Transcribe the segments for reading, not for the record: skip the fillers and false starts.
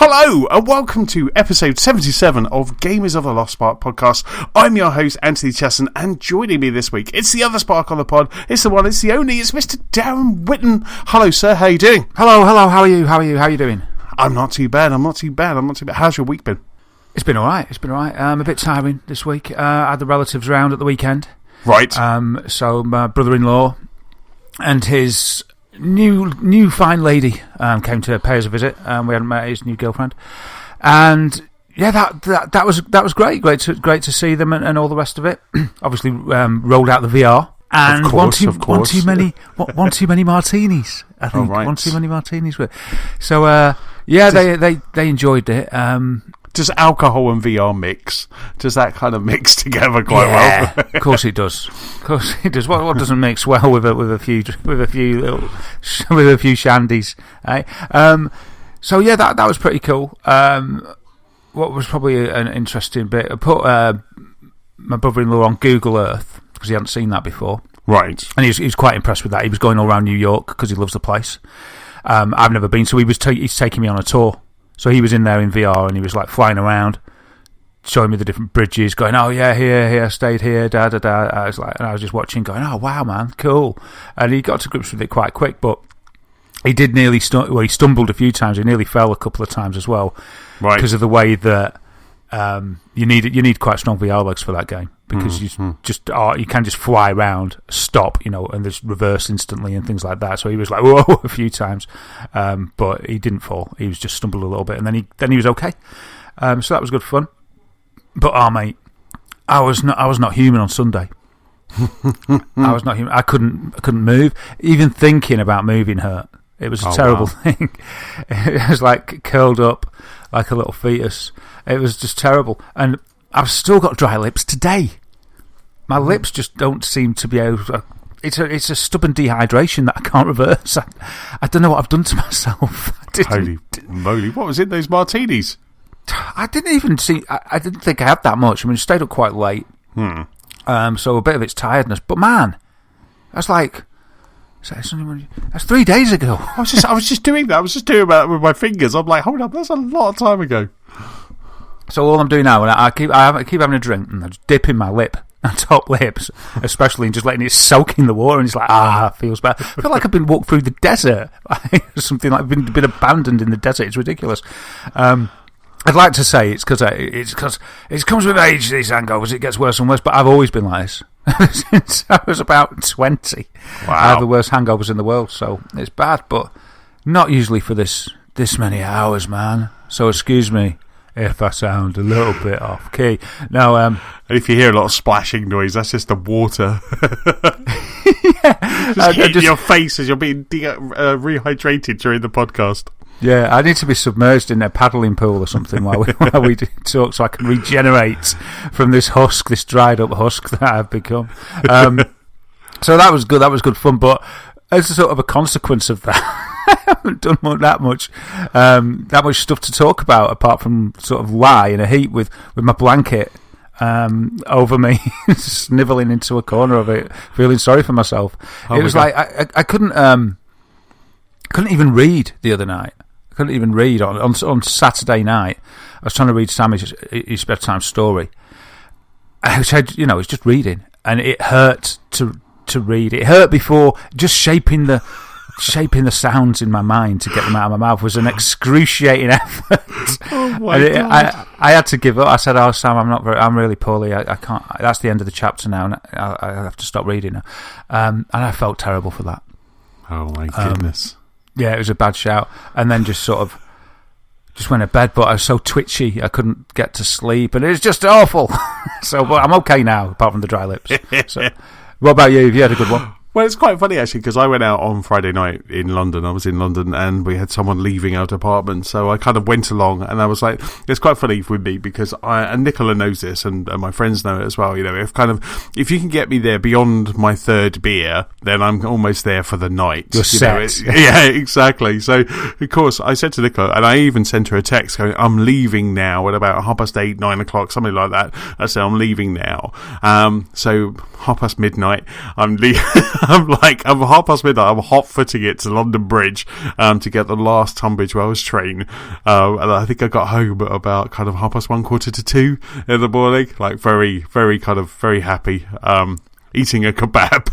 Hello and welcome to episode 77 of Gamers of the Lost Spark podcast. I'm your host Anthony Chesson, and joining me this week, it's the other Spark on the pod. It's the one, it's the only, it's Mr. Darren Whitten. Hello sir, how you doing? Hello, how are you? How are you doing? I'm not too bad. How's your week been? It's been alright. A bit tiring this week. I had the relatives round at the weekend. Right. So my brother-in-law and his new fine lady came to pay us a visit. We hadn't met his new girlfriend, and yeah, that was great to see them and all the rest of it. Obviously, rolled out the VR, and of course. one too many martinis. I think one too many martinis. So they enjoyed it. Does alcohol and VR mix? Does that kind of mix together quite well? Of course it does. What doesn't mix well with a few shandies? Eh? So yeah, that was pretty cool. What was probably an interesting bit, I put my brother-in-law on Google Earth because he hadn't seen that before. Right. And he was quite impressed with that. He was going all around New York because he loves the place. I've never been, so he's taking me on a tour. So he was in there in VR and he was like flying around, showing me the different bridges, going, "Oh yeah, here, I stayed here, da da da." I was just watching, going, "Oh wow, man, cool." And he got to grips with it quite quick, but he did nearly he stumbled a few times. He nearly fell a couple of times as well, right? Because of the way that you need quite strong VR legs for that game, because you can just fly around, stop, and there's reverse instantly and things like that. So he was like, whoa, a few times, but he didn't fall. He was just stumbled a little bit, and then he was okay. So that was good fun. But mate, I was not human on Sunday. I was not human. I couldn't move. Even thinking about moving hurt. It was a terrible thing. It was like curled up like a little fetus. It was just terrible. And I've still got dry lips today. My lips just don't seem to be able to... It's a stubborn dehydration that I can't reverse. I don't know what I've done to myself. Holy moly. What was in those martinis? I didn't even see... I didn't think I had that much. I mean, I stayed up quite late. So a bit of it's tiredness. But man, that's like... That's 3 days ago. I was just doing that. I was just doing that with my fingers. I'm like, hold up, that's a lot of time ago. So all I'm doing now, I keep having a drink and I just dip in my lip, my top lips, especially, and just letting it soak in the water, and it's like, it feels bad. I feel like I've been walked through the desert, something like I've been abandoned in the desert. It's ridiculous. I'd like to say it's because it comes with age, these hangovers. It gets worse and worse, but I've always been like this. Since I was about 20. Wow. I have the worst hangovers in the world, so it's bad, but not usually for this many hours, man. So excuse me if I sound a little bit off key. No, and if you hear a lot of splashing noise, that's just the water. Hitting your face as you're being rehydrated during the podcast. Yeah, I need to be submerged in a paddling pool or something while we talk, so I can regenerate from this dried up husk that I've become. So that was good. That was good fun. But as a sort of a consequence of that, I haven't done that much stuff to talk about, apart from sort of lie in a heap with my blanket over me, snivelling into a corner of it, feeling sorry for myself. It was like I couldn't even read the other night. I couldn't even read on Saturday night. I was trying to read Sammy's his bedtime story, which it's just reading, and it hurt to read. It hurt before. Just shaping the sounds in my mind to get them out of my mouth was an excruciating effort. Oh my God. I had to give up. I said, "Oh Sam, I'm really poorly. I can't. That's the end of the chapter now, and I have to stop reading now." And I felt terrible for that. Oh my goodness. Yeah, it was a bad shout. And then just went to bed, but I was so twitchy I couldn't get to sleep, and it was just awful. But I'm okay now, apart from the dry lips. So, what about you? Have you had a good one? Well, it's quite funny, actually, because I went out on Friday night in London. I was in London, and we had someone leaving our apartment, so I kind of went along, and I was like, it's quite funny with me, because and Nicola knows this, and my friends know it as well, if you can get me there beyond my third beer, then I'm almost there for the night. You're set. Yeah, exactly. So, of course, I said to Nicola, and I even sent her a text going, I'm leaving now at about 8:30, 9 o'clock, something like that. I said, I'm leaving now. So, midnight, I'm leaving. I'm midnight. I'm hot footing it to London Bridge to get the last Tunbridge Wells train, and I think I got home at about kind of 1:30, 1:45 in the morning. Like very, very kind of very happy. Eating a kebab.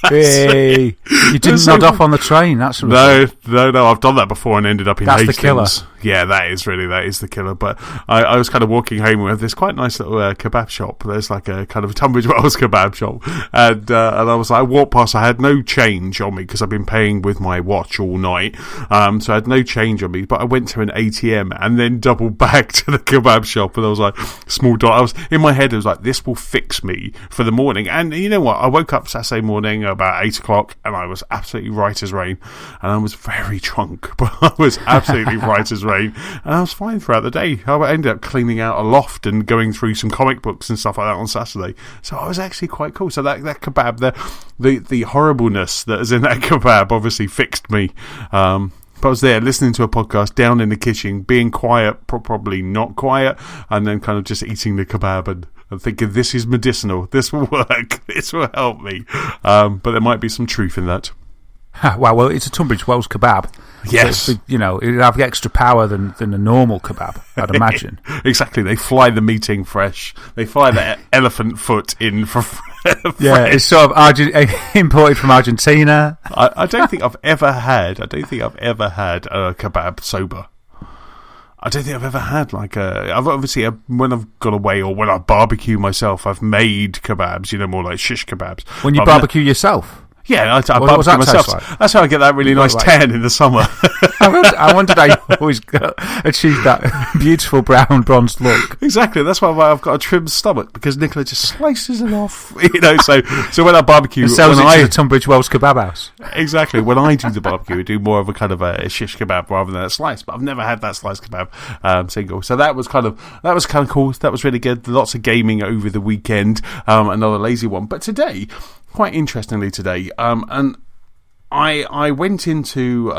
Hey, you didn't nod off on the train. That's no. I've done that before and ended up in Hastings. That's the killer. Yeah, that is the killer. But I was kind of walking home with this quite nice little kebab shop. There's like a kind of Tunbridge Wells kebab shop, and I was like, I walked past. I had no change on me because I've been paying with my watch all night, so I had no change on me. But I went to an ATM and then doubled back to the kebab shop, and I was like, small dot. I was in my head. I was like, this will fix me for the morning. And you know what? I woke up Saturday morning about 8 o'clock, and I was absolutely right as rain, and I was very drunk, but I was absolutely right as rain, and I was fine throughout the day. I ended up cleaning out a loft and going through some comic books and stuff like that on Saturday, so I was actually quite cool. So that kebab, the horribleness that is in that kebab obviously fixed me. But I was there listening to a podcast down in the kitchen, being quiet, probably not quiet, and then kind of just eating the kebab and thinking, this is medicinal, this will work, this will help me. But there might be some truth in that. Well, it's a Tunbridge Wells kebab. Yes. So it'd have extra power than a normal kebab, I'd imagine. Exactly. They fly the meat in fresh. They fly the elephant foot in for fresh. Yeah, it's sort of imported from Argentina. I don't think I've ever had a kebab sober. I don't think I've ever had I've obviously, when I've gone away or when I barbecue myself, I've made kebabs, more like shish kebabs. When you barbecue yourself? Yeah, I barbecue myself. Like? That's how I get that really nice tan in the summer. I wondered how you always achieve that beautiful brown bronzed look. Exactly. That's why I've got a trimmed stomach, because Nicola just slices it off. So when I barbecue, it sells it to the Tunbridge Wells kebab house. Exactly. When I do the barbecue, I do more of a kind of a shish kebab rather than a slice. But I've never had that slice kebab single. So that was kind of cool. That was really good. Lots of gaming over the weekend. Another lazy one. But today, quite interestingly today, and I went into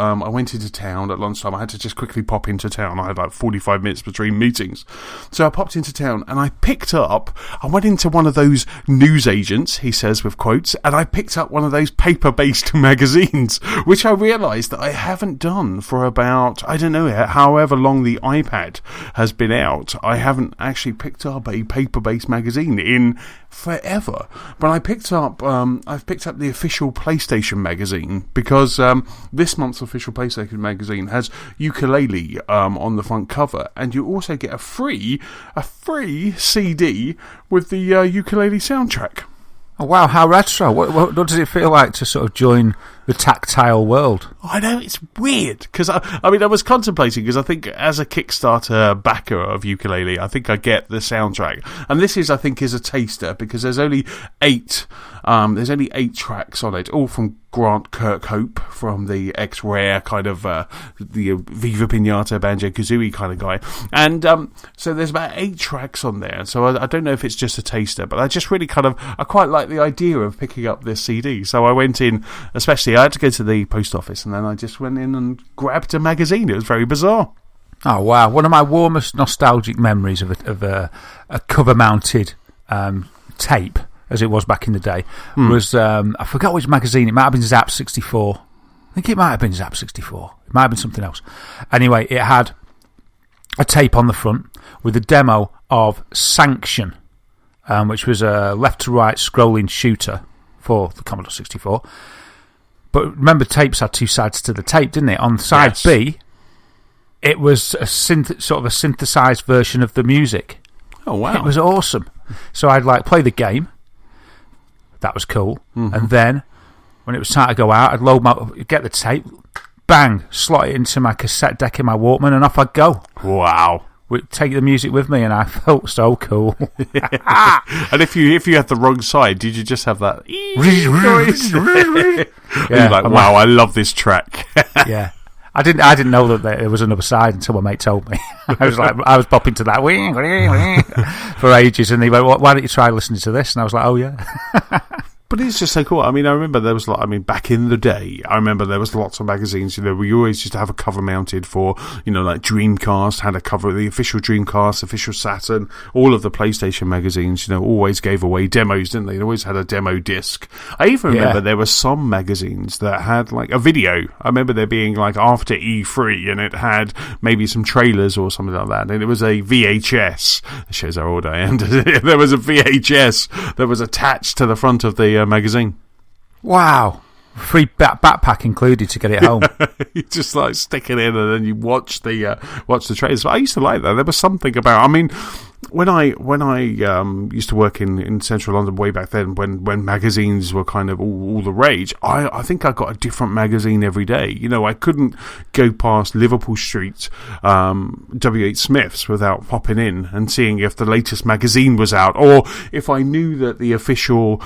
town at lunchtime. I had to just quickly pop into town. I had like 45 minutes between meetings, so I popped into town and I went into one of those news agents, he says with quotes, and I picked up one of those paper-based magazines, which I realised that I haven't done for about, I don't know, however long the iPad has been out. I haven't actually picked up a paper-based magazine in forever. But I've picked up the official PlayStation magazine, because this month's official PlayStation magazine has ukulele on the front cover, and you also get a free CD with the ukulele soundtrack. Oh, wow, how retro. What does it feel like to sort of join the tactile world? I know, it's weird, because I was contemplating, because I think as a Kickstarter backer of ukulele, I think I get the soundtrack, and this is a taster, because there's only 8 tracks on it, all from Grant Kirkhope, from the ex-Rare kind of the Viva Pinata Banjo-Kazooie kind of guy, and so there's about 8 tracks on there, so I don't know if it's just a taster, but I just really I quite like the idea of picking up this CD, so I went in, especially I had to go to the post office, and then I just went in and grabbed a magazine. It was very bizarre. Oh wow, one of my warmest nostalgic memories of a cover-mounted tape, as it was back in the day, was, I forgot which magazine, it might have been Zap 64. I think it might have been Zap 64. It might have been something else. Anyway, it had a tape on the front with a demo of Sanction, which was a left-to-right scrolling shooter for the Commodore 64. But remember, tapes had 2 sides to the tape, didn't it? On side B, it was a sort of a synthesized version of the music. Oh, wow. It was awesome. So I'd play the game. That was cool. Mm-hmm. And then, when it was time to go out, I'd get the tape, bang, slot it into my cassette deck in my Walkman, and off I'd go. Wow. Take the music with me, and I felt so cool. And if you had the wrong side, did you just have that? Yeah, you're like, wow, I love this track. Yeah, I didn't know that there was another side until my mate told me. I was popping to that for ages, and he went, "Why don't you try listening to this?" And I was like, "Oh yeah." But it's just so cool. I mean, I remember there was back in the day, I remember there was lots of magazines. We always used to have a cover mounted for, like Dreamcast had a cover, the official Dreamcast, official Saturn, all of the PlayStation magazines, always gave away demos, didn't they? They always had a demo disc. I even remember there were some magazines that had like a video. I remember there being like after E3, and it had maybe some trailers or something like that. And it was a VHS. That shows how old I am. There was a VHS that was attached to the front of the magazine. Wow. Free backpack included to get it home. You just like stick it in and then you watch the trailers. But I used to like that. There was something about, I mean, when I used to work in central London way back then, when magazines were kind of all the rage, I think I got a different magazine every day. I couldn't go past Liverpool Street W.H. Smith's without popping in and seeing if the latest magazine was out, or if I knew that the official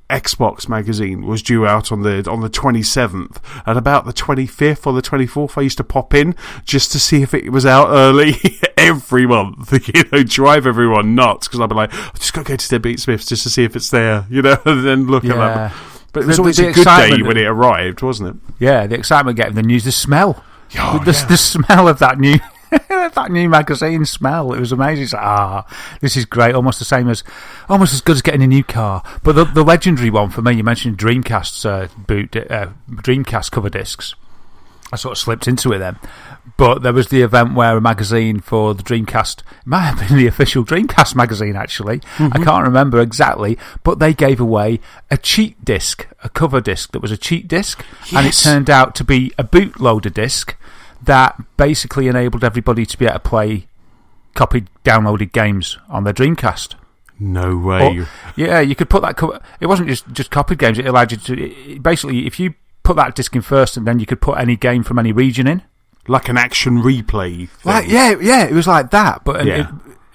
Xbox magazine was due out on the 27th. At about the 25th or the 24th, I used to pop in just to see if it was out early. Every month, drive everyone nuts, because I'd be like, I've just got to go to Debbie Smith's just to see if it's there, and then look at that. But it was always a good day when it arrived, wasn't it? Yeah, the excitement getting the news, the smell, the smell of that new that new magazine smell. It was amazing. It's like, this is great. Almost as good as getting a new car. But the legendary one for me, you mentioned Dreamcast's Dreamcast cover discs. I sort of slipped into it then. But there was the event where a magazine for the Dreamcast, it might have been the official Dreamcast magazine actually, I can't remember exactly, but they gave away a cheat disc, a cover disc that was a cheat disc, and it turned out to be a bootloader disc that basically enabled everybody to be able to play copied, downloaded games on their Dreamcast. No way. You could put that cover, it wasn't just copied games, it allowed you to, basically, if you put that disc in first, and then you could put any game from any region in. Like an action replay thing. Like, yeah, it was like that. But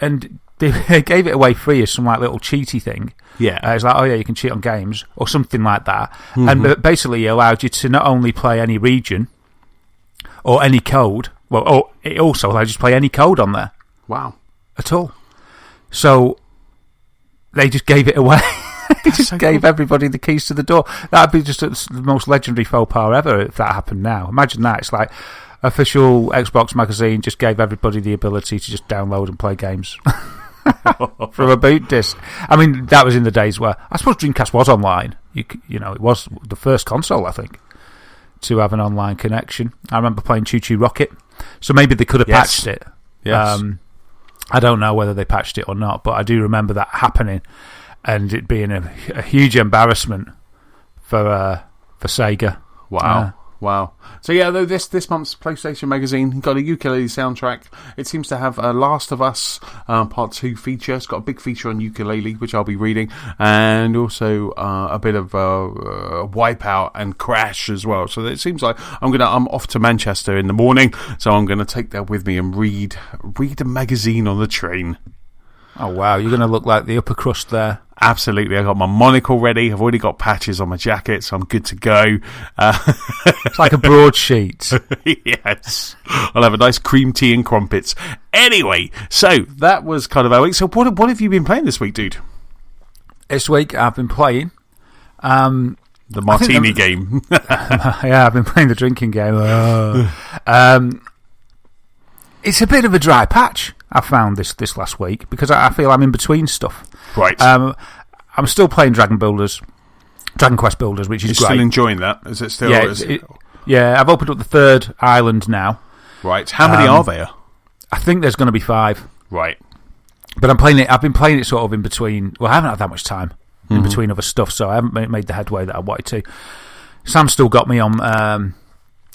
and they gave it away free as some like little cheaty thing. Yeah. It's like, you can cheat on games or something like that. And basically it allowed you to not only play any region or any code, it also allowed you to play any code on there. Wow. At all. So they just gave it away. They just gave everybody the keys to the door. That'd be just the most legendary faux pas ever if that happened now. Imagine that. It's like official Xbox magazine just gave everybody the ability to just download and play games from a boot disc. I mean, that was in the days where I suppose Dreamcast was online. You know, it was the first console, I think, to have an online connection. I remember playing Choo Choo Rocket, so maybe they could have patched it. Yes. I don't know whether they patched it or not, but I do remember that happening and it being a huge embarrassment for Sega. Wow. Wow. So though this month's PlayStation magazine got a ukulele soundtrack. It seems to have a Last of Us Part 2 feature. It's got a big feature on ukulele, which I'll be reading, and also a bit of Wipeout and Crash as well. So it seems like I'm off to Manchester in the morning, so I'm gonna take that with me and read a magazine on the train. Oh wow, you're gonna look like the upper crust there. Absolutely, I got my monocle ready. I've already got patches on my jacket, so I'm good to go. It's like a broadsheet. Yes, I'll have a nice cream tea and crumpets. Anyway, so that was kind of our week. So what have you been playing this week, dude? This week I've been playing the martini game. Yeah, I've been playing the drinking game. It's a bit of a dry patch I found this last week because I feel I'm in between stuff. Right. I'm still playing Dragon Quest Builders, which is great. You're still enjoying that? Is it still? Yeah, I've opened up the third island now. Right. How many are there? I think there's going to be 5. Right. But I've been playing it sort of in between. Well, I haven't had that much time in between other stuff, so I haven't made the headway that I wanted to. Sam still got me on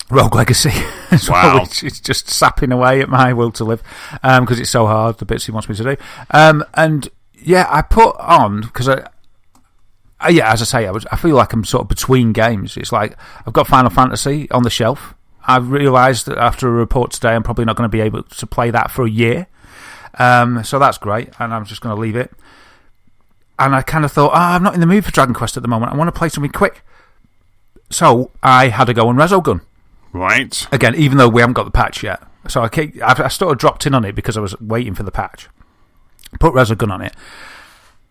Rogue Legacy as well, which is just sapping away at my will to live because it's so hard, the bits he wants me to do. And yeah, I put on because as I say, I feel like I'm sort of between games. It's like I've got Final Fantasy on the shelf. I've realised that after a report today, I'm probably not going to be able to play that for a year. So that's great, and I'm just going to leave it. And I kind of thought, I'm not in the mood for Dragon Quest at the moment. I want to play something quick. So I had a go on Resogun. Right. Again, even though we haven't got the patch yet. So I sort of dropped in on it because I was waiting for the patch. Put Resogun on it.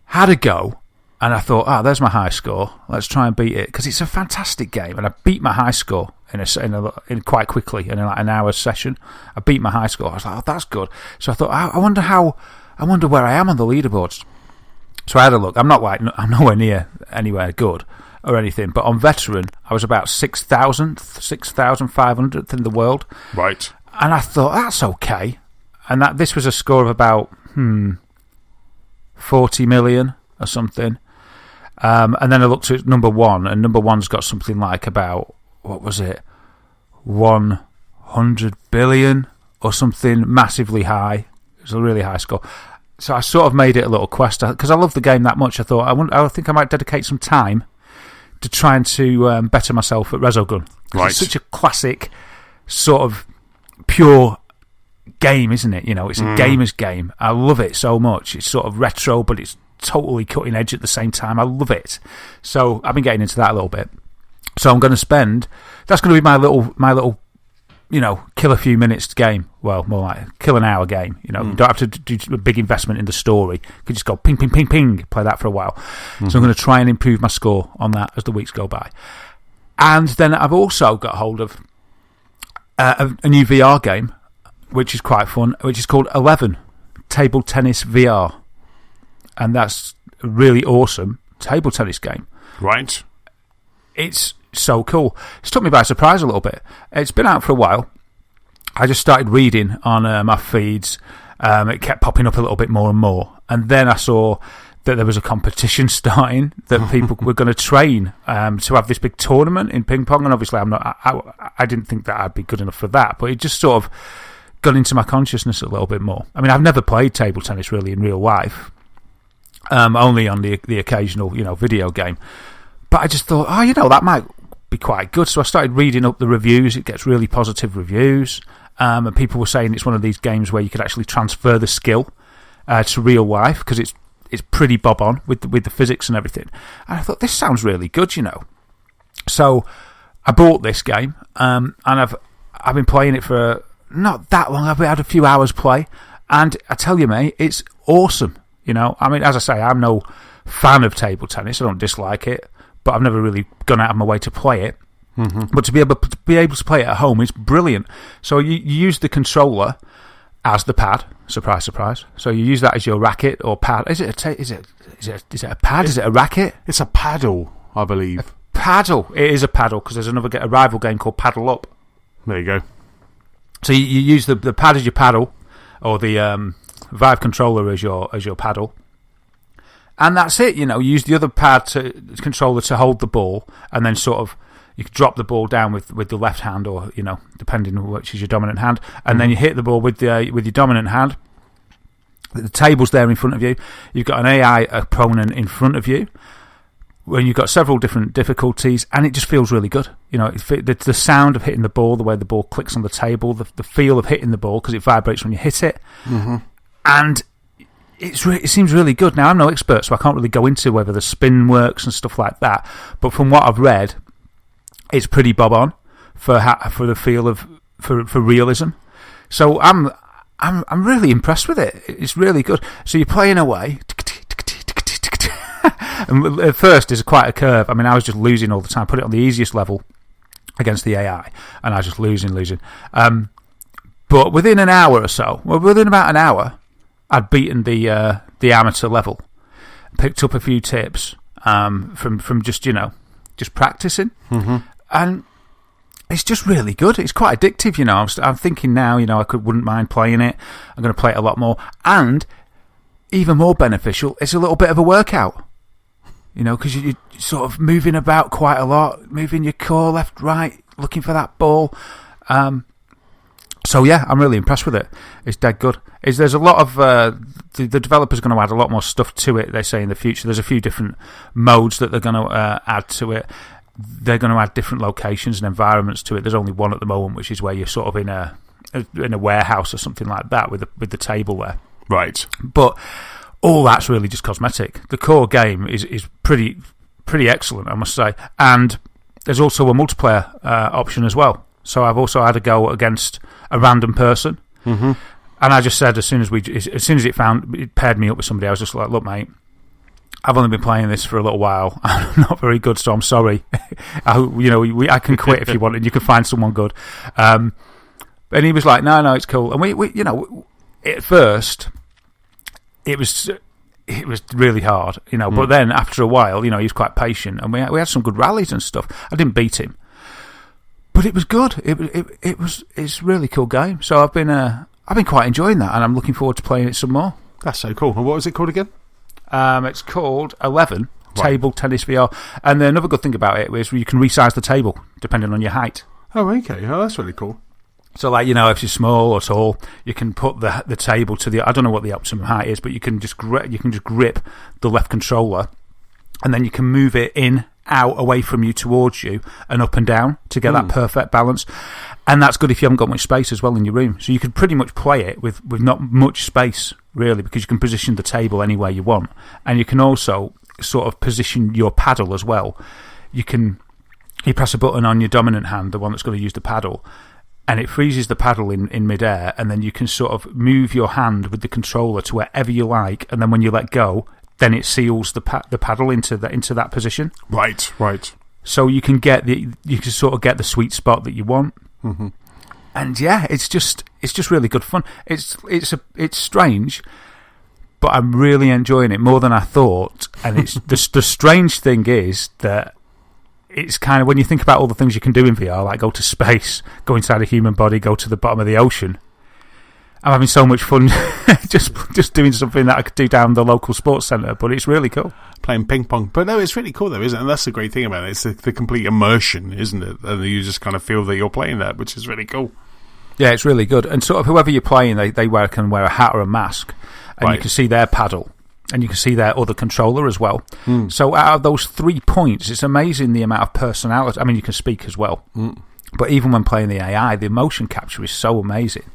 Had a go. And I thought, there's my high score. Let's try and beat it, because it's a fantastic game. And I beat my high score in quite quickly, in like an hour's session. I beat my high score. I was like, that's good. So I thought, I wonder where I am on the leaderboards. So I had a look. I'm nowhere near anywhere good or anything. But on veteran, I was about 6,500th in the world. Right. And I thought, that's okay. And this was a score of about 40 million or something. And then I looked at number one, and number one's got something like about, what was it, 100 billion or something massively high. It was a really high score. So I sort of made it a little quest, because I love the game that much. I thought, I think I might dedicate some time to trying to better myself at Resogun. Right. It's such a classic, sort of pure game, isn't it? It's a gamer's game. I love it so much. It's sort of retro, but it's totally cutting edge at the same time. I love it. So I've been getting into that a little bit. So I'm going to spend. That's going to be my little, kill a few minutes game. Well, more like kill an hour game. You don't have to do a big investment in the story. You could just go ping, ping, ping, ping. Play that for a while. So I'm going to try and improve my score on that as the weeks go by. And then I've also got hold of a new VR game, which is quite fun, which is called 11 Table Tennis VR. And that's a really awesome table tennis game. Right. It's so cool. It's took me by surprise a little bit. It's been out for a while. I just started reading on my feeds. It kept popping up a little bit more and more. And then I saw that there was a competition starting, that people were going to train to have this big tournament in ping pong. And obviously I didn't think that I'd be good enough for that. But it just sort of got into my consciousness a little bit more. I mean, I've never played table tennis really in real life. Only on the occasional, video game. But I just thought, that might be quite good. So I started reading up the reviews. It gets really positive reviews. And people were saying it's one of these games where you could actually transfer the skill to real life, because it's pretty bob on with the physics and everything. And I thought, this sounds really good, So I bought this game, and I've been playing it for not that long. I've had a few hours play, and I tell you, mate, it's awesome. I mean, as I say, I'm no fan of table tennis. I don't dislike it, but I've never really gone out of my way to play it. Mm-hmm. But to be able to play it at home is brilliant. So you use the controller as the pad. Surprise, surprise. So you use that as your racket or pad. Is it a pad? Is it a racket? It's a paddle, I believe. A paddle. It is a paddle, because there's a rival game called Paddle Up. There you go. So you use the pad as your paddle, or the Vive controller as your paddle, and that's it. You use the other controller to hold the ball, and then sort of you can drop the ball down with the left hand, or depending on which is your dominant hand, and then you hit the ball with your dominant hand. The table's there in front of you. You've got an AI opponent in front of you, when you've got several different difficulties, and it just feels really good. The sound of hitting the ball, the way the ball clicks on the table, the feel of hitting the ball, because it vibrates when you hit it. Mm-hmm. And it seems really good. Now, I'm no expert, so I can't really go into whether the spin works and stuff like that. But from what I've read, it's pretty bob on for the feel of for realism. So I'm really impressed with it. It's really good. So you're playing away, and at first there's quite a curve. I mean, I was just losing all the time. Put it on the easiest level against the AI, and I was just losing. But within an hour or so, within about an hour, I'd beaten the amateur level, picked up a few tips from just practicing, and it's just really good. It's quite addictive, I'm thinking now, I wouldn't mind playing it. I'm going to play it a lot more, and even more beneficial, it's a little bit of a workout, because you're sort of moving about quite a lot, moving your core left, right, looking for that ball. So yeah, I'm really impressed with it. It's dead good. There's a lot of the developers are going to add a lot more stuff to it. They say in the future there's a few different modes that they're going to add to it. They're going to add different locations and environments to it. There's only one at the moment, which is where you're sort of in a warehouse or something like that with the table there. Right. But all that's really just cosmetic. The core game is pretty excellent, I must say. And there's also a multiplayer option as well. So I've also had a go against a random person, and I just said as soon as it paired me up with somebody, I was just like, "Look, mate, I've only been playing this for a little while. I'm not very good, so I'm sorry. I can quit if you want, and you can find someone good. And he was like, no, it's cool. And we at first, it was really hard, But then after a while, he was quite patient, and we had some good rallies and stuff. I didn't beat him, but it was good. It's a really cool game. So I've been quite enjoying that, and I'm looking forward to playing it some more. That's so cool. And what was it called again? It's called 11 Table Tennis VR. And another good thing about it is you can resize the table depending on your height. Oh, okay. Oh, that's really cool. So, if you're small or tall, you can put the table to the. I don't know what the optimum height is, but you can just grip the left controller, and then you can move it in, out, away from you, towards you, and up and down to get that perfect balance. And that's good if you haven't got much space as well in your room. So you can pretty much play it with not much space, really, because you can position the table anywhere you want. And you can also sort of position your paddle as well. You press a button on your dominant hand, the one that's going to use the paddle, and it freezes the paddle in midair, and then you can sort of move your hand with the controller to wherever you like, and then when you let go, then it seals the paddle into that position. Right. So you can sort of get the sweet spot that you want. Mm-hmm. And yeah, it's just really good fun. It's strange, but I'm really enjoying it more than I thought. And it's the strange thing is that it's kind of, when you think about all the things you can do in VR, like go to space, go inside a human body, go to the bottom of the ocean. I'm having so much fun just doing something that I could do down the local sports centre, but it's really cool. Playing ping pong. But no, it's really cool though, isn't it? And that's the great thing about it. It's the complete immersion, isn't it? And you just kind of feel that you're playing that, which is really cool. Yeah, it's really good. And sort of whoever you're playing, they can wear a hat or a mask, and you can see their paddle, and you can see their other controller as well. So out of those 3 points, it's amazing the amount of personality. I mean, you can speak as well. But even when playing the AI, the motion capture is so amazing.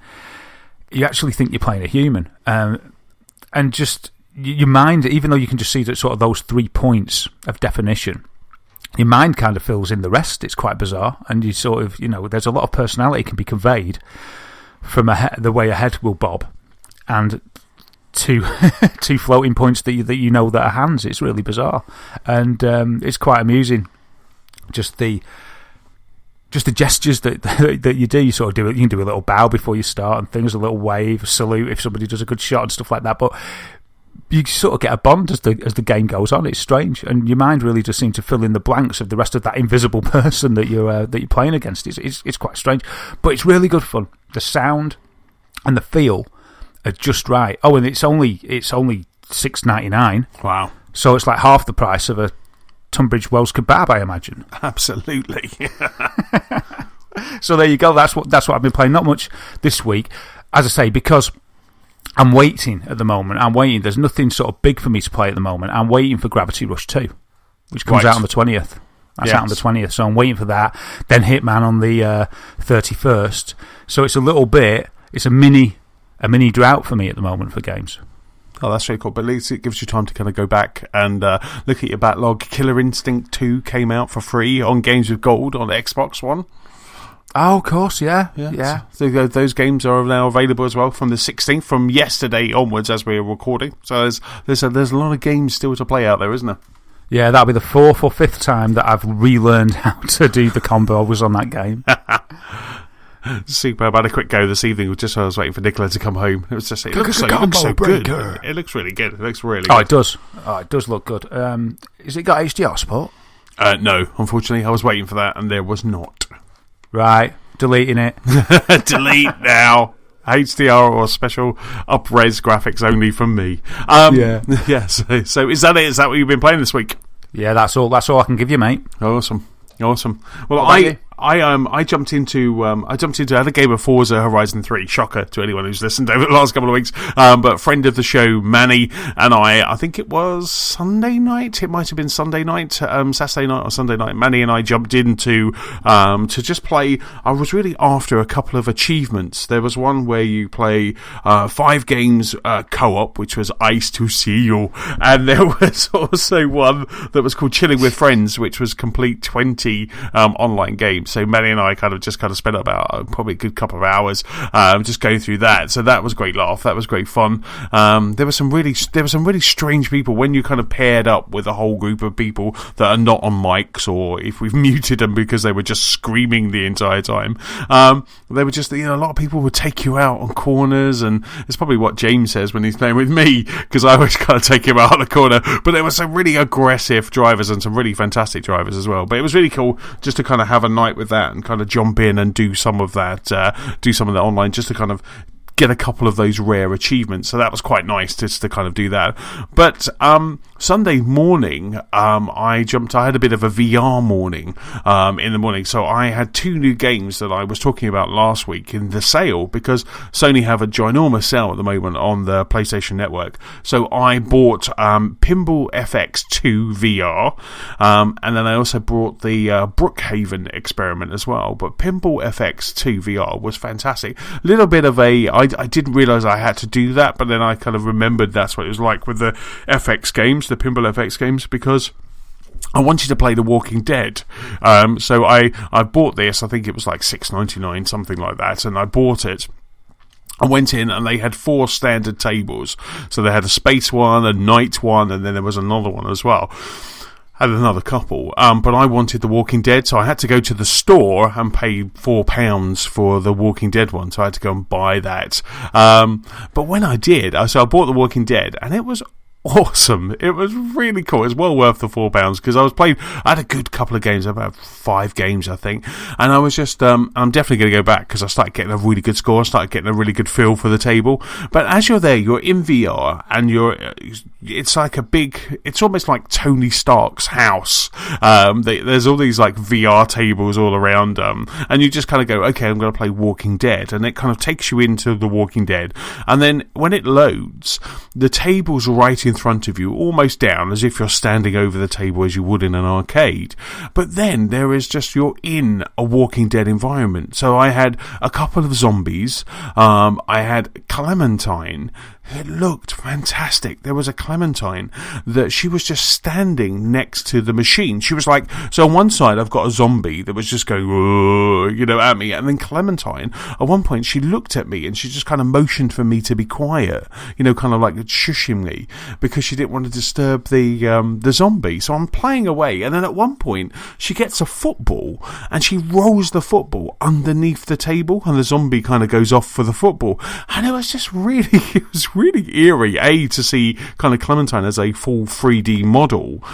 You actually think you're playing a human. And just your mind, even though you can just see that sort of those 3 points of definition, your mind kind of fills in the rest. It's quite bizarre. And you sort of, there's a lot of personality can be conveyed from the way a head will bob and two floating points that that are hands. It's really bizarre. And it's quite amusing. Just the gestures that you do, you sort of do it. You can do a little bow before you start and things, a little wave, a salute if somebody does a good shot and stuff like that. But you sort of get a bond as the game goes on. It's strange, and your mind really just seems to fill in the blanks of the rest of that invisible person that you're playing against. It's quite strange, but it's really good fun. The sound and the feel are just right. Oh, and it's only $6.99. Wow! So it's like half the price of a Tunbridge Wells kebab, I imagine. Absolutely. So there you go. That's what I've been playing. Not much this week, as I say, because I'm waiting at the moment. There's nothing sort of big for me to play at the moment. I'm waiting for Gravity Rush 2, which comes out on the 20th. That's out on the 20th, so I'm waiting for that. Then Hitman on the 31st. So it's a little bit. It's a mini drought for me at the moment for games. Oh, that's really cool. But at least it gives you time to kind of go back and look at your backlog. Killer Instinct 2 came out for free on Games with Gold on Xbox One. Oh, of course, yeah. So those games are now available as well from the 16th, from yesterday onwards as we're recording. So there's a lot of games still to play out there, isn't there? Yeah, that'll be the 4th or 5th time that I've relearned how to do the combos on that game. Superb. I had a quick go this evening just while I was waiting for Nicola to come home. It was just it looks so good. It looks really good. It looks really good. Oh, it does. Oh, it does look good. Has it got HDR support? No, unfortunately. I was waiting for that and there was not. Right. Deleting it. Delete now. HDR or special up-res graphics only from me. Yeah. So is that it? Is that what you've been playing this week? Yeah, that's all I can give you, mate. Awesome. Well, I jumped into another game of Forza Horizon 3. Shocker to anyone who's listened over the last couple of weeks. But friend of the show, Manny, and I think it was Sunday night. It might have been Sunday night, Saturday night or Sunday night. Manny and I jumped into to just play. I was really after a couple of achievements. There was one where you play 5 games co-op, which was Ice to Seal, and there was also one that was called Chilling with Friends, which was complete 20 online games. games. So Melly and I kind of spent about probably a good couple of hours just going through that. So that was a great laugh. That was great fun. There were some really strange people when you kind of paired up with a whole group of people that are not on mics, or if we've muted them because they were just screaming the entire time. They were just, a lot of people would take you out on corners, and it's probably what James says when he's playing with me, because I always kind of take him out on the corner. But there were some really aggressive drivers and some really fantastic drivers as well. But it was really cool just to kind of have a night with that and kind of jump in and do some of that online, just to kind of get a couple of those rare achievements. So that was quite nice just to kind of do that. But Sunday morning, I had a bit of a VR morning in the morning. So I had 2 new games that I was talking about last week in the sale, because Sony have a ginormous sale at the moment on the PlayStation Network. So I bought Pinball FX2 VR, and then I also brought the Brookhaven experiment as well. But Pinball FX2 VR was fantastic. A little bit of I didn't realise I had to do that, but then I kind of remembered that's what it was like with the FX games, the Pinball FX games, because I wanted to play The Walking Dead. So I bought this, I think it was like $6.99, something like that, and I bought it. I went in and they had 4 standard tables. So they had a space one, a night one, and then there was another one as well. Had another couple, but I wanted The Walking Dead, so I had to go to the store and pay £4 for The Walking Dead one, so I had to go and buy that. But when I did, so I bought The Walking Dead, and it was awesome. It was really cool. It was well worth the £4, because I had a good couple of games, about 5 games I think, and I was just I'm definitely going to go back, because I started getting a really good score, I started getting a really good feel for the table. But as you're there, you're in VR, and it's almost like Tony Stark's house. There's all these like VR tables all around, and you just kind of go, okay, I'm going to play Walking Dead, and it kind of takes you into The Walking Dead, and then when it loads, the table's right in front of you, almost down, as if you're standing over the table as you would in an arcade. But then there is just, you're in a Walking Dead environment. So I had a couple of zombies, I had Clementine. It looked fantastic. There was a Clementine that she was just standing next to the machine. She was like, so on one side I've got a zombie that was just going, at me, and then Clementine, at one point she looked at me and she just kind of motioned for me to be quiet, kind of like shushing me, because she didn't want to disturb the zombie. So I'm playing away, and then at one point she gets a football and she rolls the football underneath the table, and the zombie kind of goes off for the football, and it was just really eerie, to see kind of Clementine as a full 3D model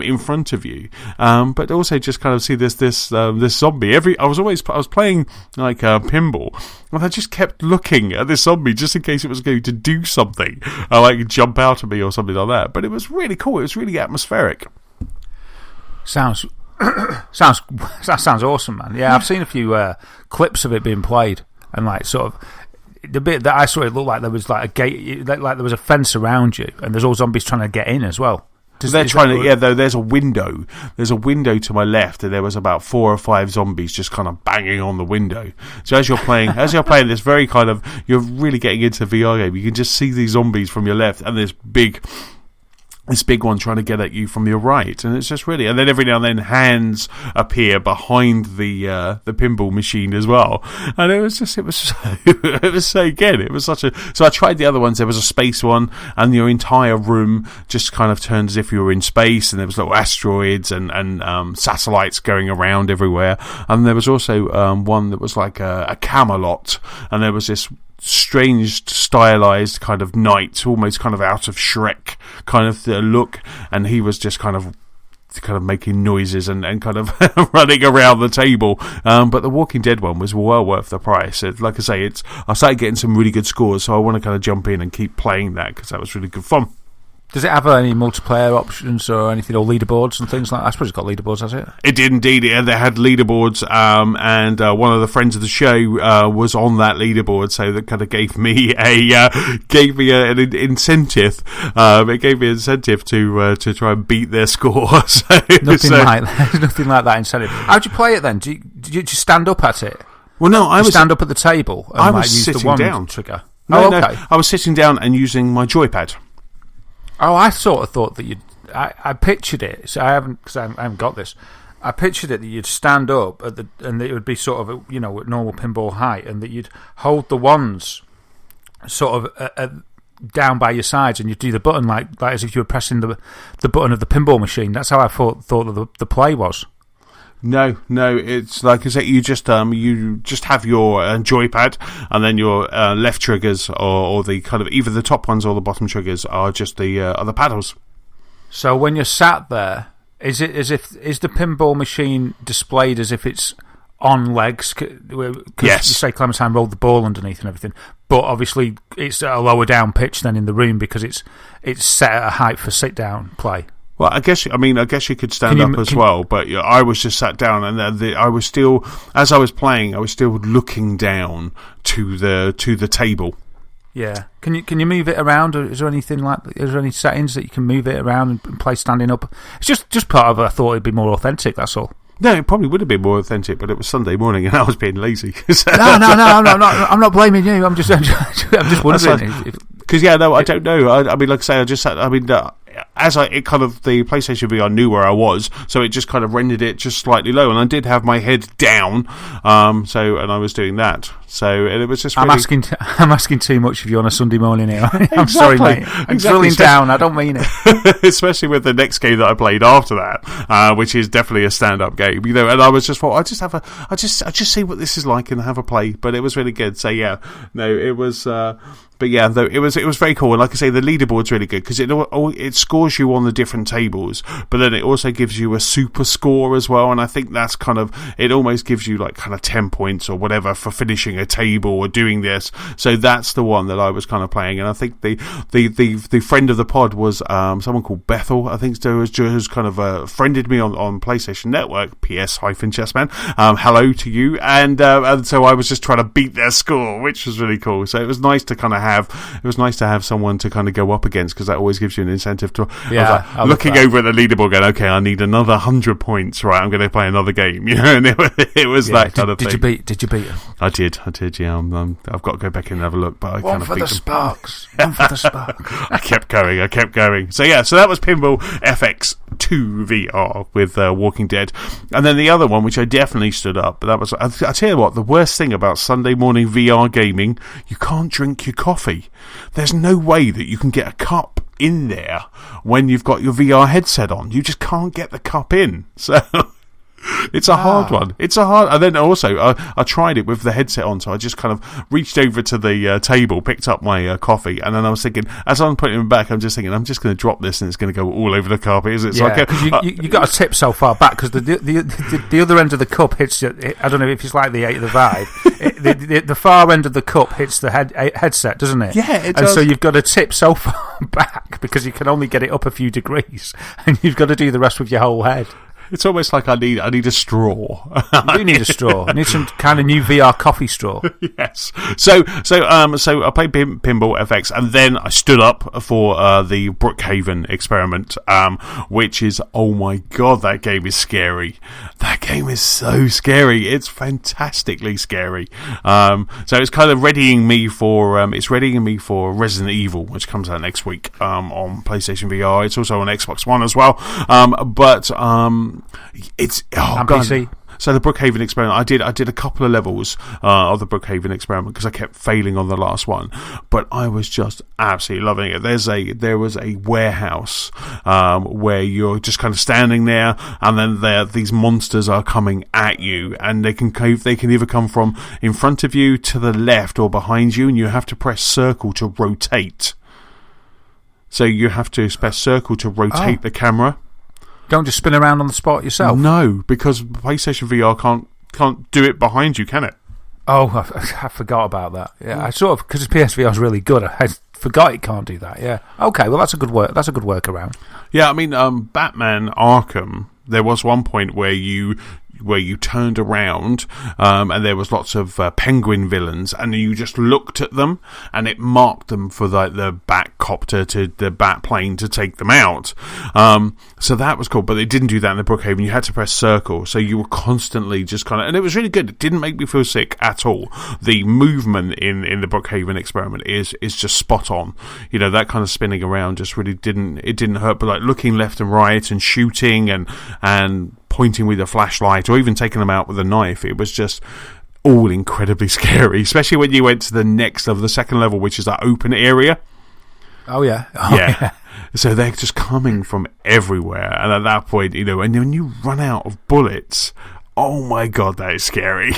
in front of you, but also just kind of see this zombie. I was playing like pinball, and I just kept looking at this zombie just in case it was going to do something, like jump out at me or something like that. But it was really cool. It was really atmospheric. Sounds awesome, man. Yeah, I've seen a few clips of it being played, and like sort of the bit that I saw, it looked like there was like a gate, like there was a fence around you, and there's all zombies trying to get in as well. There's a window. There's a window to my left, and there was about 4 or 5 zombies just kind of banging on the window. So as you're playing this very kind of, you're really getting into VR game, you can just see these zombies from your left, and this big one trying to get at you from your right, and it's just really, and then every now and then hands appear behind the pinball machine as well, and it was so again, it was such a, so I tried the other ones. There was a space one, and your entire room just kind of turned as if you were in space, and there was little asteroids and satellites going around everywhere, and there was also one that was like a Camelot, and there was this strange stylized kind of knight, almost kind of out of Shrek kind of look, and he was just kind of making noises and kind of running around the table, but the Walking Dead one was well worth the price. Like I say, I started getting some really good scores, so I want to kind of jump in and keep playing that, because that was really good fun. Does it have any multiplayer options or anything, or leaderboards and things like that? I suppose it's got leaderboards, has it? It did indeed. They had leaderboards, and one of the friends of the show was on that leaderboard, so that kind of gave me an incentive. It gave me an incentive to try and beat their score. Nothing like that incentive. How'd you play it then? Did you just stand up at it? Well, no, I was stand up at the table. And I was use sitting the one down. Trigger. No, I was sitting down and using my joypad. Oh, I sort of thought that I pictured it, so I haven't got this. I pictured it that you'd stand up and it would be sort of, at normal pinball height, and that you'd hold the wands sort of down by your sides, and you'd do the button like as if you were pressing the button of the pinball machine. That's how I thought that the play was. No, it's like I say, you just have your joypad, and then your left triggers or the kind of either the top ones or the bottom triggers are just the paddles. So when you're sat there, is the pinball machine displayed as if it's on legs? Because yes. You say Clementine rolled the ball underneath and everything, but obviously it's at a lower down pitch than in the room because it's set at a height for sit down play. Well, I guess you could stand up as well, but I was just sat down, and I was still, as I was playing, I was still looking down to the table. Yeah. Can you move it around, or is there any settings that you can move it around and play standing up? It's just part of it. I thought it'd be more authentic. That's all. No, it probably would have been more authentic, but it was Sunday morning, and I was being lazy. No, I'm not blaming you. I'm just wondering. Because I don't know. I mean, like I say, I just sat. I mean, the PlayStation VR knew where I was, so it just kind of rendered it just slightly low, and I did have my head down. And I was doing that. So and it was just. Really... I'm asking too much of you on a Sunday morning here. I'm sorry, mate. I'm drilling down. I don't mean it. Especially with the next game that I played after that, which is definitely a stand-up game, And I was just thought, I just see what this is like and have a play. But it was really good. So yeah, no, it was. But yeah, though it was very cool, and like I say, the leaderboard's really good because it scores you on the different tables, but then it also gives you a super score as well, and I think that's kind of it almost gives you like kind of 10 points or whatever for finishing a table or doing this. So that's the one that I was kind of playing, and I think the friend of the pod was someone called Bethel, I think, who's kind of friended me on PlayStation Network. PS-Chessman. Hello to you, and so I was just trying to beat their score, which was really cool. So it was nice to kind of have someone to kind of go up against, because that always gives you an incentive to looking over at the leaderboard going, okay, I need another 100 points, right, I'm going to play another game, and it was that kind of thing. Did you beat him? I did, yeah. I've got to go back and have a look, but I kind of beat them. Sparks. One for the sparks. I kept going. So yeah, so that was Pinball FX2 VR with Walking Dead, and then the other one, which I definitely stood up, but that was, I tell you what, the worst thing about Sunday morning VR gaming, you can't drink your coffee. There's no way that you can get a cup in there when you've got your VR headset on. You just can't get the cup in. So it's a hard one. And then also, I tried it with the headset on, so I just kind of reached over to the table, picked up my coffee, and then I was thinking, as I'm putting it back, I'm just thinking, I'm just going to drop this and it's going to go all over the carpet, is it? Yeah, because you got a tip so far back, because the other end of the cup hits you. I don't know if it's like the 8 of the Vive. The far end of the cup hits the headset, doesn't it? Yeah, it does. And so you've got to tip so far back, because you can only get it up a few degrees, and you've got to do the rest with your whole head. It's almost like I need a straw. You do need a straw. I need some kind of new VR coffee straw. Yes. So I played Pinball FX, and then I stood up for the Brookhaven experiment, which is, oh my god, that game is scary. That game is so scary. It's fantastically scary. So it's kind of readying me for Resident Evil, which comes out next week on PlayStation VR. It's also on Xbox One as well. It's PC. So the Brookhaven experiment, I did a couple of levels of the Brookhaven experiment because I kept failing on the last one, but I was just absolutely loving it. There was a warehouse where you're just kind of standing there, and then these monsters are coming at you, and they can either come from in front of you, to the left, or behind you, and you have to press circle to rotate. So you have to press circle to rotate the camera. Don't just spin around on the spot yourself. No, because PlayStation VR can't do it behind you, can it? Oh, I forgot about that. Yeah, I sort of, because PSVR is really good. I forgot it can't do that. Yeah. Okay, well that's a good workaround. Yeah, I mean, Batman Arkham. There was one point where you turned around and there was lots of penguin villains, and you just looked at them and it marked them for the Batcopter to the Batplane to take them out. So that was cool, but it didn't do that in the Brookhaven. You had to press circle, so you were constantly just kind of, and it was really good. It didn't make me feel sick at all. The movement in the Brookhaven experiment is just spot on. You know, that kind of spinning around just really didn't hurt, but like looking left and right and shooting and pointing with a flashlight or even taking them out with a knife. It was just all incredibly scary, especially when you went to the next level, the second level, which is that open area. Oh, yeah. Yeah. So they're just coming from everywhere. And at that point, and when you run out of bullets, oh my God, that is scary.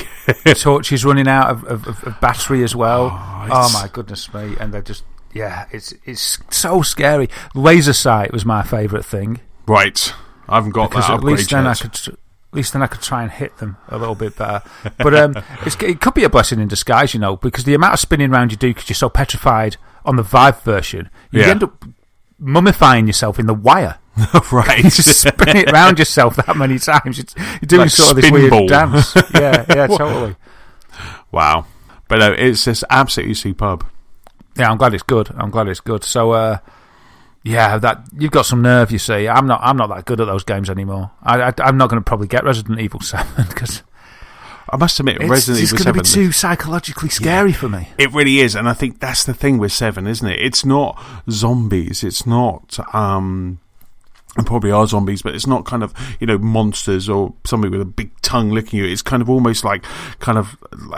Torches running out of battery as well. Oh my goodness me. And they're just, it's so scary. Laser sight was my favourite thing. Right. I haven't got that upgrade yet. At least then I could try and hit them a little bit better. But it could be a blessing in disguise, because the amount of spinning around you do because you're so petrified on the Vive version, you end up mummifying yourself in the wire. Right. You just spin it around yourself that many times. You're doing like sort of this weird dance. Yeah, totally. Wow. But no, it's just absolutely superb. Yeah, I'm glad it's good. So, that you've got some nerve. You see, I'm not that good at those games anymore. I'm not going to probably get Resident Evil 7 because I must admit, Resident Evil 7 it's going to be too psychologically scary for me. It really is, and I think that's the thing with 7, isn't it? It's not zombies. It's not. And probably are zombies, but it's not kind of, monsters or somebody with a big tongue licking you. It's kind of almost like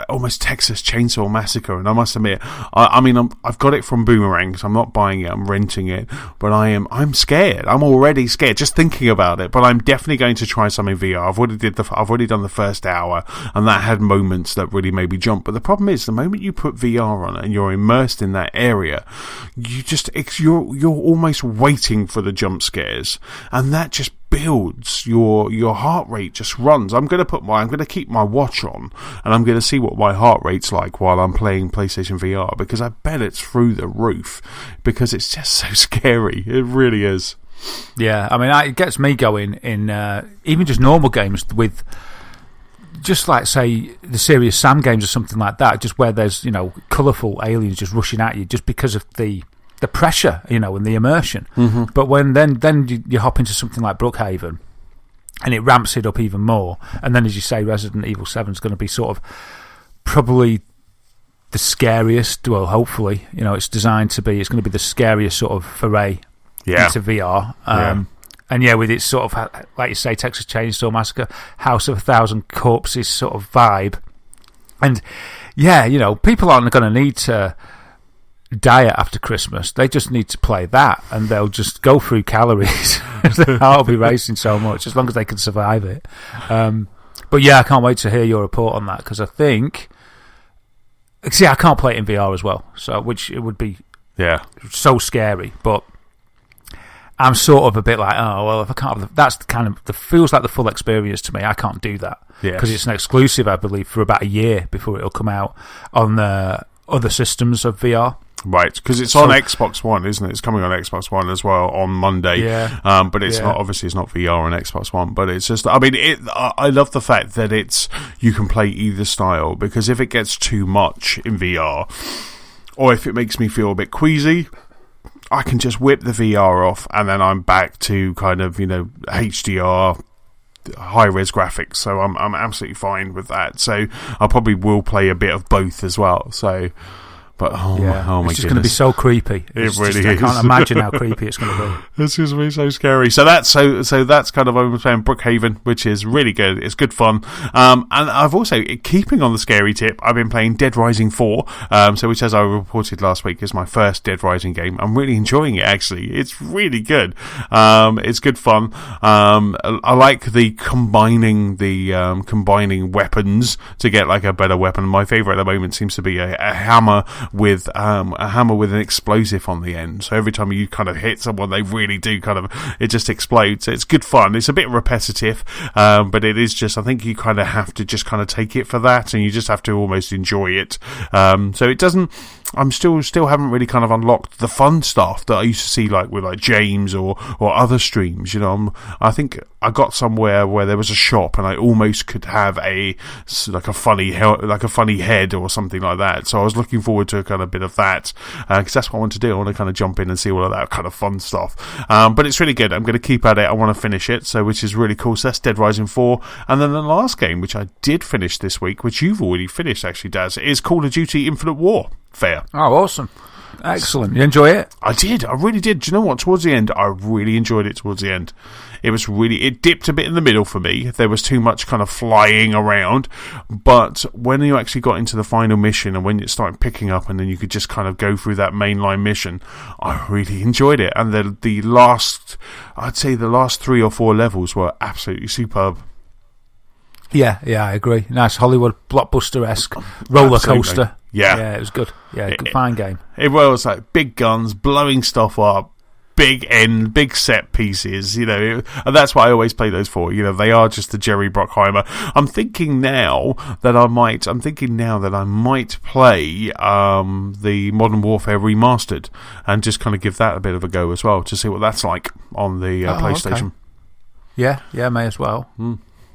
almost Texas Chainsaw Massacre. And I must admit, I've got it from Boomerang, so I'm not buying it, I'm renting it. But I'm scared. I'm already scared just thinking about it. But I'm definitely going to try some in VR. I've already done the first hour, and that had moments that really made me jump. But the problem is, the moment you put VR on it and you're immersed in that area, you're almost waiting for the jump scares. And that just builds your heart rate, just runs. I'm going to keep my watch on, and I'm going to see what my heart rate's like while I'm playing PlayStation VR, because I bet it's through the roof, because it's just so scary. It really is. Yeah, it gets me going in even just normal games with, just like, say, the Serious Sam games or something like that, just where there's, colourful aliens just rushing at you just because of the pressure, and the immersion. Mm-hmm. But when then you hop into something like Brookhaven, and it ramps it up even more. And then, as you say, Resident Evil 7 is going to be sort of probably the scariest. Well, hopefully, it's designed to be. It's going to be the scariest sort of foray into VR. And with its sort of, like you say, Texas Chainsaw Massacre, House of a Thousand Corpses sort of vibe. And people aren't going to need to diet after Christmas. They just need to play that, and they'll just go through calories. Their heart will be racing so much, as long as they can survive it. But I can't wait to hear your report on that, because I think, I can't play it in VR as well, so which it would be so scary. But I'm sort of a bit like, if I can't, that's the kind of feels like the full experience to me. I can't do that because it's an exclusive, I believe, for about a year before it'll come out on the other systems of VR. Right, because it's on Xbox One, isn't it? It's coming on Xbox One as well on Monday. Yeah. But it's not, obviously it's not VR on Xbox One, but it's just, I love the fact that you can play either style, because if it gets too much in VR, or if it makes me feel a bit queasy, I can just whip the VR off, and then I'm back to kind of, HDR, high-res graphics, so I'm absolutely fine with that. So I probably will play a bit of both as well. So, but my it's just goodness, going to be so creepy. It really is. I can't imagine how creepy it's going to be. It's just be so scary. So that's kind of, I'm playing Brookhaven, which is really good. It's good fun. And I've also, keeping on the scary tip, I've been playing Dead Rising 4. Which, as I reported last week, is my first Dead Rising game. I'm really enjoying it, actually. It's really good. It's good fun. I like the combining weapons to get like a better weapon. My favourite at the moment seems to be a hammer with an explosive on the end. So every time you kind of hit someone, they really do it just explodes. It's good fun. It's a bit repetitive, but it is just, I think you kind of have to just kind of take it for that, and you just have to almost enjoy it. So it doesn't, I'm still haven't really kind of unlocked the fun stuff that I used to see with James or other streams. I think I got somewhere where there was a shop and I almost could have a funny head or something like that. So I was looking forward to a kind of bit of that, because that's what I want to do. I want to kind of jump in and see all of that kind of fun stuff. But it's really good. I'm going to keep at it. I want to finish it, which is really cool. So that's Dead Rising 4. And then the last game, which I did finish this week, which you've already finished actually, Daz, is Call of Duty Infinite Warfare. Oh, awesome. Excellent. You enjoy it? I did. I really did. Do you know what? Towards the end, I really enjoyed it towards the end. It dipped a bit in the middle for me. There was too much kind of flying around. But when you actually got into the final mission and when it started picking up and then you could just kind of go through that mainline mission, I really enjoyed it. And I'd say the last 3 or 4 levels were absolutely superb. Yeah, I agree. Nice Hollywood blockbuster-esque roller coaster. Yeah, it was good. Yeah, good, fine game. It was like big guns, blowing stuff up, big set pieces, and that's what I always play those for. They are just the Jerry Bruckheimer. I'm thinking now that I might play the Modern Warfare Remastered and just kind of give that a bit of a go as well to see what that's like on the PlayStation. Okay. Yeah, may as well.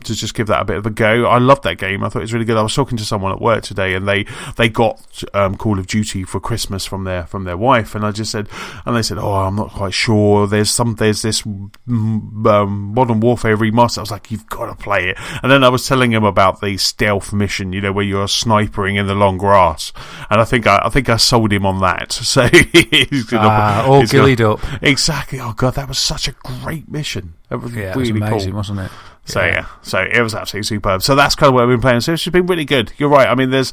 To just give that a bit of a go. I loved that game. I thought it was really good. I was talking to someone at work today, and they got Call of Duty for Christmas from their wife, and I just said, and they said, "Oh, I'm not quite sure. There's this Modern Warfare Remastered." I was like, "You've got to play it." And then I was telling him about the stealth mission, where you're snipering in the long grass, and I think I sold him on that. So he's gillied up. Exactly. Oh God, that was such a great mission. That was really it was amazing, cool, wasn't it? So it was absolutely superb. So that's kind of what I've been playing. So it's just been really good. You're right. I mean, there's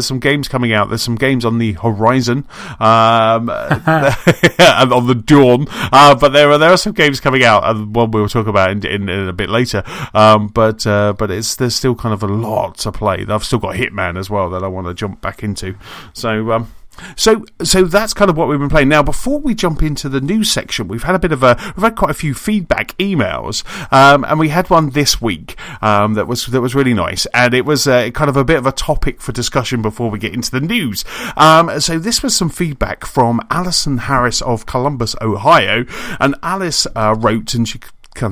some games coming out. There's some games on the horizon, and on the dawn. But there are some games coming out, and one we'll talk about in a bit later. But there's still kind of a lot to play. I've still got Hitman as well that I want to jump back into. So that's kind of what we've been playing. Now, before we jump into the news section, we've had quite a few feedback emails, and we had one this week that was really nice, and it was kind of a bit of a topic for discussion before we get into the news. So this was some feedback from Alison Harris of Columbus, Ohio, and Alice wrote, and she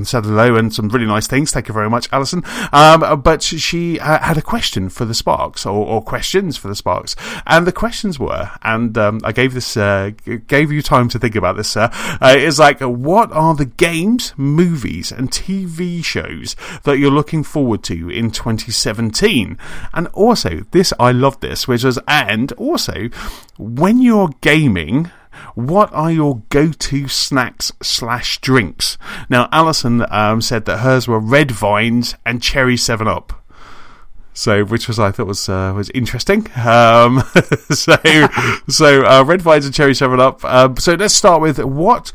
said hello and some really nice things. Thank you very much, Alison. But she had a question for the Sparks, or questions for the Sparks, and the questions were, and I gave you time to think about this, sir. It's like, what are the games, movies, and TV shows that you're looking forward to in 2017? And also, I love this, which was, and also, when you're gaming, what are your go-to snacks/drinks? Now, Alison said that hers were red vines and cherry 7-Up. So, which I thought was interesting. So red vines and cherry 7-Up. So let's start with what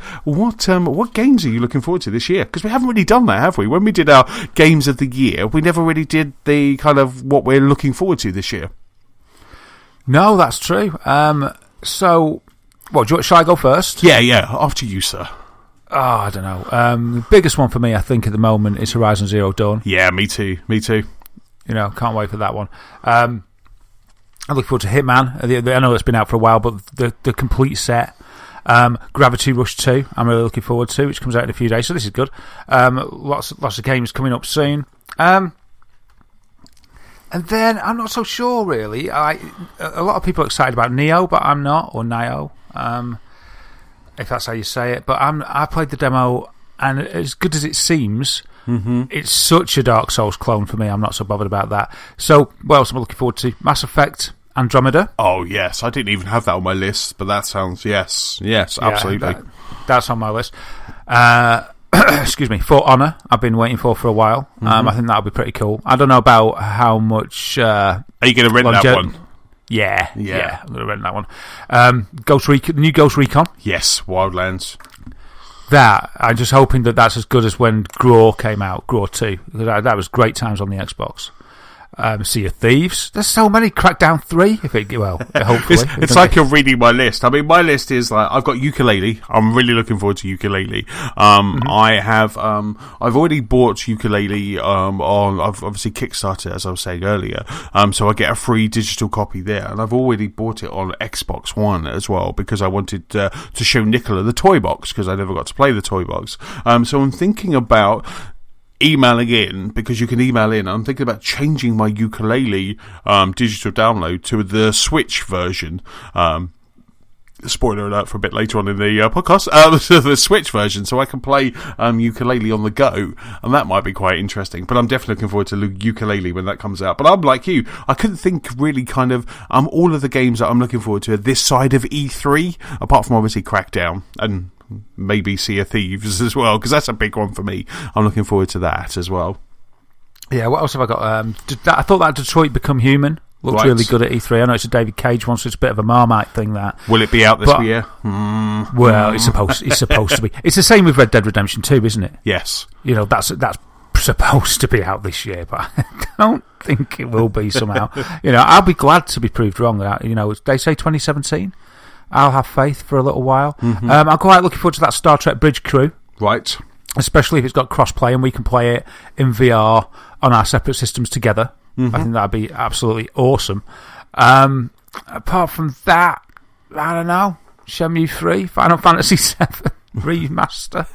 games are you looking forward to this year? Because we haven't really done that, have we? When we did our games of the year, we never really did the kind of what we're looking forward to this year. No, that's true. Well, shall I go first? Yeah, after you, sir. Oh, I don't know. The biggest one for me, I think, at the moment is Horizon Zero Dawn. Yeah, me too. Can't wait for that one. I look forward to Hitman. I know it's been out for a while, but the complete set. Gravity Rush 2, I'm really looking forward to, which comes out in a few days, so this is good. Lots of games coming up soon. And then, I'm not so sure, really. A lot of people are excited about Neo, but I'm not, or Nio, if that's how you say it. But I played the demo, and as good as it seems, it's such a Dark Souls clone for me. I'm not so bothered about that. So, what else am I looking forward to? Mass Effect Andromeda. Oh, yes. I didn't even have that on my list, but that sounds, yes, absolutely. That's on my list. Excuse me, For Honor, I've been waiting for a while. I think that'll be pretty cool. I don't know about how much... Are you going to rent that one? Yeah, I'm going to rent that one. New Ghost Recon. Yes, Wildlands. I'm just hoping that's as good as when Graw came out, Graw 2. That was great times on the Xbox. Sea of Thieves. There's so many. Crackdown 3. Hopefully. It's like you're reading my list. I mean, my list is like, I've got Yooka-Laylee. I'm really looking forward to Yooka-Laylee. I've already bought Yooka-Laylee, I've obviously Kickstarted, as I was saying earlier. So I get a free digital copy there. And I've already bought it on Xbox One as well, because I wanted to show Nicola the toy box, because I never got to play the toy box. So I'm thinking about emailing in, because you can email in. I'm thinking about changing my Yooka-Laylee digital download to the Switch version. spoiler alert for a bit later on in the podcast, the Switch version, so I can play ukulele on the go, and that might be quite interesting. But I'm definitely looking forward to ukulele when that comes out. But I'm like you, I couldn't think really kind of all of the games that I'm looking forward to this side of E3, apart from obviously Crackdown and maybe Sea of Thieves as well, because that's a big one for me. I'm looking forward to that as well. Yeah, what else have I got? I thought that Detroit Become Human looked really good at E3. I know it's a David Cage one, so it's a bit of a Marmite thing. That will it be out this year? Well, it's supposed to be. It's the same with Red Dead Redemption 2, isn't it? Yes. You know, that's supposed to be out this year, but I don't think it will be somehow. You know, I'll be glad to be proved wrong. You know, they say 2017. I'll have faith for a little while. Mm-hmm. I'm quite looking forward to that Star Trek Bridge Crew. Right. Especially if it's got cross-play and we can play it in VR on our separate systems together. Mm-hmm. I think that'd be absolutely awesome. Apart from that, I don't know. Shenmue 3, Final Fantasy 7 remaster.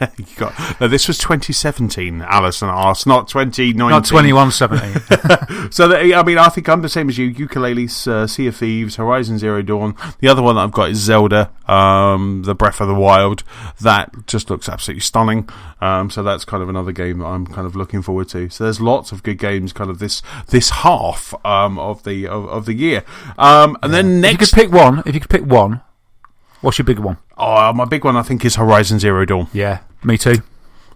This was 2017, Alison asked, not 2019. Not 2117. So, I mean, I think I'm the same as you. Ukulele, Sea of Thieves, Horizon Zero Dawn. The other one that I've got is Zelda, the Breath of the Wild. That just looks absolutely stunning. So that's kind of another game that I'm kind of looking forward to. So there's lots of good games kind of this half of the year. And then next... If you could pick one, what's your big one? Oh, my big one, I think, is Horizon Zero Dawn. Yeah, me too.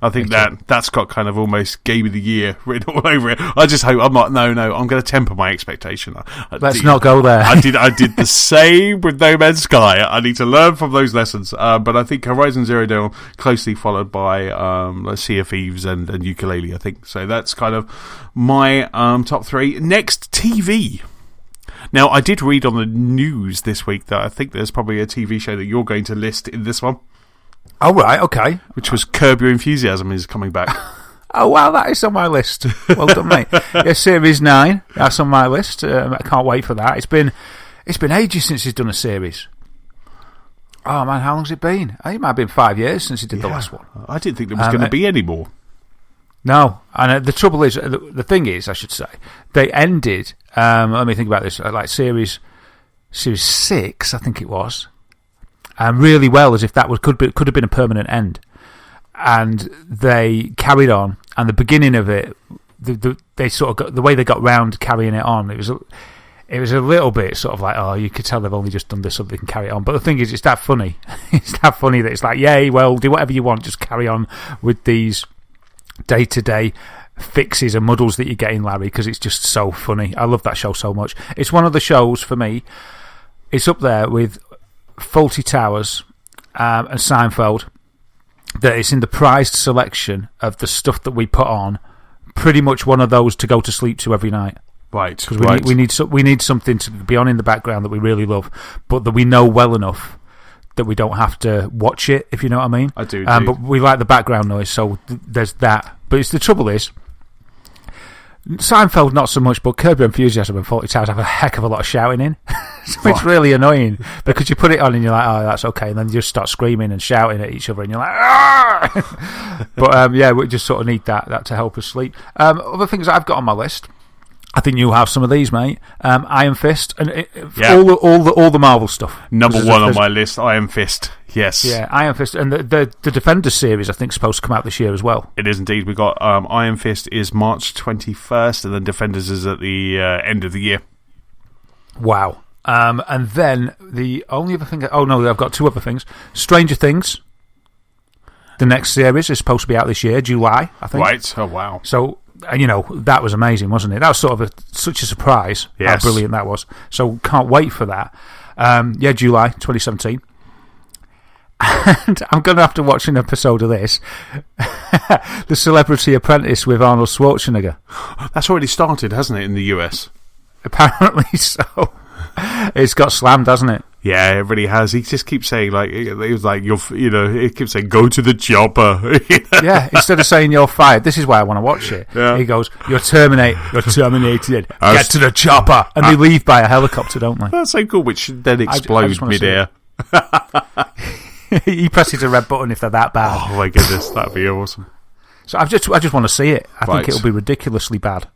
I think that's got kind of almost Game of the Year written all over it. I just hope I'm not. No, I'm going to temper my expectation. Let's not go there. I did the same with No Man's Sky. I need to learn from those lessons. But I think Horizon Zero Dawn closely followed by Sea of Thieves and Ukulele. I think so. That's kind of my top three. Next, TV. Now, I did read on the news this week that I think there's probably a TV show that you're going to list in this one. Oh, right, okay. Which was Curb Your Enthusiasm is coming back. Oh, wow, that is on my list. Well done, mate. Yeah, Series 9, that's on my list. I can't wait for that. It's been ages since he's done a series. Oh, man, how long's it been? It might have been 5 years since he did the last one. I didn't think there was going to be any more. No, and the trouble is, the thing is, I should say, they ended, let me think about this, like Series 6, I think it was, really well, as if that could have been a permanent end. And they carried on, and the beginning of it, they sort of got, the way they got round carrying it on, it was a little bit sort of like, oh, you could tell they've only just done this so they can carry it on. But the thing is, it's that funny. It's that funny that it's like, yay, well, do whatever you want, just carry on with these day-to-day fixes and muddles that you get in Larry, because it's just so funny. I love that show so much. It's one of the shows, for me, it's up there with Fawlty Towers and Seinfeld, that it's in the prized selection of the stuff that we put on, pretty much one of those to go to sleep to every night. Right, because we need something to be on in the background that we really love, but that we know well enough that we don't have to watch it, if you know what I mean. I do. But we like the background noise, so there's that. But the trouble is, Seinfeld not so much, but Curb Your Enthusiasm and Fawlty Towers have a heck of a lot of shouting in. So it's really annoying, because you put it on and you're like, oh, that's okay, and then you just start screaming and shouting at each other, and you're like, ah! But yeah, we just sort of need that to help us sleep. Other things that I've got on my list, I think you'll have some of these, mate. Iron Fist and all the Marvel stuff. Number one on my list, Iron Fist. Yes. Yeah, Iron Fist, and the Defenders series, I think, is supposed to come out this year as well. It is indeed. We got Iron Fist is March 21st, and then Defenders is at the end of the year. Wow. And then the only other thing. Oh no, I've got two other things. Stranger Things. The next series is supposed to be out this year, July, I think. Right. Oh wow. So. And, you know, that was amazing, wasn't it? That was sort of such a surprise, how brilliant that was. So, can't wait for that. Yeah, July 2017. And I'm going to have to watch an episode of this. The Celebrity Apprentice with Arnold Schwarzenegger. That's already started, hasn't it, in the US? Apparently so. It's got slammed, hasn't it? Yeah, it really has. He just keeps saying, like, it was like, he keeps saying, go to the chopper. Yeah, instead of saying you're fired, this is why I want to watch it. Yeah. He goes, you're terminated, get to the chopper. And they leave by a helicopter, don't they? That's so cool, which then explodes mid-air. He presses a red button if they're that bad. Oh my goodness, that'd be awesome. So I just want to see it. I think it'll be ridiculously bad.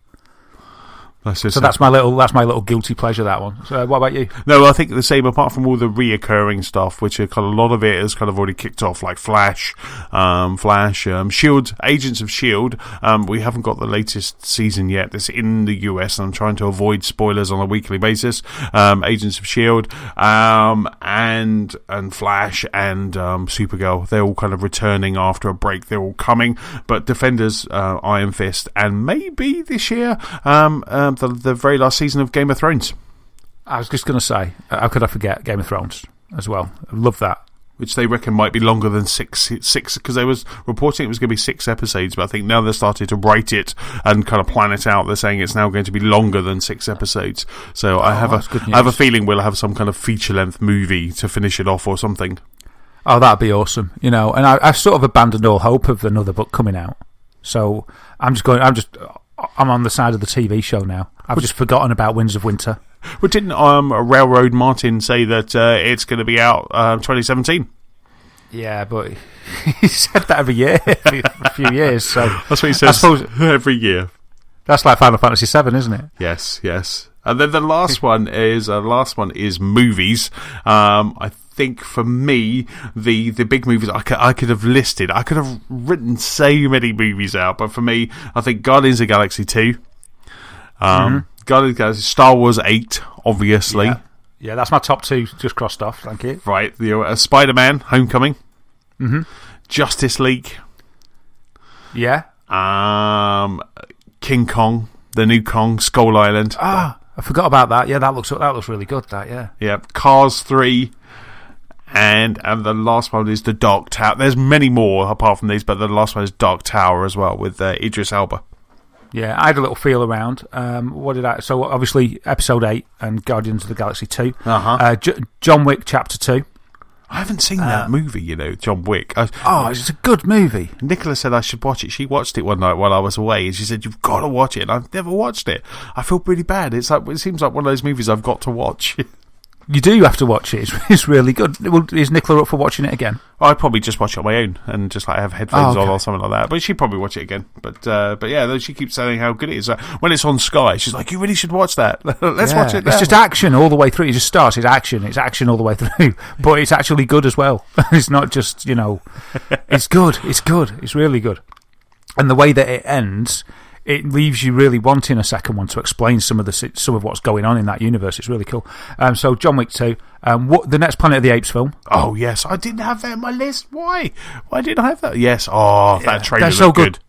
So that's my little guilty pleasure, that one. So what about you? No, I think the same. Apart from all the reoccurring stuff, which are kind of, a lot of it has kind of already kicked off, like Flash, Shield, Agents of Shield. We haven't got the latest season yet. It's in the US, and I'm trying to avoid spoilers on a weekly basis. Agents of Shield, and Flash and Supergirl. They're all kind of returning after a break. They're all coming, but Defenders, Iron Fist, and maybe this year, the very last season of Game of Thrones. I was just going to say, how could I forget Game of Thrones as well? I love that. Which they reckon might be longer than six, because they was reporting it was going to be 6 episodes, but I think now they're starting to write it and kind of plan it out. They're saying it's now going to be longer than 6 episodes. So I have a feeling we'll have some kind of feature-length movie to finish it off or something. Oh, that'd be awesome, and I've sort of abandoned all hope of another book coming out. So I'm on the side of the TV show now. I've just forgotten about Winds of Winter. Well, didn't Railroad Martin say that it's going to be out 2017? Yeah, but he said that every year for a few years. So that's what he says every year. That's like Final Fantasy VII, isn't it? Yes. And then the last one is movies. I think for me, the big movies I could have listed. I could have written so many movies out, but for me, I think Guardians of the Galaxy 2. Guardians of the Galaxy, Star Wars 8, obviously. Yeah, that's my top 2 just crossed off, thank you. Right, the Spider-Man, Homecoming. Justice League. Yeah. King Kong, the new Kong, Skull Island. I forgot about that. Yeah, that looks really good, that, yeah. Yeah, Cars 3. And the last one is the Dark Tower. There's many more apart from these, but the last one is Dark Tower as well, with Idris Elba. Yeah, I had a little feel around. So obviously Episode 8 and Guardians of the Galaxy 2. John Wick Chapter 2. I haven't seen that movie, John Wick. It's a good movie. Nicola said I should watch it. She watched it one night while I was away, and she said, "You've got to watch it." And I've never watched it. I feel pretty bad. It seems like one of those movies I've got to watch. You do have to watch it. It's really good. Is Nicola up for watching it again? I'd probably just watch it on my own and just have headphones on or something like that. But she'd probably watch it again. But yeah, she keeps saying how good it is. When it's on Sky, she's like, "You really should watch that. Let's watch it now." It's just action all the way through. It just starts. It's action all the way through. But it's actually good as well. It's not just It's good. It's good. It's really good. And the way that it ends, it leaves you really wanting a second one to explain some of what's going on in that universe. It's really cool. So John Wick 2. The next Planet of the Apes film. Oh, yes. I didn't have that on my list. Why? Why didn't I have that? Yes. Oh, that trailer so looked good.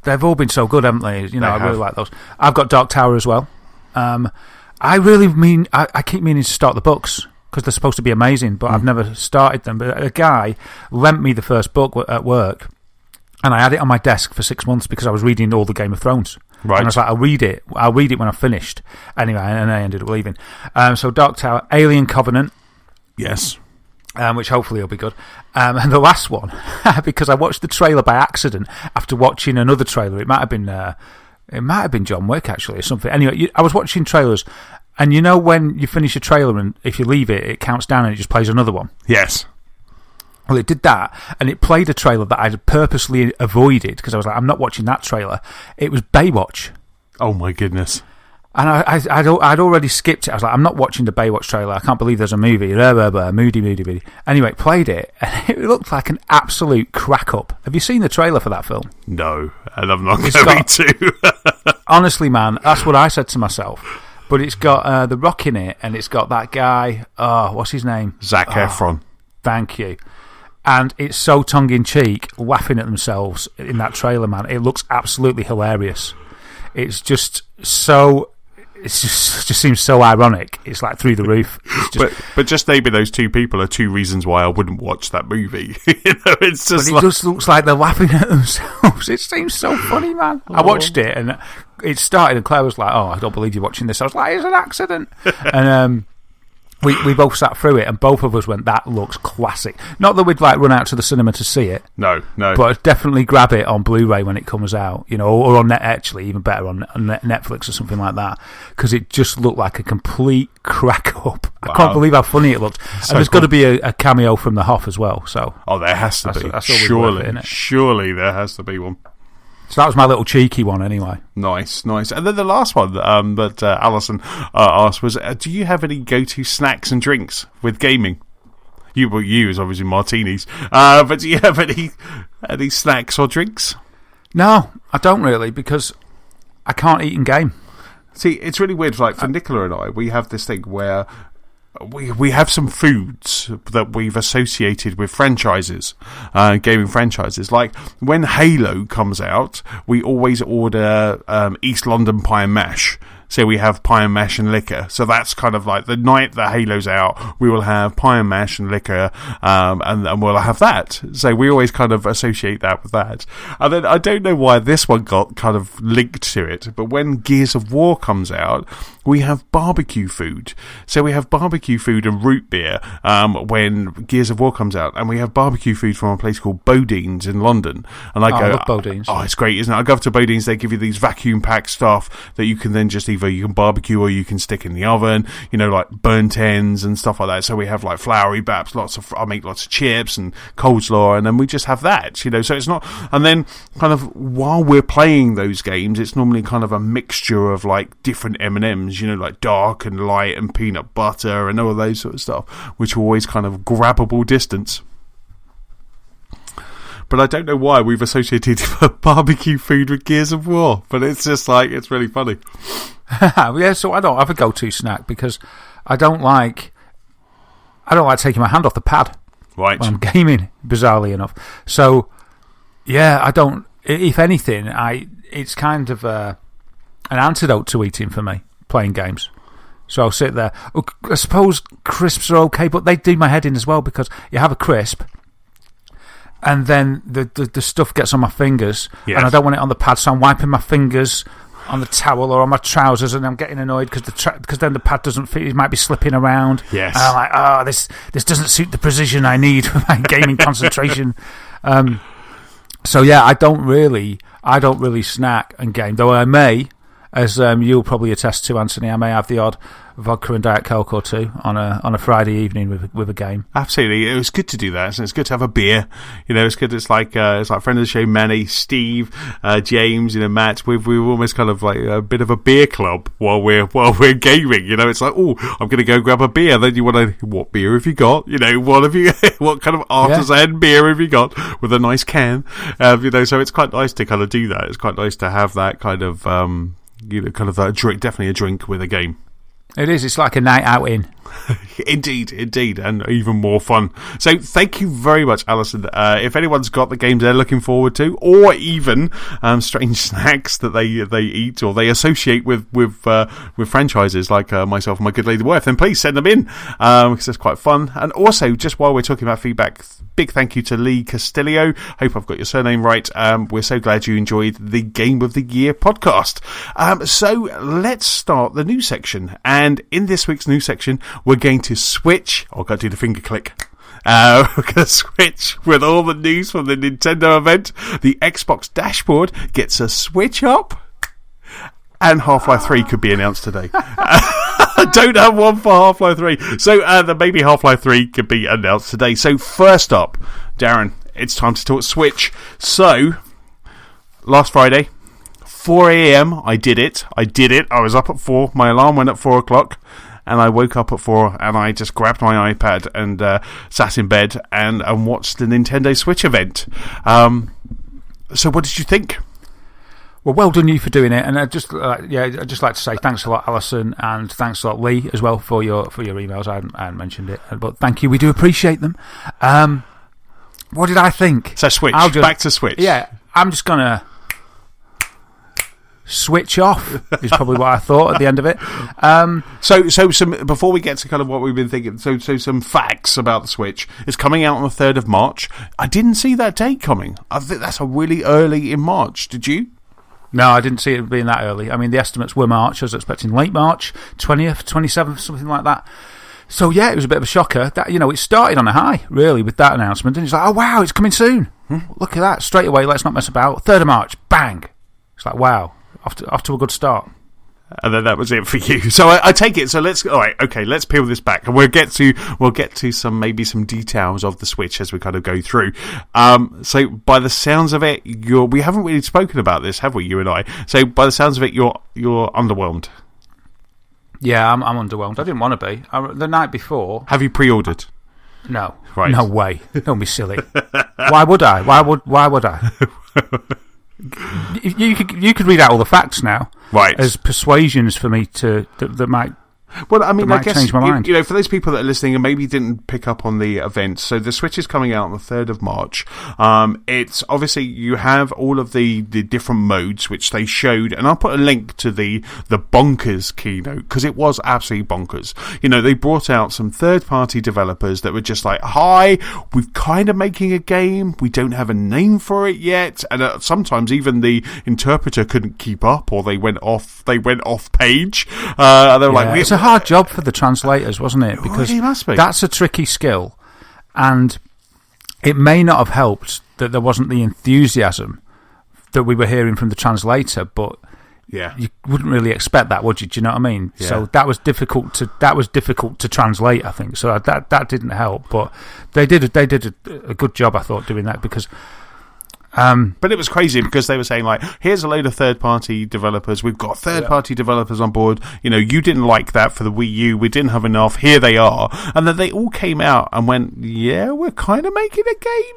They've all been so good, haven't they? I really like those. I've got Dark Tower as well. I keep meaning to start the books because they're supposed to be amazing, but I've never started them. But a guy lent me the first book at work, and I had it on my desk for 6 months because I was reading all the Game of Thrones. Right. And I was like, I'll read it when I've finished. Anyway, and I ended up leaving. So Dark Tower, Alien Covenant. Yes. Which hopefully will be good. And the last one, because I watched the trailer by accident after watching another trailer. It might have been John Wick, actually, or something. Anyway, I was watching trailers, and when you finish a trailer and if you leave it, it counts down and it just plays another one. Yes. Well, it did that, and it played a trailer that I'd purposely avoided because I was like, I'm not watching that trailer. It was Baywatch. Oh, my goodness. And I'd already skipped it. I was like, I'm not watching the Baywatch trailer. I can't believe there's a movie. Moody. Anyway, played it, and it looked like an absolute crack-up. Have you seen the trailer for that film? No, and I'm not going to. Honestly, man, that's what I said to myself. But it's got The Rock in it, and it's got that guy, what's his name? Zac Efron. Thank you. And it's so tongue-in-cheek, laughing at themselves in that trailer, man. It looks absolutely hilarious. It's just so... It just seems so ironic. It's like through the roof. But just naming those two people are two reasons why I wouldn't watch that movie. It's just just looks like they're laughing at themselves. It seems so funny, man. I watched it, and it started, and Claire was like, "Oh, I don't believe you're watching this." I was like, "It's an accident." And we both sat through it, and both of us went, "That looks classic." Not that we'd run out to the cinema to see it. No. But definitely grab it on Blu-ray when it comes out, or on net. Actually, even better on Netflix or something like that, because it just looked like a complete crack up. Wow. I can't believe how funny it looked. And there's got to be a cameo from the Hoff as well. So there has to be. That's surely there has to be one. So that was my little cheeky one anyway. Nice. And then the last one that Alison asked was, do you have any go-to snacks and drinks with gaming? You is obviously martinis. But do you have any snacks or drinks? No, I don't really, because I can't eat in game. See, it's really weird. Like for Nicola and I, we have this thing where we have some foods that we've associated with franchises, gaming franchises. Like when Halo comes out, we always order East London pie and mash. So we have pie and mash and liquor. So that's kind of like the night that Halo's out, we will have pie and mash and liquor, and we'll have that. So we always kind of associate that with that. And then I don't know why this one got kind of linked to it, but when Gears of War comes out, we have barbecue food. So we have barbecue food and root beer when Gears of War comes out, and we have barbecue food from a place called Bodine's in London. And I love Bodine's. Oh, it's great, isn't it? I go up to Bodine's, they give you these vacuum packed stuff that you can then just either you can barbecue or you can stick in the oven, like burnt ends and stuff like that. So we have like floury baps, I make lots of chips and coleslaw, and then we just have that, so it's not, and then kind of while we're playing those games, it's normally kind of a mixture of like different M&Ms, like dark and light and peanut butter and all of those sort of stuff, which are always kind of grabbable distance. But I don't know why we've associated barbecue food with Gears of War, but it's just like, it's really funny. Yeah, so I don't have a go-to snack because I don't like taking my hand off the pad when I'm gaming, bizarrely enough. So, yeah, I don't. If anything, it's kind of an antidote to eating for me, playing games. So I'll sit there. I suppose crisps are okay, but they do my head in as well because you have a crisp, and then the stuff gets on my fingers, and I don't want it on the pad, so I'm wiping my fingers on the towel or on my trousers, and I'm getting annoyed because then the pad doesn't fit. It might be slipping around. Yes. And I'm like, this doesn't suit the precision I need for my gaming concentration. So yeah, I don't really snack and game, though I may, as you'll probably attest to, Anthony, I may have the odd vodka and Diet Coke or two on a Friday evening with a game. Absolutely, it was good to do that. And it's good to have a beer. It's good. It's like friend of the show, Manny, Steve, James, Matt. We're almost kind of like a bit of a beer club while we're gaming. It's like, oh, I'm going to go grab a beer. Then you want to, what beer have you got? What kind of artisan beer have you got with a nice can? So it's quite nice to kind of do that. It's quite nice to have that kind of kind of a drink, definitely a drink with a game. It is. It's like a night out in. Indeed, and even more fun. So thank you very much, Alison. If anyone's got the games they're looking forward to, or even strange snacks that they eat or they associate with franchises like myself and my good lady wife, then please send them in because it's quite fun. And also, just while we're talking about feedback, big thank you to Lee Castillo. Hope I've got your surname right. We're so glad you enjoyed the Game of the Year podcast. So let's start the news section. And in this week's news section, we're going to switch. I've got to do the finger click. We're going to switch with all the news from the Nintendo event. The Xbox dashboard gets a switch up, and Half-Life 3 could be announced today. I don't have one for Half-Life 3. So maybe Half-Life 3 could be announced today. So first up, Darren, it's time to talk Switch. So, last Friday, 4 a.m, I did it. I was up at 4. My alarm went at 4 o'clock. And I woke up at 4 and I just grabbed my iPad and sat in bed and watched the Nintendo Switch event. So what did you think? Well done you for doing it. And I'd just like to say thanks a lot, Alison, and thanks a lot, Lee, as well, for your emails. I hadn't mentioned it, but thank you. We do appreciate them. What did I think? So Switch, back to Switch. Yeah, I'm just going to switch off is probably what I thought at the end of it. So some before we get to kind of what we've been thinking, so some facts about the Switch. It's coming out on the 3rd of March. I didn't see that date coming. I think that's a really early in March. Did you? No, I didn't see it being that early. I mean, the estimates were March. I was expecting late March, 20th, 27th, something like that. So yeah, it was a bit of a shocker. That it started on a high, really, with that announcement. And it's like, oh wow, it's coming soon. Look at that. Straight away, let's not mess about. 3rd of March, bang. It's like, wow. Off to a good start. And then that was it for you. So I take it. So let's peel this back, and we'll get to some details of the Switch as we kind of go through. So by the sounds of it, we haven't really spoken about this, have we? You and I. So by the sounds of it, you're underwhelmed. Yeah, I'm underwhelmed. I didn't want to be. The night before. Have you pre-ordered? No. Right. No way. Don't be silly. Why would I? Why would I? You could read out all the facts now, right? As persuasions for me that might. Well, I mean, I guess change my mind. For those people that are listening and maybe didn't pick up on the event, so the Switch is coming out on the 3rd of March. It's obviously you have all of the different modes which they showed, and I'll put a link to the Bonkers keynote because it was absolutely bonkers. They brought out some third-party developers that were just like, "Hi, we're kind of making a game. We don't have a name for it yet," and sometimes even the interpreter couldn't keep up, or they went off page. And they were like, "It's a hard job for the translators, wasn't it? Because it must be. That's a tricky skill, and it may not have helped that there wasn't the enthusiasm that we were hearing from the translator, but you wouldn't really expect that, would you? Do you know what I mean? Yeah. So that was difficult to translate, I think. So that didn't help, but they did a good job, I thought, doing that because. But it was crazy because they were saying, like, here's a load of third-party developers. We've got third-party developers on board. You didn't like that for the Wii U. We didn't have enough. Here they are. And then they all came out and went, yeah, we're kind of making a game.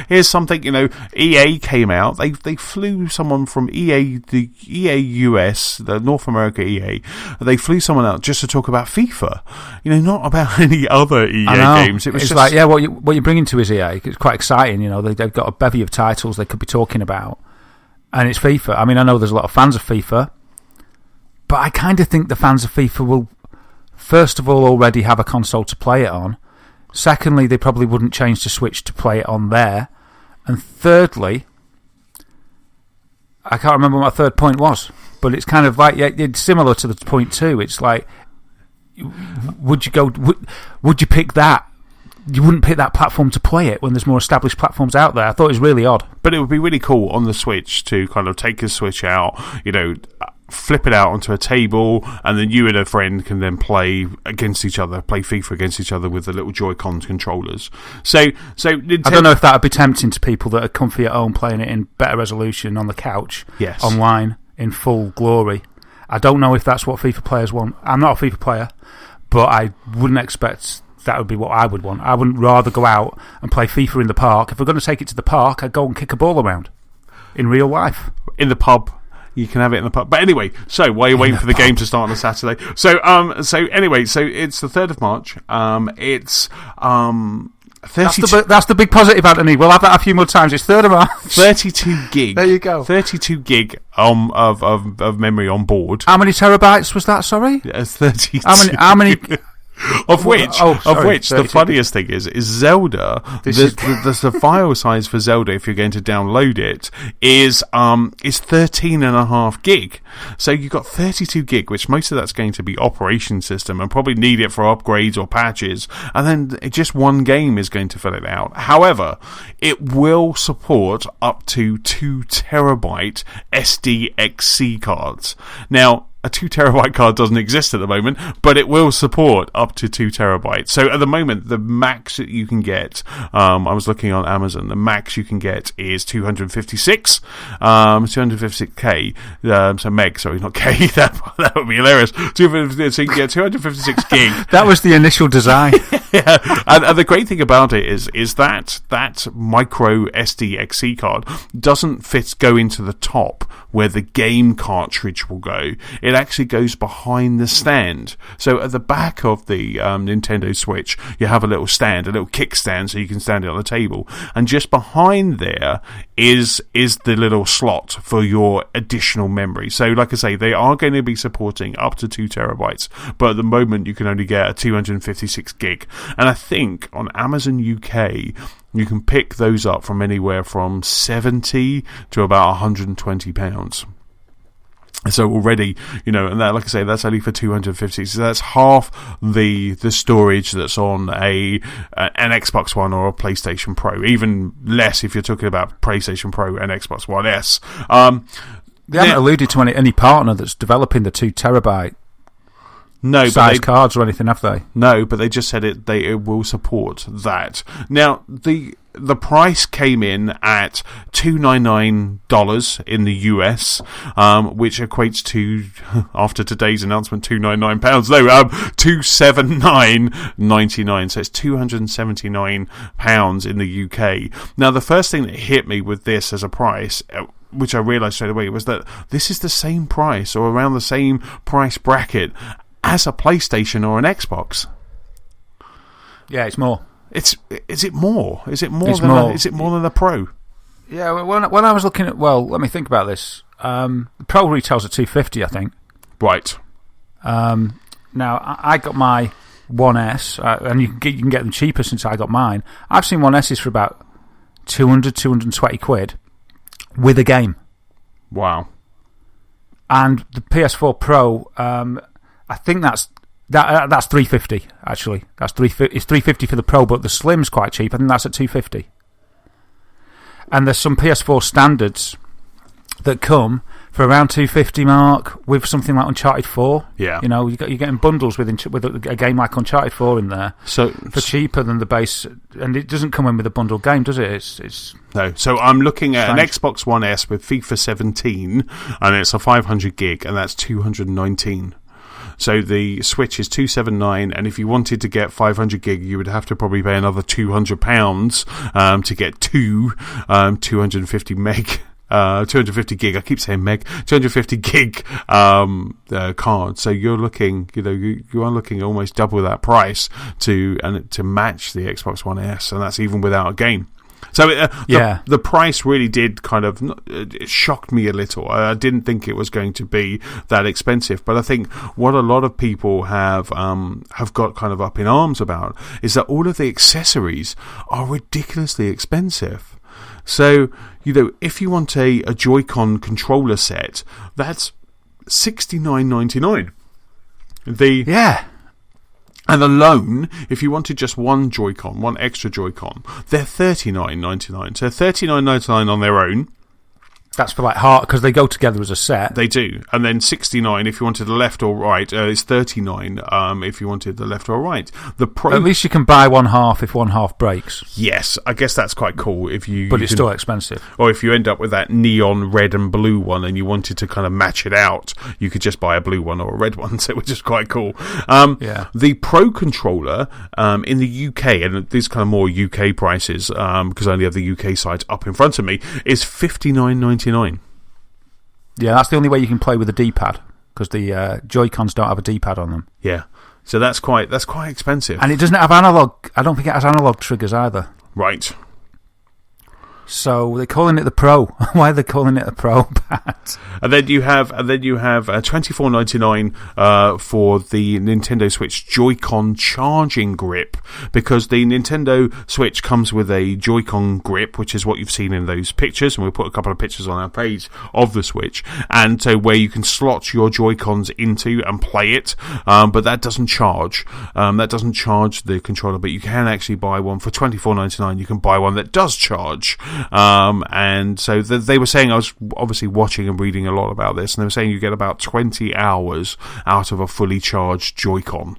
Here's something, EA came out. They flew someone from EA, the EA US, the North America EA. They flew someone out just to talk about FIFA. Not about any other EA games. It was just like, what you're bringing to is EA. It's quite exciting. They've got a bevy of titles they could be talking about, and it's FIFA. I mean, I know there's a lot of fans of FIFA, but I kind of think the fans of FIFA will, first of all, already have a console to play it on. Secondly, they probably wouldn't change to Switch to play it on there. And thirdly, I can't remember what my third point was, but it's kind of like, it's similar to the point two. It's like, would you pick that? You wouldn't pick that platform to play it when there's more established platforms out there. I thought it was really odd. But it would be really cool on the Switch to kind of take a Switch out, flip it out onto a table, and then you and a friend can then play against each other, play FIFA against each other with the little Joy-Con controllers. So Nintendo... I don't know if that would be tempting to people that are comfy at home playing it in better resolution on the couch, online, in full glory. I don't know if that's what FIFA players want. I'm not a FIFA player, but I wouldn't expect... that would be what I would want. I wouldn't rather go out and play FIFA in the park. If we're going to take it to the park, I'd go and kick a ball around in real life. In the pub. You can have it in the pub. But anyway, so while you're waiting for the game to start on a Saturday. So anyway, so it's the 3rd of March. It's 32... That's the big positive, Anthony. We'll have that a few more times. It's 3rd of March. 32 gig. There you go. 32 gig of memory on board. How many terabytes was that, sorry? It's 32. How many... Of which the funniest thing is Zelda. The file size for Zelda, if you're going to download it, is 13.5 gig. So you've got 32 gig, which most of that's going to be operation system, and probably need it for upgrades or patches. And then just one game is going to fill it out. However, it will support up to 2 terabyte SDXC cards. Now, a 2 terabyte card doesn't exist at the moment, but it will support up to 2 terabytes. So at the moment, the max that you can get, I was looking on Amazon, the max you can get is 256, 256k, so meg, sorry, not k, that would be hilarious. So you can get 256 gig. That was the initial design. Yeah. And the great thing about it is that micro SDXC card doesn't go into the top where the game cartridge will go. It actually goes behind the stand. So at the back of the Nintendo Switch, you have a little stand, a little kickstand, so you can stand it on the table. And just behind there is the little slot for your additional memory. So like I say, they are going to be supporting up to 2 terabytes, but at the moment you can only get a 256 gig. And I think on Amazon UK, you can pick those up from anywhere from 70 to about £120. So already, and that, like I say, that's only for 250. So that's half the storage that's on an Xbox One or a PlayStation Pro. Even less if you're talking about PlayStation Pro and Xbox One S. They haven't alluded to any partner that's developing the 2 terabyte size cards or anything, have they? No, but they just said it will support that. Now, the price came in at $299 in the US, which equates to, after today's announcement, £299. No, $279.99. So it's £279 in the UK. Now, the first thing that hit me with this as a price, which I realised straight away, was that this is the same price or around the same price bracket as a PlayStation or an Xbox. Yeah, it's more. Is it more? Is it more than a Pro? Yeah, when I was looking at, let me think about this. The Pro retails at $250, I think. Right. Now I got my 1S, and you can get them cheaper since I got mine. I've seen 1Ss for about 220 quid with a game. Wow. And the PS4 Pro, I think that's $350 actually. It's $350 for the Pro, but the Slim's quite cheap. I think that's at $250. And there's some PS4 standards that come for around $250 mark with something like Uncharted 4. Yeah, you're getting bundles with a game like Uncharted 4 in there, for cheaper than the base, and it doesn't come in with a bundled game, does it? It's no. So I'm looking at an Xbox One S with FIFA 17, and it's a 500 gig, and that's $219. So the Switch is $279, and if you wanted to get 500 gig, you would have to probably pay another £200 to get 250 meg. 250 gig. I keep saying meg. 250 gig card. So you're looking, you are looking almost double that price to match the Xbox One S, and that's even without a game. So the price really did it shocked me a little. I didn't think it was going to be that expensive, but I think what a lot of people have got kind of up in arms about is that all of the accessories are ridiculously expensive. So, if you want a Joy-Con controller set, that's $69.99. And alone, if you wanted just one Joy-Con, one extra Joy-Con, they're $39.99. So $39.99 on their own. That's for heart, because they go together as a set. They do. And then $69 if you wanted the left or right. It's $39 if you wanted the left or right. At least you can buy one half if one half breaks. Yes, I guess that's quite cool. But it's still expensive. Or if you end up with that neon red and blue one and you wanted to kind of match it out, you could just buy a blue one or a red one, so which is quite cool. The Pro controller in the UK, and these kind of more UK prices, because I only have the UK site up in front of me, is $59.99. Yeah, that's the only way you can play with a D-pad, because the Joy-Cons don't have a D-pad on them. Yeah, so that's quite expensive. And it doesn't have analog. I don't think it has analog triggers either. Right. So they're calling it the Pro. Why are they calling it a Pro pad? And then you have $24.99 for the Nintendo Switch Joy-Con charging grip, because the Nintendo Switch comes with a Joy-Con grip, which is what you've seen in those pictures, and we'll put a couple of pictures on our page of the Switch, and so where you can slot your Joy-Cons into and play it, but that doesn't charge. That doesn't charge the controller, but you can actually buy one for $24.99. You can buy one that does charge. And so they were saying, I was obviously watching and reading a lot about this, and they were saying you get about 20 hours out of a fully charged Joy-Con,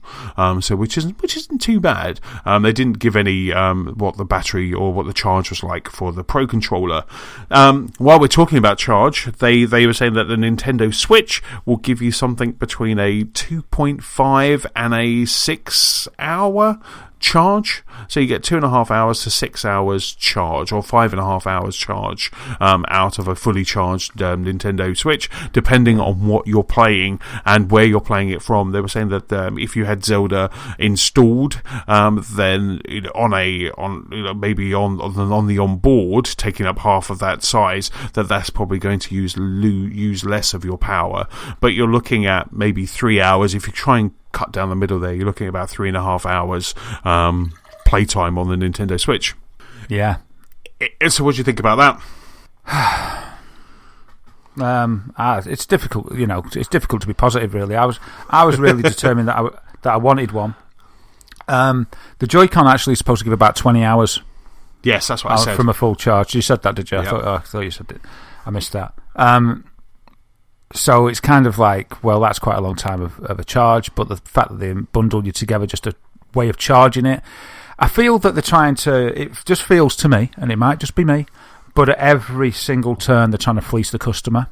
so which isn't too bad. They didn't give any what the battery or what the charge was like for the Pro controller. While we're talking about charge, they were saying that the Nintendo Switch will give you something between a 2.5 and a 6 hour charge, so you get 2.5 hours to 6 hours charge, or 5.5 hours charge out of a fully charged Nintendo Switch, depending on what you're playing and where you're playing it from. They were saying that if you had Zelda installed, then maybe on the onboard, taking up half of that size, that's probably going to use less of your power. But you're looking at maybe 3 hours if you try and cut down the middle there. You're looking at about 3.5 hours playtime on the Nintendo Switch. Yeah. So what do you think about that? It's difficult, it's difficult to be positive, really. I was really determined that I wanted one. The Joy-Con actually is supposed to give about 20 hours. Yes, that's what I said. From a full charge. You said that, did you? Yeah. I thought you said it. I missed that. So it's kind of like, well, that's quite a long time of a charge, but the fact that they bundle you together, just a way of charging it. I feel that they're trying to, it just feels to me, and it might just be me, but at every single turn they're trying to fleece the customer.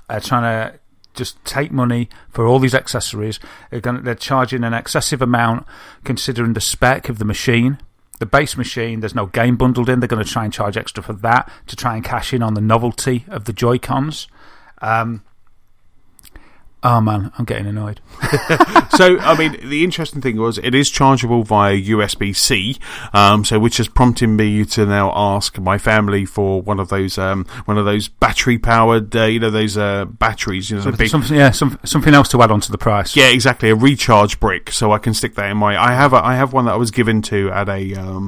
They're trying to just take money for all these accessories. They're charging an excessive amount considering the spec of the machine. The base machine, there's no game bundled in. They're going to try and charge extra for that to try and cash in on the novelty of the Joy-Cons. Oh man, I'm getting annoyed. So, I mean, the interesting thing was it is chargeable via USB-C, so which has prompted me to now ask my family for one of those battery-powered, those batteries, something else to add on to the price. Yeah, exactly, a recharge brick, so I can stick that in my. I have one that I was given to at a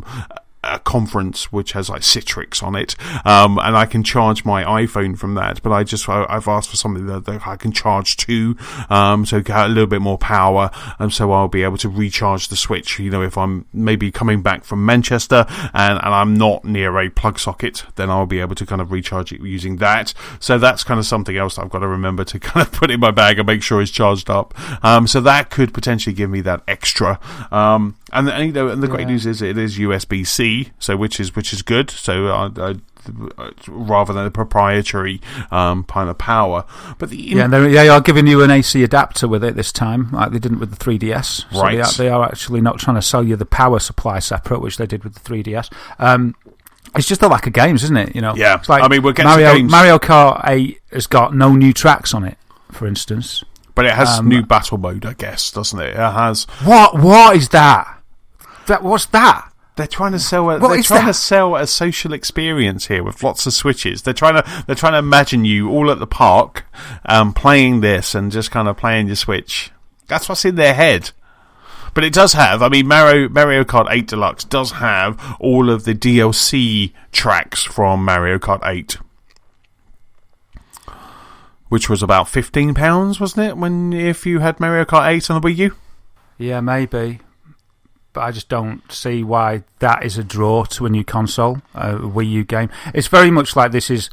conference which has like Citrix on it, and I can charge my iPhone from that, but I've asked for something that I can charge to, so get a little bit more power, and so I'll be able to recharge the Switch, if I'm maybe coming back from Manchester and I'm not near a plug socket, then I'll be able to kind of recharge it using that. So that's kind of something else that I've got to remember to kind of put in my bag and make sure it's charged up, so that could potentially give me that extra, and the great news is it is USB-C, so which is good. So rather than a proprietary kind of power, but they are giving you an AC adapter with it this time, like they didn't with the 3DS. So right, they are actually not trying to sell you the power supply separate, which they did with the 3DS. It's just a lack of games, isn't it? Yeah. It's like, I mean, we're getting games. Mario Kart 8 has got no new tracks on it, for instance, but it has new battle mode, I guess, doesn't it? It has. What is that? What's that? They're trying to sell a social experience here with lots of Switches. They're trying to imagine you all at the park, playing this and just kind of playing your Switch. That's what's in their head. But it does have. I mean, Mario Kart 8 Deluxe does have all of the DLC tracks from Mario Kart 8, which was about £15, wasn't it? If you had Mario Kart 8 on the Wii U. Yeah, maybe. But I just don't see why that is a draw to a new console, a Wii U game. It's very much like this is,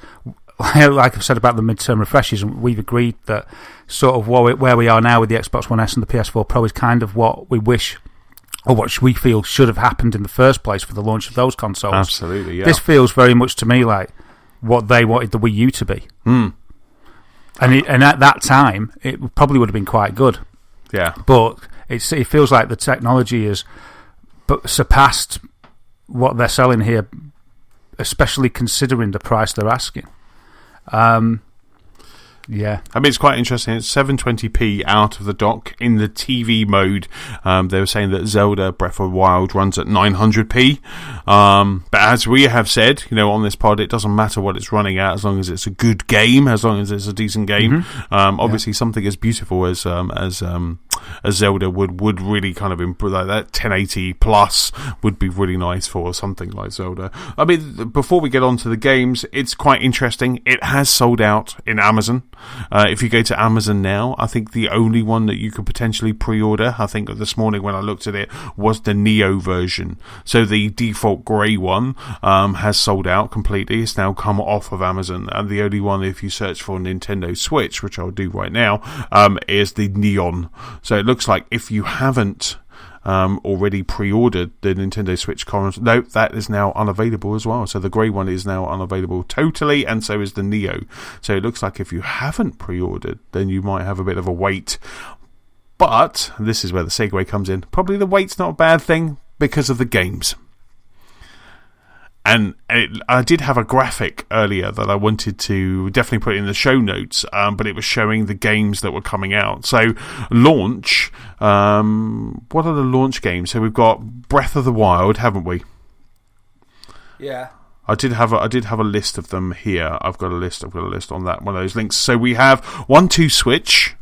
like I've said about the midterm refreshes, and we've agreed that sort of where we are now with the Xbox One S and the PS4 Pro is kind of what we wish, or what we feel should have happened in the first place for the launch of those consoles. Absolutely, yeah. This feels very much to me like what they wanted the Wii U to be. Mm. And at that time, it probably would have been quite good. Yeah. But it feels like the technology is surpassed what they're selling here, especially considering the price they're asking. Yeah, I mean, it's quite interesting. It's 720p out of the dock. In the TV mode, they were saying that Zelda Breath of the Wild runs at 900p. But as we have said, on this pod, it doesn't matter what it's running at as long as it's a good game, as long as it's a decent game. Mm-hmm. Obviously, something as beautiful as Zelda would really kind of improve. Like that 1080 plus would be really nice for something like Zelda. I mean, before we get on to the games, it's quite interesting. It has sold out in Amazon. If you go to Amazon now, I think the only one that you could potentially pre-order, I think this morning when I looked at it, was the Neo version. So the default grey one has sold out completely. It's now come off of Amazon, and the only one, if you search for Nintendo Switch, which I'll do right now, is the Neon. So it looks like if you haven't already pre-ordered the Nintendo Switch console, no, that is now unavailable as well. So the grey one is now unavailable totally, and so is the Neo. So it looks like if you haven't pre-ordered, then you might have a bit of a wait. But this is where the segue comes in. Probably the wait's not a bad thing because of the games. And I did have a graphic earlier that I wanted to definitely put in the show notes, but it was showing the games that were coming out. So, launch, what are the launch games? So we've got Breath of the Wild, haven't we? Yeah. I did have a list of them here. I've got a list on that one of those links. So we have 1-2 Switch,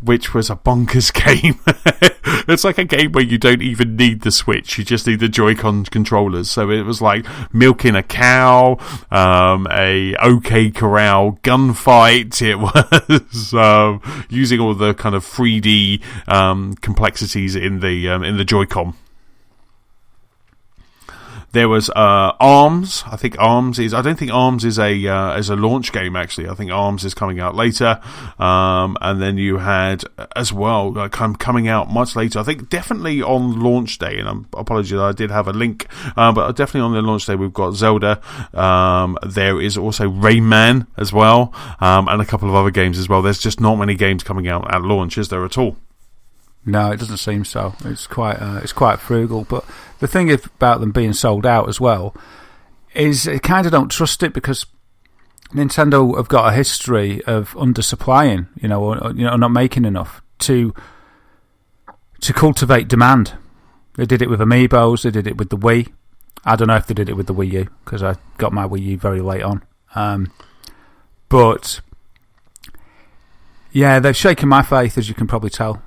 which was a bonkers game. It's like a game where you don't even need the Switch, you just need the Joy-Con controllers. So it was like milking a cow, a OK Corral gunfight. It was using all the kind of 3D complexities in the Joy-Con. There was Arms. I think Arms is. I don't think Arms is a launch game. Actually, I think Arms is coming out later. And then you had as well coming out much later. I think definitely on launch day. And apologies, I did have a link, but definitely on the launch day we've got Zelda. There is also Rayman as well, and a couple of other games as well. There's just not many games coming out at launch, is there at all? No, it doesn't seem so. It's quite frugal. But the thing about them being sold out as well is I kind of don't trust it, because Nintendo have got a history of undersupplying, or not making enough to cultivate demand. They did it with Amiibos. They did it with the Wii. I don't know if they did it with the Wii U, because I got my Wii U very late on. But yeah, they've shaken my faith, as you can probably tell.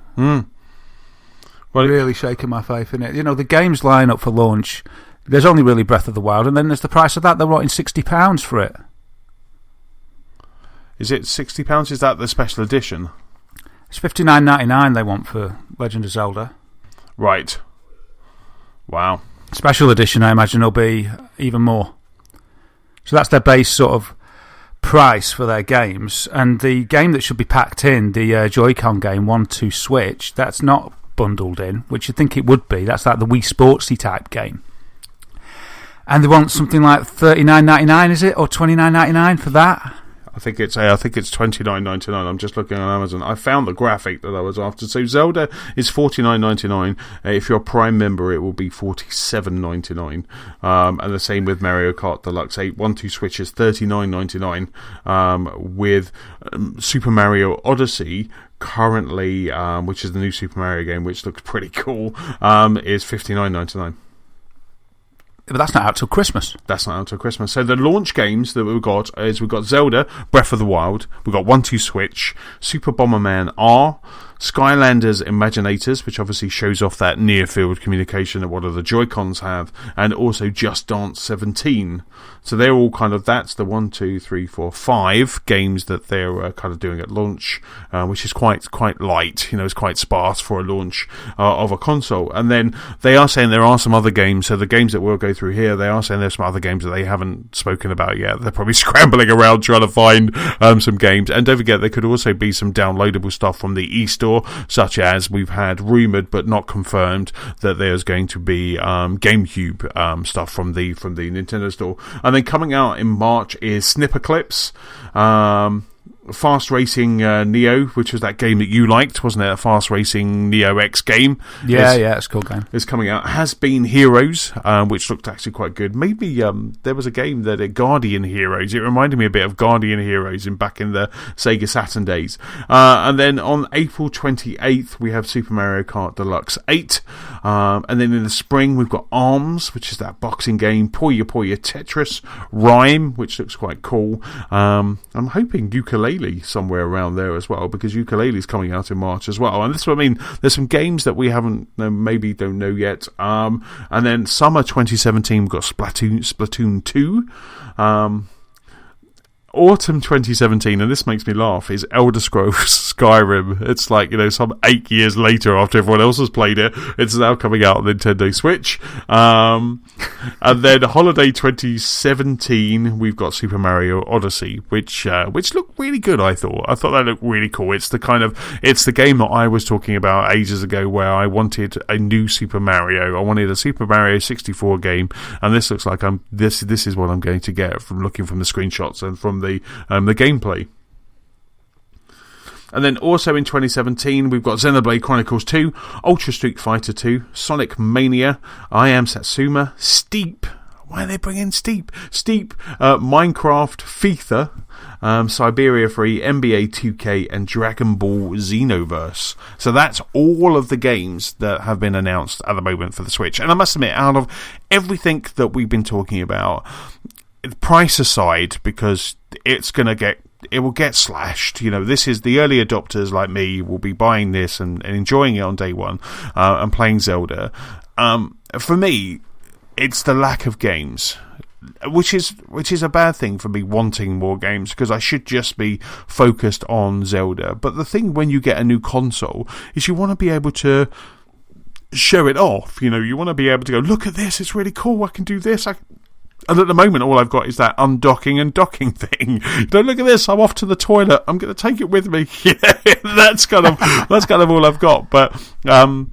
Well, really shaking my faith in it. The games line up for launch. There's only really Breath of the Wild, and then there's the price of that. They're wanting £60 for it. Is it £60? Is that the special edition? It's $59.99 they want for Legend of Zelda. Right. Wow. Special edition, I imagine, will be even more. So that's their base sort of price for their games. And the game that should be packed in, the Joy-Con game, 1-2 Switch, that's not bundled in, which you'd think it would be. That's like the Wii Sportsy type game. And they want something like $39.99, is it, or $29.99 for that? I think it's $29.99. I'm just looking on Amazon. I found the graphic that I was after. So Zelda is $49.99. If you're a Prime member, it will be $47.99. And the same with Mario Kart Deluxe 8. 1-2 Switch is $39.99. With Super Mario Odyssey currently, which is the new Super Mario game, which looks pretty cool, is $59.99. But that's not out till Christmas. That's not out till Christmas. So the launch games that we've got Zelda, Breath of the Wild, we've got 1-2 Switch, Super Bomberman R, Skylanders Imaginators, which obviously shows off that near-field communication that one of the Joy-Cons have, and also Just Dance 17. So they're all kind of, that's the 1, 2, 3, 4, 5 games that they're kind of doing at launch, which is quite light, it's quite sparse for a launch of a console. And then they are saying there are some other games, so the games that we'll go through here, they are saying there's some other games that they haven't spoken about yet. They're probably scrambling around trying to find some games. And don't forget, there could also be some downloadable stuff from the eStore, such as we've had rumoured but not confirmed that there's going to be GameCube stuff from the Nintendo store. And then coming out in March is Snipper Clips, Fast Racing Neo, which was that game that you liked, wasn't it? A Fast Racing Neo X game. Yeah, it's a cool game. It's coming out. Has Been Heroes, which looked actually quite good. Maybe there was a game that Guardian Heroes. It reminded me a bit of Guardian Heroes back in the Sega Saturn days. And then on April 28th, we have Super Mario Kart Deluxe 8. And then in the spring, we've got Arms, which is that boxing game. Puyo Puyo Tetris. Rhyme, which looks quite cool. I'm hoping Ukulele somewhere around there as well, because Ukulele's coming out in March as well. And this is what I mean, there's some games that we haven't, maybe don't know yet. And then summer 2017, we've got Splatoon 2. Autumn 2017, and this makes me laugh, is Elder Scrolls Skyrim. It's like, some 8 years later after everyone else has played it, it's now coming out on Nintendo Switch. And then holiday 2017, we've got Super Mario Odyssey, which looked really good, I thought. I thought that looked really cool. It's the game that I was talking about ages ago, where I wanted a new Super Mario. I wanted a Super Mario 64 game, and this looks like this is what I'm going to get from looking from the screenshots and from the gameplay. And then also in 2017, we've got Xenoblade Chronicles 2, Ultra Street Fighter 2, Sonic Mania, I Am Satsuma, Steep. Why are they bringing Steep? Steep, Minecraft, FIFA, Siberia Free, NBA 2K, and Dragon Ball Xenoverse. So that's all of the games that have been announced at the moment for the Switch. And I must admit, out of everything that we've been talking about, price aside, because it will get slashed. This is the early adopters like me will be buying this and enjoying it on day one and playing Zelda. For me, it's the lack of games, which is a bad thing for me wanting more games, because I should just be focused on Zelda. But the thing when you get a new console is you want to be able to show it off. You want to be able to go, look at this, it's really cool, I can do this. And at the moment, all I've got is that undocking and docking thing. Don't look at this, I'm off to the toilet, I'm going to take it with me. That's kind of all I've got. But I'm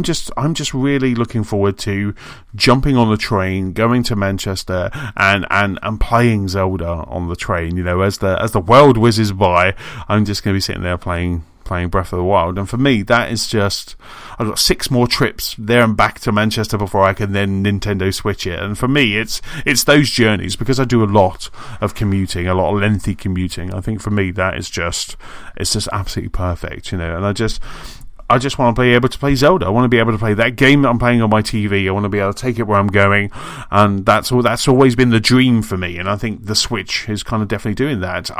just really looking forward to jumping on the train, going to Manchester, and playing Zelda on the train. As the world whizzes by, I'm just going to be sitting there playing Breath of the Wild. And for me, that is just, I've got 6 more trips there and back to Manchester before I can then Nintendo Switch it. And for me, it's those journeys, because I do a lot of commuting, a lot of lengthy commuting. I think for me, it's just absolutely perfect, and I just want to be able to play Zelda. I want to be able to play that game that I'm playing on my TV. I want to be able to take it where I'm going, and that's always been the dream for me. And I think the Switch is kind of definitely doing that.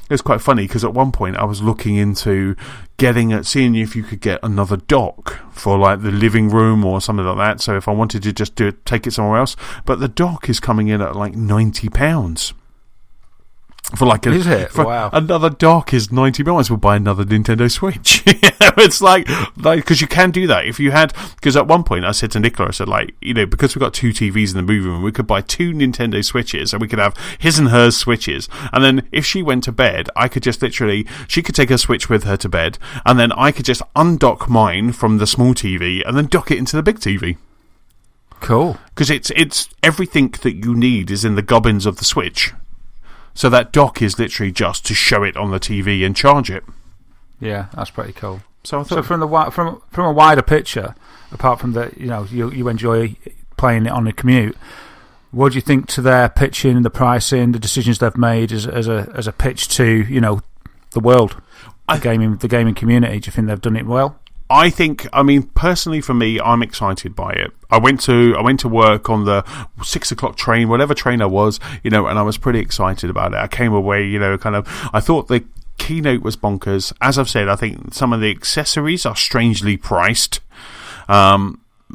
It's quite funny, because at one point I was looking into seeing if you could get another dock for like the living room or something like that. So if I wanted to just take it somewhere else, but the dock is coming in at like £90. For like wow. Another dock is £90. We'll buy another Nintendo Switch. It's like because you can do that if you had. Because at one point I said to Nicola, I said because we've got 2 TVs in the movie room, we could buy 2 Nintendo Switches, and we could have his and hers Switches. And then if she went to bed, I could just she could take her Switch with her to bed, and then I could just undock mine from the small TV and then dock it into the big TV. Cool. Because it's everything that you need is in the gubbins of the Switch. So that dock is literally just to show it on the TV and charge it. Yeah, that's pretty cool. So I thought, from a wider picture, apart from that, you enjoy playing it on a commute. What do you think to their pitching, the pricing, the decisions they've made as a pitch to the world, the gaming community? Do you think they've done it well? I mean, personally for me, I'm excited by it. I went to work on the 6 o'clock train, whatever train I was, and I was pretty excited about it. I came away, I thought the keynote was bonkers. As I've said, I think some of the accessories are strangely priced.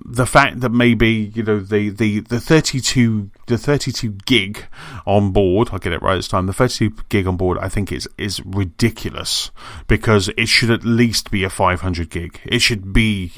The fact that maybe the 32 gig on board, I'll get it right this time, the 32 gig on board I think is ridiculous, because it should at least be a 500 gig. It should be,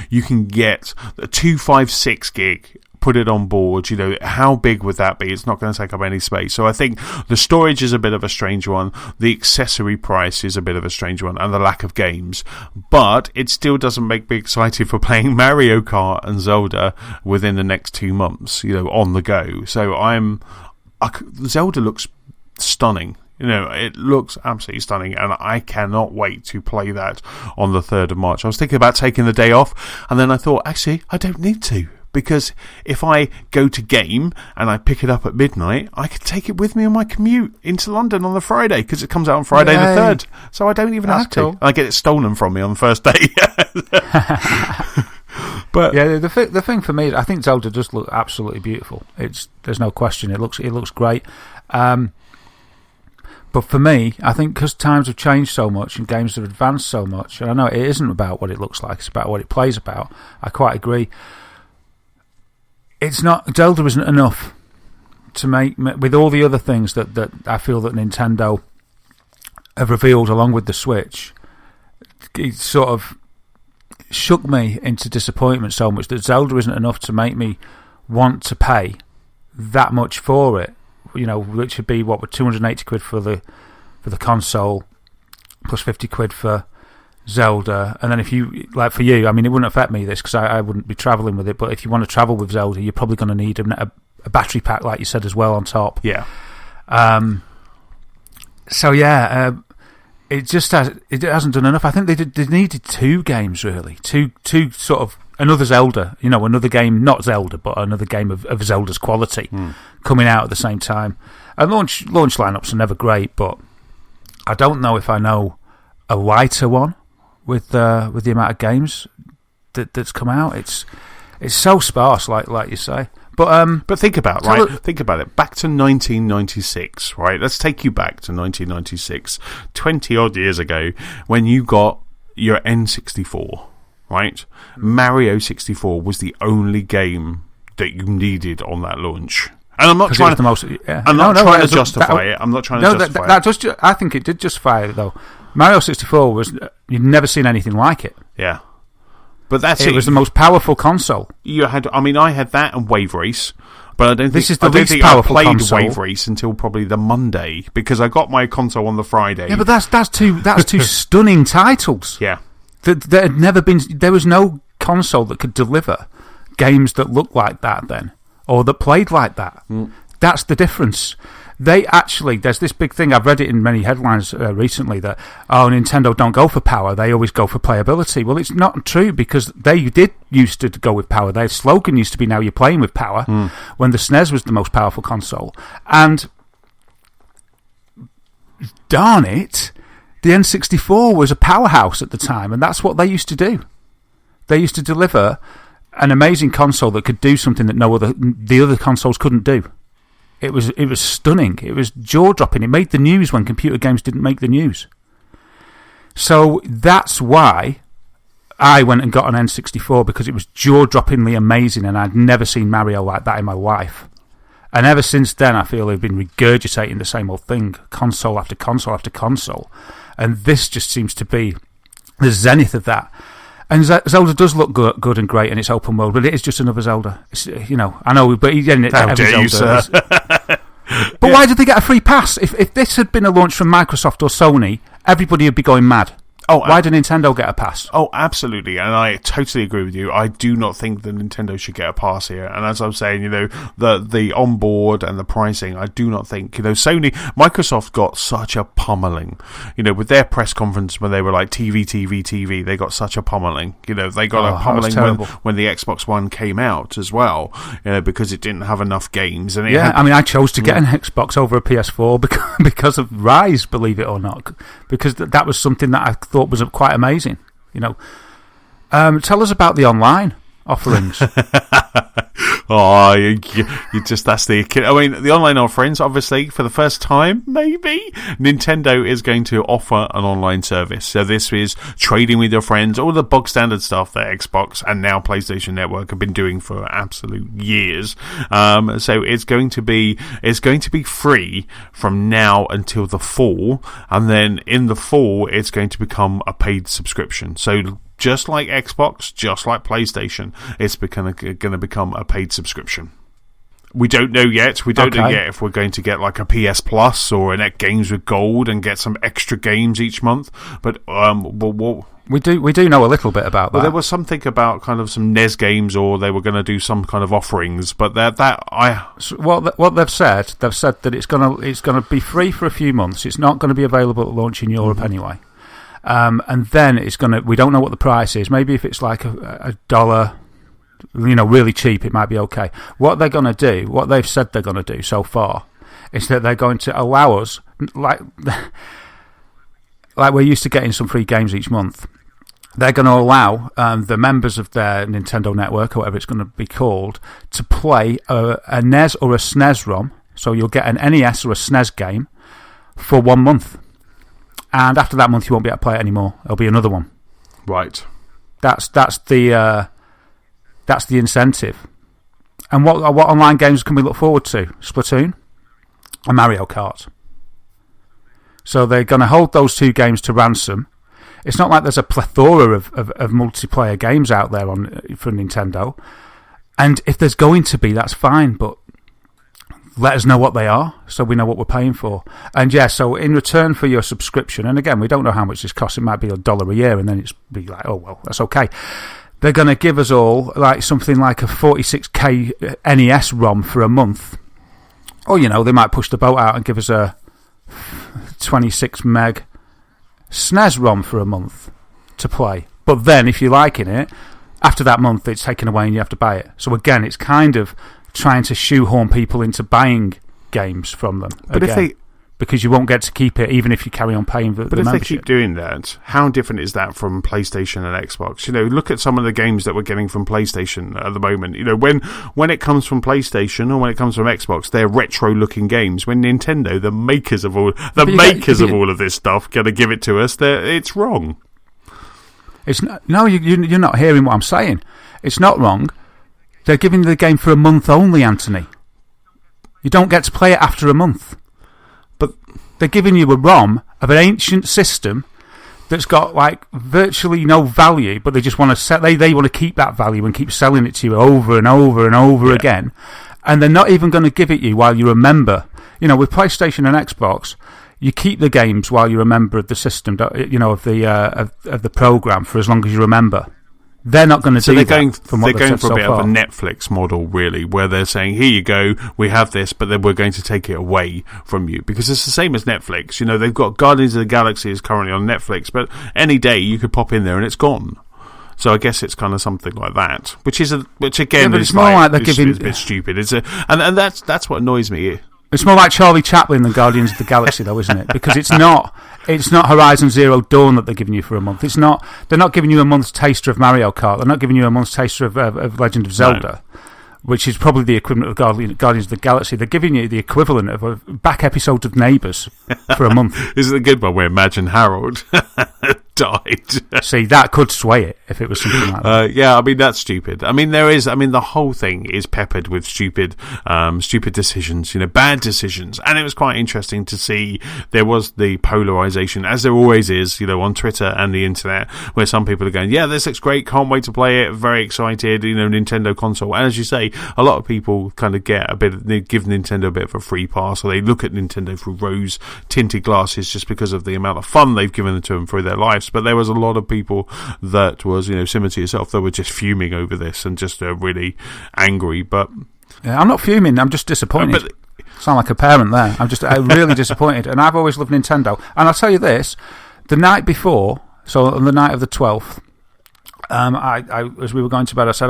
you can get a 256 gig, put it on board. How big would that be? It's not going to take up any space. So I think the storage is a bit of a strange one, the accessory price is a bit of a strange one, and the lack of games. But it still doesn't make me excited for playing Mario Kart and Zelda within the next 2 months, on the go. So Zelda looks stunning. It looks absolutely stunning, and I cannot wait to play that on the 3rd of March. I was thinking about taking the day off, and then I thought, actually, I don't need to. Because if I go to game and I pick it up at midnight, I could take it with me on my commute into London on the Friday, because it comes out on Friday the 3rd. So I don't even have to. Cool. I get it stolen from me on the first day. But yeah, the thing for me, I think Zelda does look absolutely beautiful. There's no question. It looks great. But for me, I think because times have changed so much and games have advanced so much, and I know it isn't about what it looks like, it's about what it plays about. I quite agree. Zelda isn't enough to make, with all the other things that I feel that Nintendo have revealed along with the Switch. It sort of shook me into disappointment so much that Zelda isn't enough to make me want to pay that much for it. Which would be what, with 280 quid for the console, plus 50 quid for Zelda. And then if you, like for you, I mean, it wouldn't affect me this because I wouldn't be travelling with it, but if you want to travel with Zelda, you're probably going to need a battery pack, like you said, as well on top. Yeah. It just hasn't done enough. I think they needed 2 games, really. Two sort of, another Zelda, another game, not Zelda, but another game of Zelda's quality coming out at the same time. And launch lineups are never great, but I don't know if I know a lighter one with the amount of games that's come out. It's so sparse, like you say. But think about Think about it. Back to 1996, right? Let's take you back to 1996, 20 odd years ago, when you got your N64, right? Mario 64 was the only game that you needed on that launch. And I'm not trying to. I'm not trying to justify it. I'm not trying to justify it. I think it did justify it though. Mario 64 was, you'd never seen anything like it. Yeah. But it was the most powerful console. I had that and Wave Race. But I don't this think, is the I don't least think powerful I played console. Wave Race until probably the Monday, because I got my console on the Friday. Yeah, but that's two stunning titles. Yeah. There had never been. There was no console that could deliver games that looked like that then, or that played like that. That's the difference. There's this big thing, I've read it in many headlines recently, that, Nintendo don't go for power, they always go for playability. Well, it's not true, because they did used to go with power. Their slogan used to be, now you're playing with power, when the SNES was the most powerful console. And, darn it, the N64 was a powerhouse at the time, and that's what they used to do. They used to deliver an amazing console that could do something that the other consoles couldn't do. It was stunning. It was jaw-dropping. It made the news when computer games didn't make the news. So that's why I went and got an N64, because it was jaw-droppingly amazing, and I'd never seen Mario like that in my life. And ever since then, I feel they've been regurgitating the same old thing, console after console after console. And this just seems to be the zenith of that. And Zelda does look good and great, and it's open world, but it is just another Zelda. It's, I know, but How dare you, sir? But why did they get a free pass? If this had been a launch from Microsoft or Sony, everybody would be going mad. Why did Nintendo get a pass? Oh, absolutely, and I totally agree with you. I do not think that Nintendo should get a pass here. And as I'm saying, the onboard and the pricing, I do not think, Microsoft got such a pummeling. With their press conference when they were like TV, they got such a pummeling. They got a pummeling when the Xbox One came out as well, because it didn't have enough games. And I chose to get an Xbox over a PS4 because of Rise, believe it or not, because that was something that I thought was quite amazing. Tell us about the online offerings. That's the online offerings, obviously, for the first time, maybe, Nintendo is going to offer an online service. So this is trading with your friends, all the bog standard stuff that Xbox and now PlayStation Network have been doing for absolute years. So it's going to be free from now until the fall, and then in the fall it's going to become a paid subscription. So just like Xbox, just like PlayStation, it's going to become a paid subscription. We don't know yet. We don't know yet if we're going to get like a PS Plus or an X Games with Gold and get some extra games each month. But we do know a little bit about that. Well, there was something about kind of some NES games, or they were going to do some kind of offerings. But what they've said that it's going to be free for a few months. It's not going to be available at launch in Europe anyway. And then we don't know what the price is. Maybe if it's like a $1, really cheap, it might be okay. What they've said they're going to do so far, is that they're going to allow us, like we're used to getting some free games each month, they're going to allow the members of their Nintendo network, or whatever it's going to be called, to play a NES or a SNES ROM. So you'll get an NES or a SNES game for 1 month. And after that month, you won't be able to play it anymore. There'll be another one. Right. That's the incentive. And what online games can we look forward to? Splatoon and Mario Kart. So they're going to hold those two games to ransom. It's not like there's a plethora of multiplayer games out there for Nintendo. And if there's going to be, that's fine, but let us know what they are, so we know what we're paying for. And so in return for your subscription, and again, we don't know how much this costs, it might be $1 a year, and then it's be like, oh, well, that's okay. They're going to give us all like something like a 46k NES ROM for a month. Or, they might push the boat out and give us a 26 meg SNES ROM for a month to play. But then, if you're liking it, after that month, it's taken away and you have to buy it. So again, it's kind of trying to shoehorn people into buying games from them. But because you won't get to keep it even if you carry on paying the membership. But if they keep doing that, how different is that from PlayStation and Xbox? Look at some of the games that we're getting from PlayStation at the moment. When it comes from PlayStation or when it comes from Xbox, they're retro-looking games. When Nintendo, the makers of all of this stuff, going to give it to us, it's wrong. You're not hearing what I'm saying. It's not wrong. They're giving you the game for a month only, Anthony. You don't get to play it after a month. But they're giving you a ROM of an ancient system that's got like virtually no value, but they just want to set. They want to keep that value and keep selling it to you over and over and over again, and they're not even going to give it you while you're a member. With PlayStation and Xbox, you keep the games while you're a member of the system. Of the program for as long as you're a member. They're not going to do that. They're going for a bit of a Netflix model, really, where they're saying, here you go, we have this, but then we're going to take it away from you. Because it's the same as Netflix. They've got Guardians of the Galaxy is currently on Netflix, but any day you could pop in there and it's gone. So I guess it's kind of something like that, which again is more like they're giving, it's a bit stupid. And that's what annoys me. It's more like Charlie Chaplin than Guardians of the Galaxy, though, isn't it? Because it's not Horizon Zero Dawn that they're giving you for a month. They're not giving you a month's taster of Mario Kart. They're not giving you a month's taster of Legend of Zelda, which is probably the equivalent of Guardians of the Galaxy. They're giving you the equivalent of a back episode of Neighbours for a month. This is a good one where Imagine Harold died. See, that could sway it if it was something like that. Yeah, I mean, that's stupid. I mean, the whole thing is peppered with stupid decisions, bad decisions. And it was quite interesting to see there was the polarization, as there always is, on Twitter and the internet, where some people are going, yeah, this looks great, can't wait to play it, very excited, Nintendo console. And as you say, a lot of people kind of they give Nintendo a bit of a free pass, or they look at Nintendo through rose-tinted glasses just because of the amount of fun they've given to them through their lives. But there was a lot of people that was, similar to yourself, that were just fuming over this and just really angry. But yeah, I'm not fuming, I'm just disappointed. Sound like a parent there. I'm just really disappointed. And I've always loved Nintendo. And I'll tell you this, the night before, so on the night of the 12th, I as we were going to bed, I said,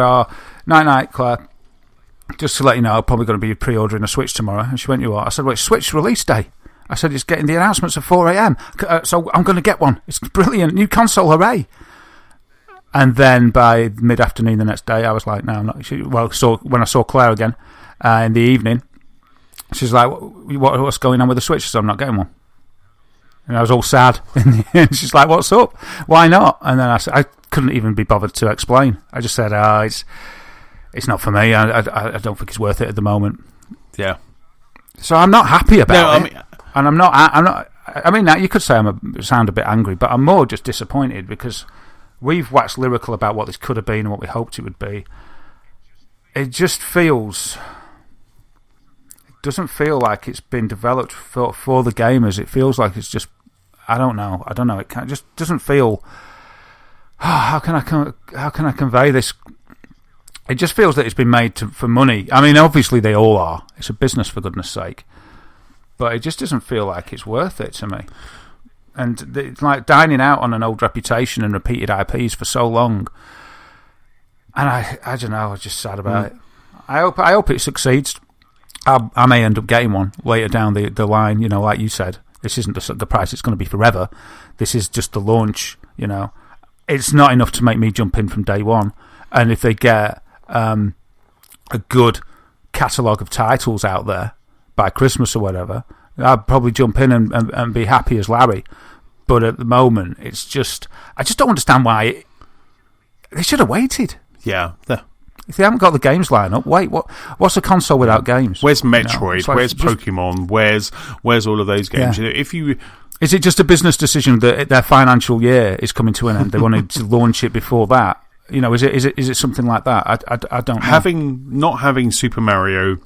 night, Claire. Just to let you know, I'm probably going to be pre-ordering a Switch tomorrow. And she went, you are? I said, well, it's Switch release day. I said, it's getting the announcements at 4 a.m. So I'm going to get one. It's brilliant. New console, hooray. And then by mid-afternoon the next day, I was like, no, I'm not. When I saw Claire again in the evening, she's like, what's going on with the Switch? I said, I'm not getting one. And I was all sad. And she's like, what's up? Why not? And then I said, I couldn't even be bothered to explain. I just said, it's not for me. I don't think it's worth it at the moment. Yeah. So I'm not happy about it. And I'm not. I mean, you could say sound a bit angry, but I'm more just disappointed because we've waxed lyrical about what this could have been and what we hoped it would be. It just feels. It doesn't feel like it's been developed for the gamers. It feels like it's just. I don't know. It just doesn't feel. How can I convey this? It just feels that it's been made for money. I mean, obviously they all are. It's a business, for goodness sake. But it just doesn't feel like it's worth it to me. And it's like dining out on an old reputation and repeated IPs for so long. And I don't know, I'm just sad about it. I hope it succeeds. I may end up getting one later down the line, like you said. This isn't the price it's going to be forever. This is just the launch, It's not enough to make me jump in from day one. And if they get a good catalogue of titles out there by Christmas or whatever, I'd probably jump in and be happy as Larry. But at the moment, I just don't understand why they should have waited. Yeah. If they haven't got the games line up, wait. What's a console without games? Where's Metroid? Where's Pokemon? Where's all of those games? Yeah. Is it just a business decision that their financial year is coming to an end? They wanted to launch it before that. Is it something like that? I don't know. Not having Super Mario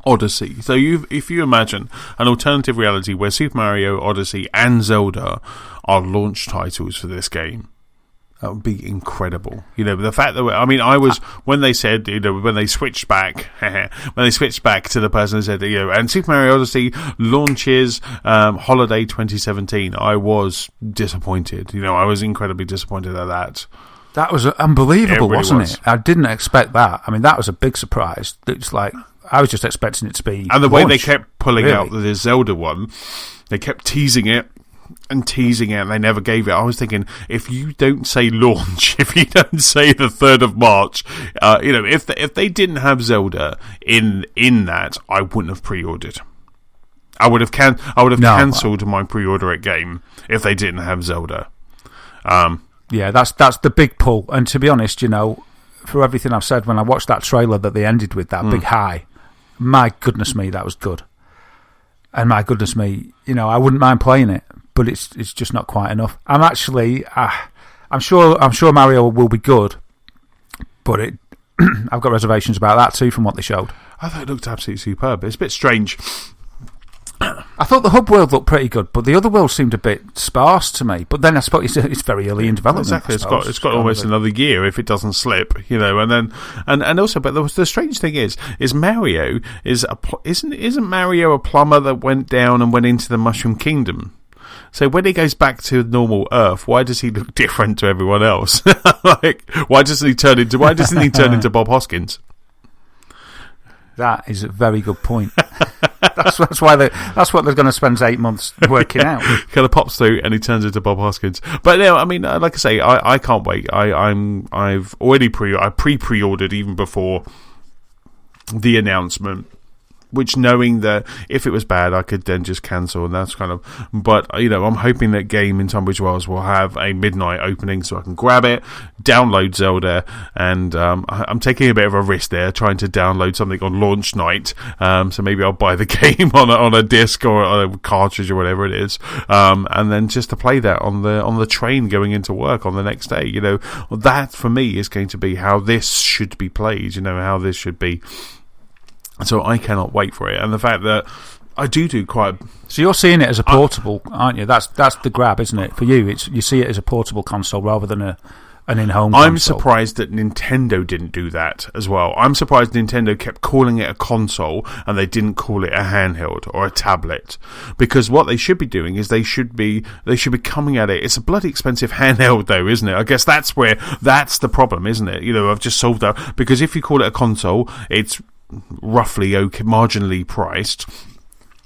Odyssey. So if you imagine an alternative reality where Super Mario Odyssey and Zelda are launch titles for this game, that would be incredible. The fact that I was when they said when they switched back to the person who said and Super Mario Odyssey launches holiday 2017. I was disappointed. I was incredibly disappointed at that. That was unbelievable, wasn't it? I didn't expect that. I mean, that was a big surprise. It's like I was just expecting it to be. And the way they kept pulling out the Zelda one, they kept teasing it, and they never gave it. I was thinking, if you don't say launch, if you don't say the 3rd of March, if they didn't have Zelda in that, I wouldn't have pre-ordered. I would have cancelled my pre-order at game if they didn't have Zelda. Yeah, that's the big pull. And to be honest, for everything I've said, when I watched that trailer that they ended with, that big high, my goodness me, that was good. And my goodness me, I wouldn't mind playing it. but it's just not quite enough. I'm actually, I'm sure Mario will be good, but I've got reservations about that too from what they showed. I thought it looked absolutely superb. It's a bit strange. I thought the hub world looked pretty good, but the other world seemed a bit sparse to me. But then I suppose it's very early in development. Exactly, it's got almost another year if it doesn't slip, and then and also, but the strange thing is Mario isn't Mario a plumber that went down and went into the Mushroom Kingdom? So when he goes back to normal Earth, why does he look different to everyone else? Like, why doesn't he turn into Bob Hoskins? That is a very good point. That's what they're going to spend 8 months working out. Kind of pops through and he turns into Bob Hoskins. But no, I mean, like I say, I can't wait. I've already pre-ordered even before the announcement. Which, knowing that if it was bad, I could then just cancel, and that's kind of. But I'm hoping that Game in Tunbridge Wells will have a midnight opening, so I can grab it, download Zelda, and I'm taking a bit of a risk there, trying to download something on launch night. So maybe I'll buy the game on a disc or a cartridge or whatever it is, and then just to play that on the train going into work on the next day. That for me is going to be how this should be played. How this should be. So I cannot wait for it, and the fact that I do quite. So you're seeing it as a portable, aren't you? That's the grab, isn't it? For you, you see it as a portable console rather than an in-home console. I'm surprised that Nintendo didn't do that as well. I'm surprised Nintendo kept calling it a console and they didn't call it a handheld or a tablet, because what they should be doing is they should be coming at it. It's a bloody expensive handheld, though, isn't it? I guess that's the problem, isn't it? I've just solved that, because if you call it a console, it's roughly marginally priced.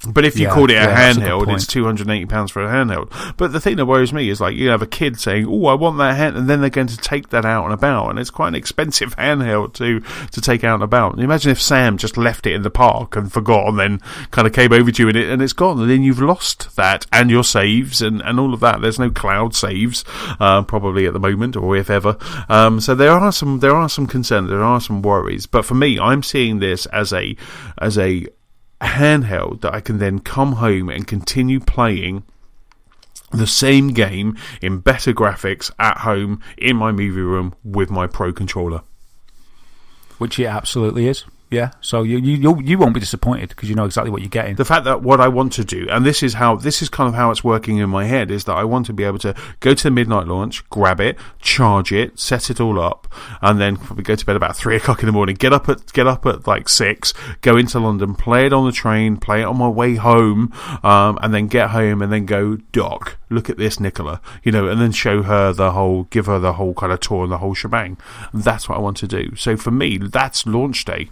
But if you called it a handheld, it's £280 for a handheld. But the thing that worries me is, like, you have a kid saying, "Oh, I want that hand," and then they're going to take that out and about, and it's quite an expensive handheld to take out and about. Imagine if Sam just left it in the park and forgot, and then kind of came over to you and it's gone, and then you've lost that and your saves and all of that. There's no cloud saves probably at the moment, or if ever. So there are some concerns, there are some worries. But for me, I'm seeing this as a handheld that I can then come home and continue playing the same game in better graphics at home in my movie room with my Pro controller. Which it absolutely is. Yeah, so you won't be disappointed because you know exactly what you're getting. The fact that what I want to do, and this is kind of how it's working in my head, is that I want to be able to go to the midnight launch, grab it, charge it, set it all up, and then probably go to bed about 3 o'clock in the morning. Get up at like 6, go into London, play it on the train, play it on my way home, and then get home and then go, "Doc, look at this, Nicola," and then give her the whole kind of tour and the whole shebang. And that's what I want to do. So for me, that's launch day.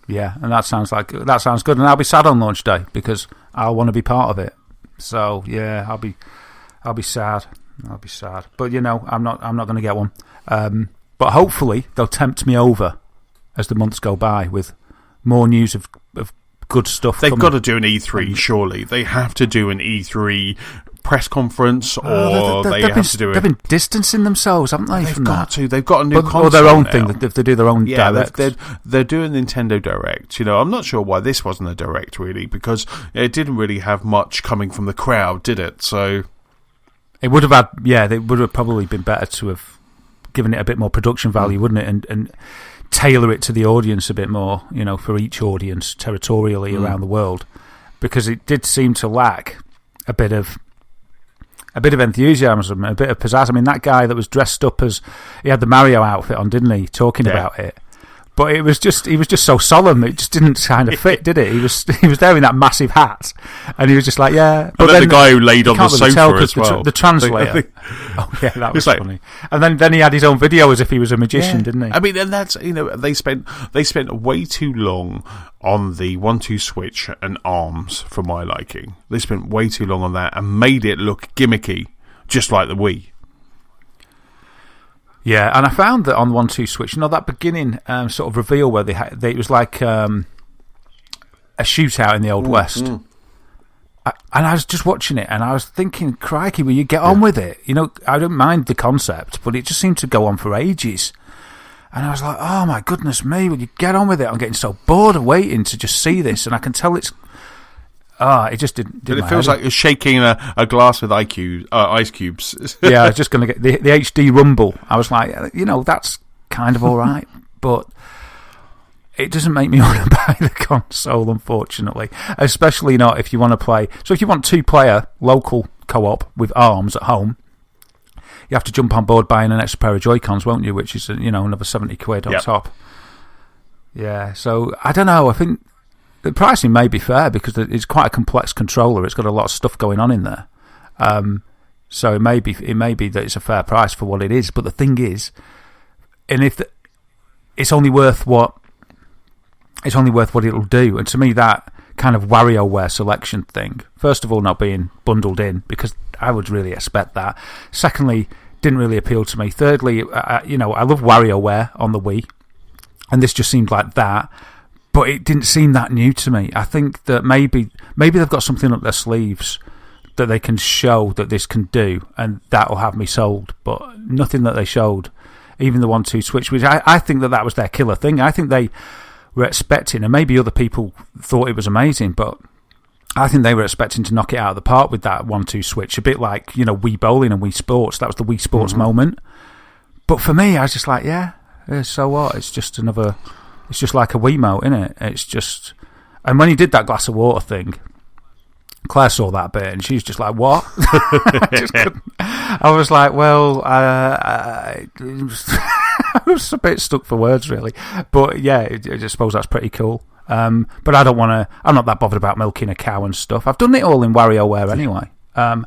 Yeah, and that sounds good, and I'll be sad on launch day because I'll want to be part of it. So yeah, I'll be sad. But I'm not going to get one. But hopefully they'll tempt me over as the months go by with more news of good stuff. They've got to do an E3, surely. They have to do an E3 press conference, or they have to do it. They've been distancing themselves, haven't they? They've got to. They've got a new console, or their own now. thing. They do their own direct. They're doing Nintendo Direct. I'm not sure why this wasn't a Direct, really, because it didn't really have much coming from the crowd, did it? So it would have had. Yeah, it would have probably been better to have given it a bit more production value, wouldn't it? And tailor it to the audience a bit more, for each audience territorially around the world, because it did seem to lack a bit of enthusiasm, a bit of pizzazz. I mean, that guy that was dressed up as, he had the Mario outfit on, didn't he? Talking about it. But he was just so solemn. It just didn't kind of fit, did it? He was there in that massive hat, and he was just like, yeah. But then the guy who laid on the sofa as well, the translator. Oh yeah, that was funny. And then he had his own video as if he was a magician, didn't he? I mean, and that's they spent way too long on the 1-2 switch and arms for my liking. They spent way too long on that and made it look gimmicky, just like the Wii. Yeah, and I found that on 1-2 switch, that beginning sort of reveal where it was like a shootout in the Old West. And I was just watching it, and I was thinking, crikey, will you get on with it? I don't mind the concept, but it just seemed to go on for ages. And I was like, oh my goodness me, will you get on with it? I'm getting so bored of waiting to just see this, and I can tell it just didn't. But it feels like you're shaking a glass with ice cubes. Yeah, I was just going to get the HD Rumble. I was like, that's kind of all right, but it doesn't make me want to buy the console, unfortunately. Especially not if you want to play. So if you want 2-player local co-op with ARMS at home, you have to jump on board buying an extra pair of Joy-Cons, won't you? Which is another £70 on top. Yeah, so I don't know. I think the pricing may be fair because it's quite a complex controller. It's got a lot of stuff going on in there. So it may be that it's a fair price for what it is. But the thing is, and if it's only worth what it'll do. And to me, that kind of WarioWare selection thing, first of all, not being bundled in, because I would really expect that. Secondly, didn't really appeal to me. Thirdly, I love WarioWare on the Wii, and this just seemed like that, but it didn't seem that new to me. I think that maybe they've got something up their sleeves that they can show that this can do, and that'll have me sold, but nothing that they showed, even the 1-2 switch, which I think that was their killer thing. I think they were expecting, and maybe other people thought it was amazing, but I think they were expecting to knock it out of the park with that 1-2 switch, a bit like, Wii Bowling and Wii Sports. That was the Wii Sports moment. But for me, I was just like, yeah, so what? It's just like a Wiimote, isn't it? It's just... And when he did that glass of water thing, Claire saw that bit and she's just like, what? I was like, well, I was a bit stuck for words, really. But yeah, I suppose that's pretty cool. But I don't want to... I'm not that bothered about milking a cow and stuff. I've done it all in WarioWare anyway. And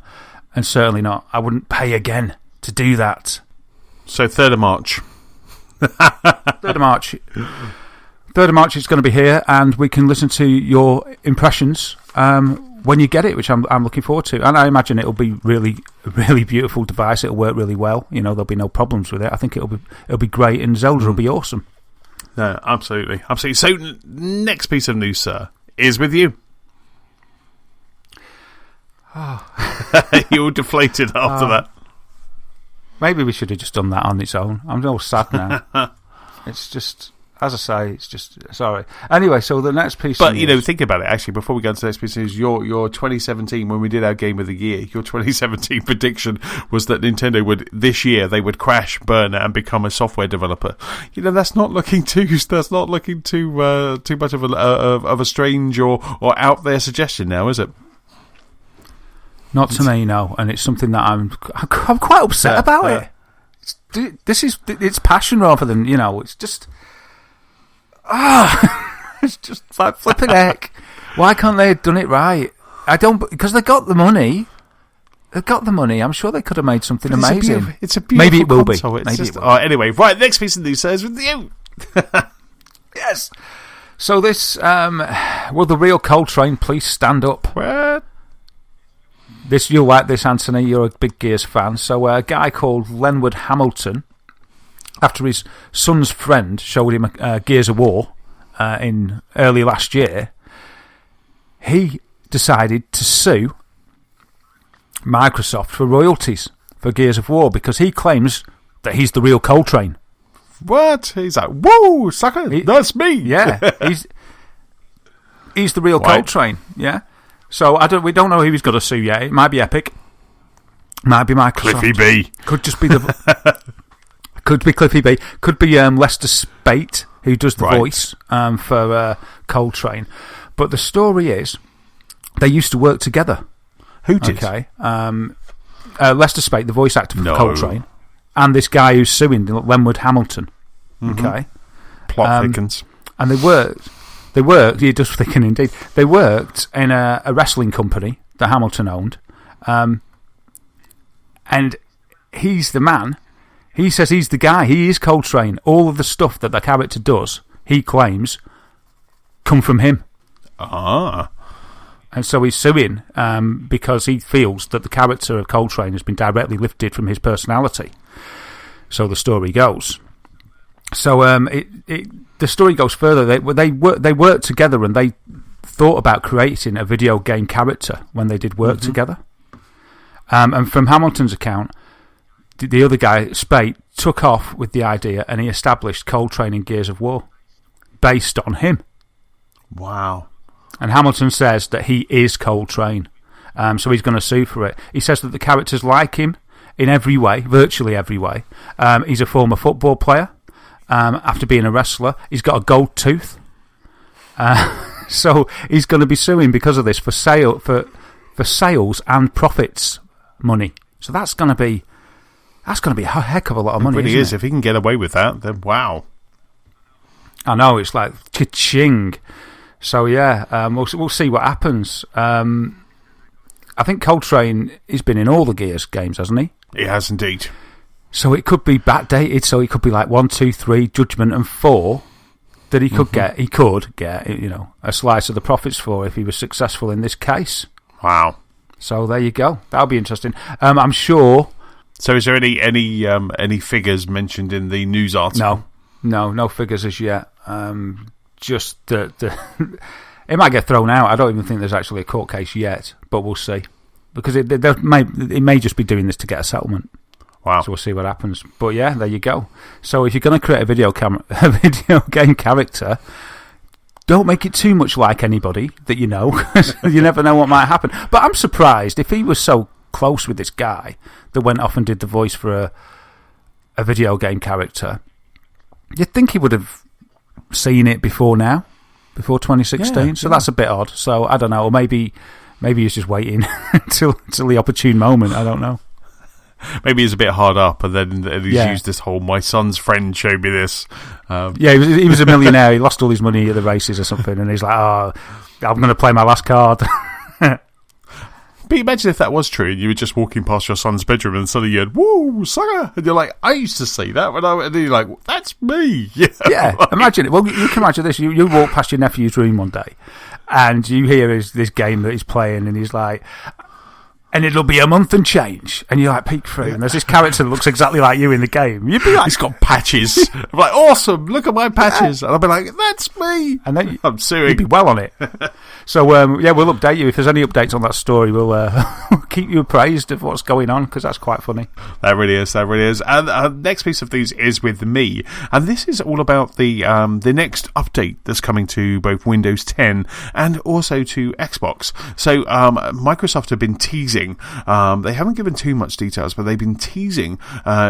certainly not. I wouldn't pay again to do that. So 3rd of March. 3rd of March. 3rd of March it's going to be here, and we can listen to your impressions when you get it, which I'm looking forward to. And I imagine it'll be really, really beautiful device. It'll work really well. There'll be no problems with it. I think it'll be great, and Zelda will be awesome. No, absolutely. So next piece of news, sir, is with you. You were deflated after that. Maybe we should have just done that on its own. I'm all sad now. It's just... As I say, it's just... Sorry. Anyway, so the next piece of news... think about it, actually, before we go into the next piece of news, your 2017, when we did our Game of the Year, your 2017 prediction was that Nintendo this year, they would crash, burn, and become a software developer. That's not looking too much of a strange or out there suggestion now, is it? Not to me, no. And it's something that I'm quite upset about it. It's passion rather than, it's just... it's just like flipping heck. Why can't they have done it right? Because they got the money. They've got the money. I'm sure they could have made something amazing. It's a beautiful Maybe it will console. be. Maybe it will. Anyway, right, next piece of news says with you. Yes. So this, will the real Coltrane please stand up? What? You'll like this, Anthony. You're a big Gears fan. So a guy called Lenwood Hamilton, after his son's friend showed him Gears of War in early last year, he decided to sue Microsoft for royalties for Gears of War because he claims that he's the real Coltrane. What? He's like, whoa, sucker, that's me. Yeah, he's the real Coltrane. Yeah. So we don't know who he's got to sue yet. It might be Epic, might be Microsoft. Cliffy B. Could just be Could be Cliffy B. Could be Lester Spate, who does the voice for Coltrane. But the story is, they used to work together. Who did? Okay. Lester Spate, the voice actor for Coltrane, and this guy who's suing, Lenwood Hamilton. Mm-hmm. Okay. Plot thickens. And they worked, it does thicken indeed. They worked in a wrestling company that Hamilton owned. And he's the man. He says he's the guy. He is Coltrane. All of the stuff that the character does, he claims, come from him. Ah. And so he's suing because he feels that the character of Coltrane has been directly lifted from his personality. So the story goes. So the story goes further. They worked together and they thought about creating a video game character when they did work together. And from Hamilton's account, the other guy, Spate, took off with the idea and he established Coltrane in Gears of War based on him. Wow. And Hamilton says that he is Coltrane. So he's going to sue for it. He says that the characters like him in every way, virtually every way. He's a former football player. After being a wrestler, he's got a gold tooth. So he's going to be suing because of this for sales and profits money. So that's going to be a heck of a lot of money. It really is. If he can get away with that, then wow. I know, it's like cha-ching. So yeah, we'll see what happens. I think Coltrane has been in all the Gears games, hasn't he? He has indeed. So it could be backdated. So it could be like 1, 2, 3, Judgment, and 4 that he could get. He could get, a slice of the profits for if he was successful in this case. Wow. So there you go. That'll be interesting. I'm sure. So is there any figures mentioned in the news article? No figures as yet. Just the it might get thrown out. I don't even think there's actually a court case yet, but we'll see. Because it may just be doing this to get a settlement. Wow. So we'll see what happens. But yeah, there you go. So if you're going to create a video game character, don't make it too much like anybody that you know. You never know what might happen. But I'm surprised if he was so close with this guy that went off and did the voice for a video game character. You'd think he would have seen it before 2016. Yeah, so that's a bit odd. So I don't know. Or maybe he's just waiting until the opportune moment. I don't know. Maybe he's a bit hard up, and then he's used this whole "my son's friend showed me this." He was a millionaire. He lost all his money at the races or something, and he's like, "Oh, I'm going to play my last card." But imagine if that was true, and you were just walking past your son's bedroom, and suddenly you heard, "Woo, sucker!" And you're like, "I used to see that," and you're like, "That's me." Yeah, imagine it. Well, you can imagine this. You walk past your nephew's room one day, and you hear this game that he's playing, and he's like, and it'll be a month and change, and you like peek through, and there's this character that looks exactly like you in the game. You'd be like, he's got patches. I'm like, awesome! Look at my patches, and I'll be like, that's me. And then I'm suing. You'd be well on it. So we'll update you if there's any updates on that story. We'll keep you appraised of what's going on because that's quite funny. That really is. And next piece of news is with me, and this is all about the next update that's coming to both Windows 10 and also to Xbox. So Microsoft have been teasing. They haven't given too much details, but they've been teasing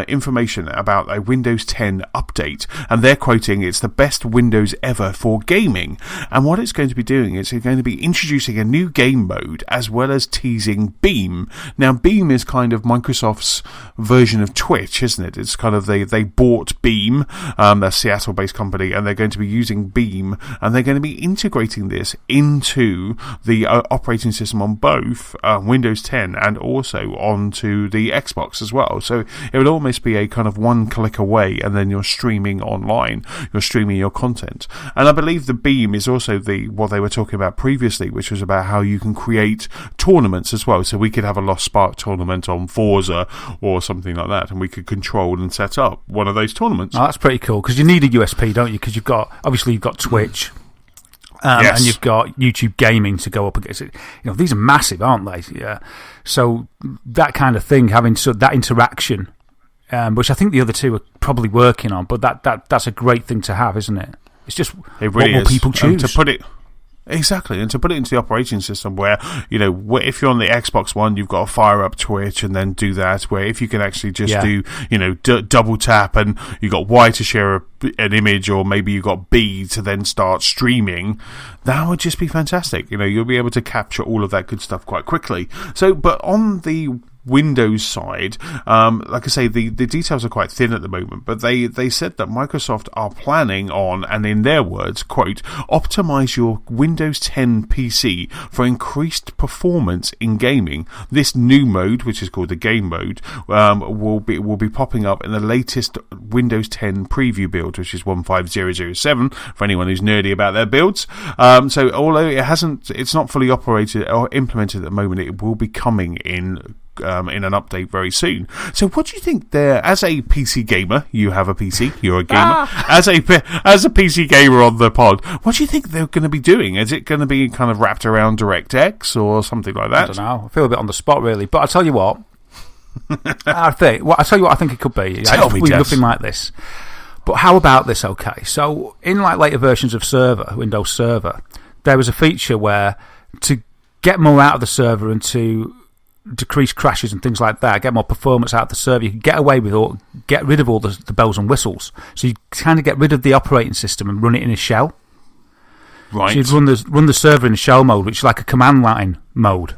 information about a Windows 10 update, and they're quoting, "It's the best Windows ever for gaming." And what it's going to be doing is it's going to be introducing a new game mode as well as teasing Beam. Now, Beam is kind of Microsoft's version of Twitch, isn't it? It's kind of they bought Beam, a Seattle-based company, and they're going to be using Beam, and they're going to be integrating this into the operating system on both Windows 10 and also onto the Xbox as well. So it would almost be a kind of one click away, and then you're streaming online, you're streaming your content. And I believe the Beam is also what they were talking about previously, which was about how you can create tournaments as well. So we could have a Lost Spark tournament on Forza or something like that, and we could control and set up one of those tournaments. Oh, that's pretty cool, because you need a USP, don't you? Because you've got Twitch. Yes. And you've got YouTube Gaming to go up against it. These are massive, aren't they? Yeah. So that kind of thing, having that interaction, which I think the other two are probably working on, but that's a great thing to have, isn't it? It's just it really what will people choose? To put it exactly, and to put it into the operating system where, if you're on the Xbox One, you've got to fire up Twitch and then do that, where if you can actually just do, double tap, and you got Y to share an image, or maybe you got B to then start streaming, that would just be fantastic. You'll be able to capture all of that good stuff quite quickly. So, but on the Windows side, like I say, the details are quite thin at the moment, but they said that Microsoft are planning on, and in their words, quote, optimize your Windows 10 PC for increased performance in gaming. This new mode, which is called the game mode, will be popping up in the latest Windows 10 preview build, which is 15007 for anyone who's nerdy about their builds. So although it's not fully operated or implemented at the moment, it will be coming in an update very soon. So what do you think there, as a PC gamer, you have a PC, you're a gamer, as a PC gamer on the pod, what do you think they're going to be doing? Is it going to be kind of wrapped around DirectX or something like that? I don't know. I feel a bit on the spot, really. But I'll tell you what. I think it could be. Nothing like this. But how about this, okay? So in later versions of Windows Server, there was a feature where to get more out of the server and to decrease crashes and things like that, get more performance out of the server, you can get rid of all the bells and whistles. So you kind of get rid of the operating system and run it in a shell. Right. So you'd run the server in a shell mode, which is like a command line mode.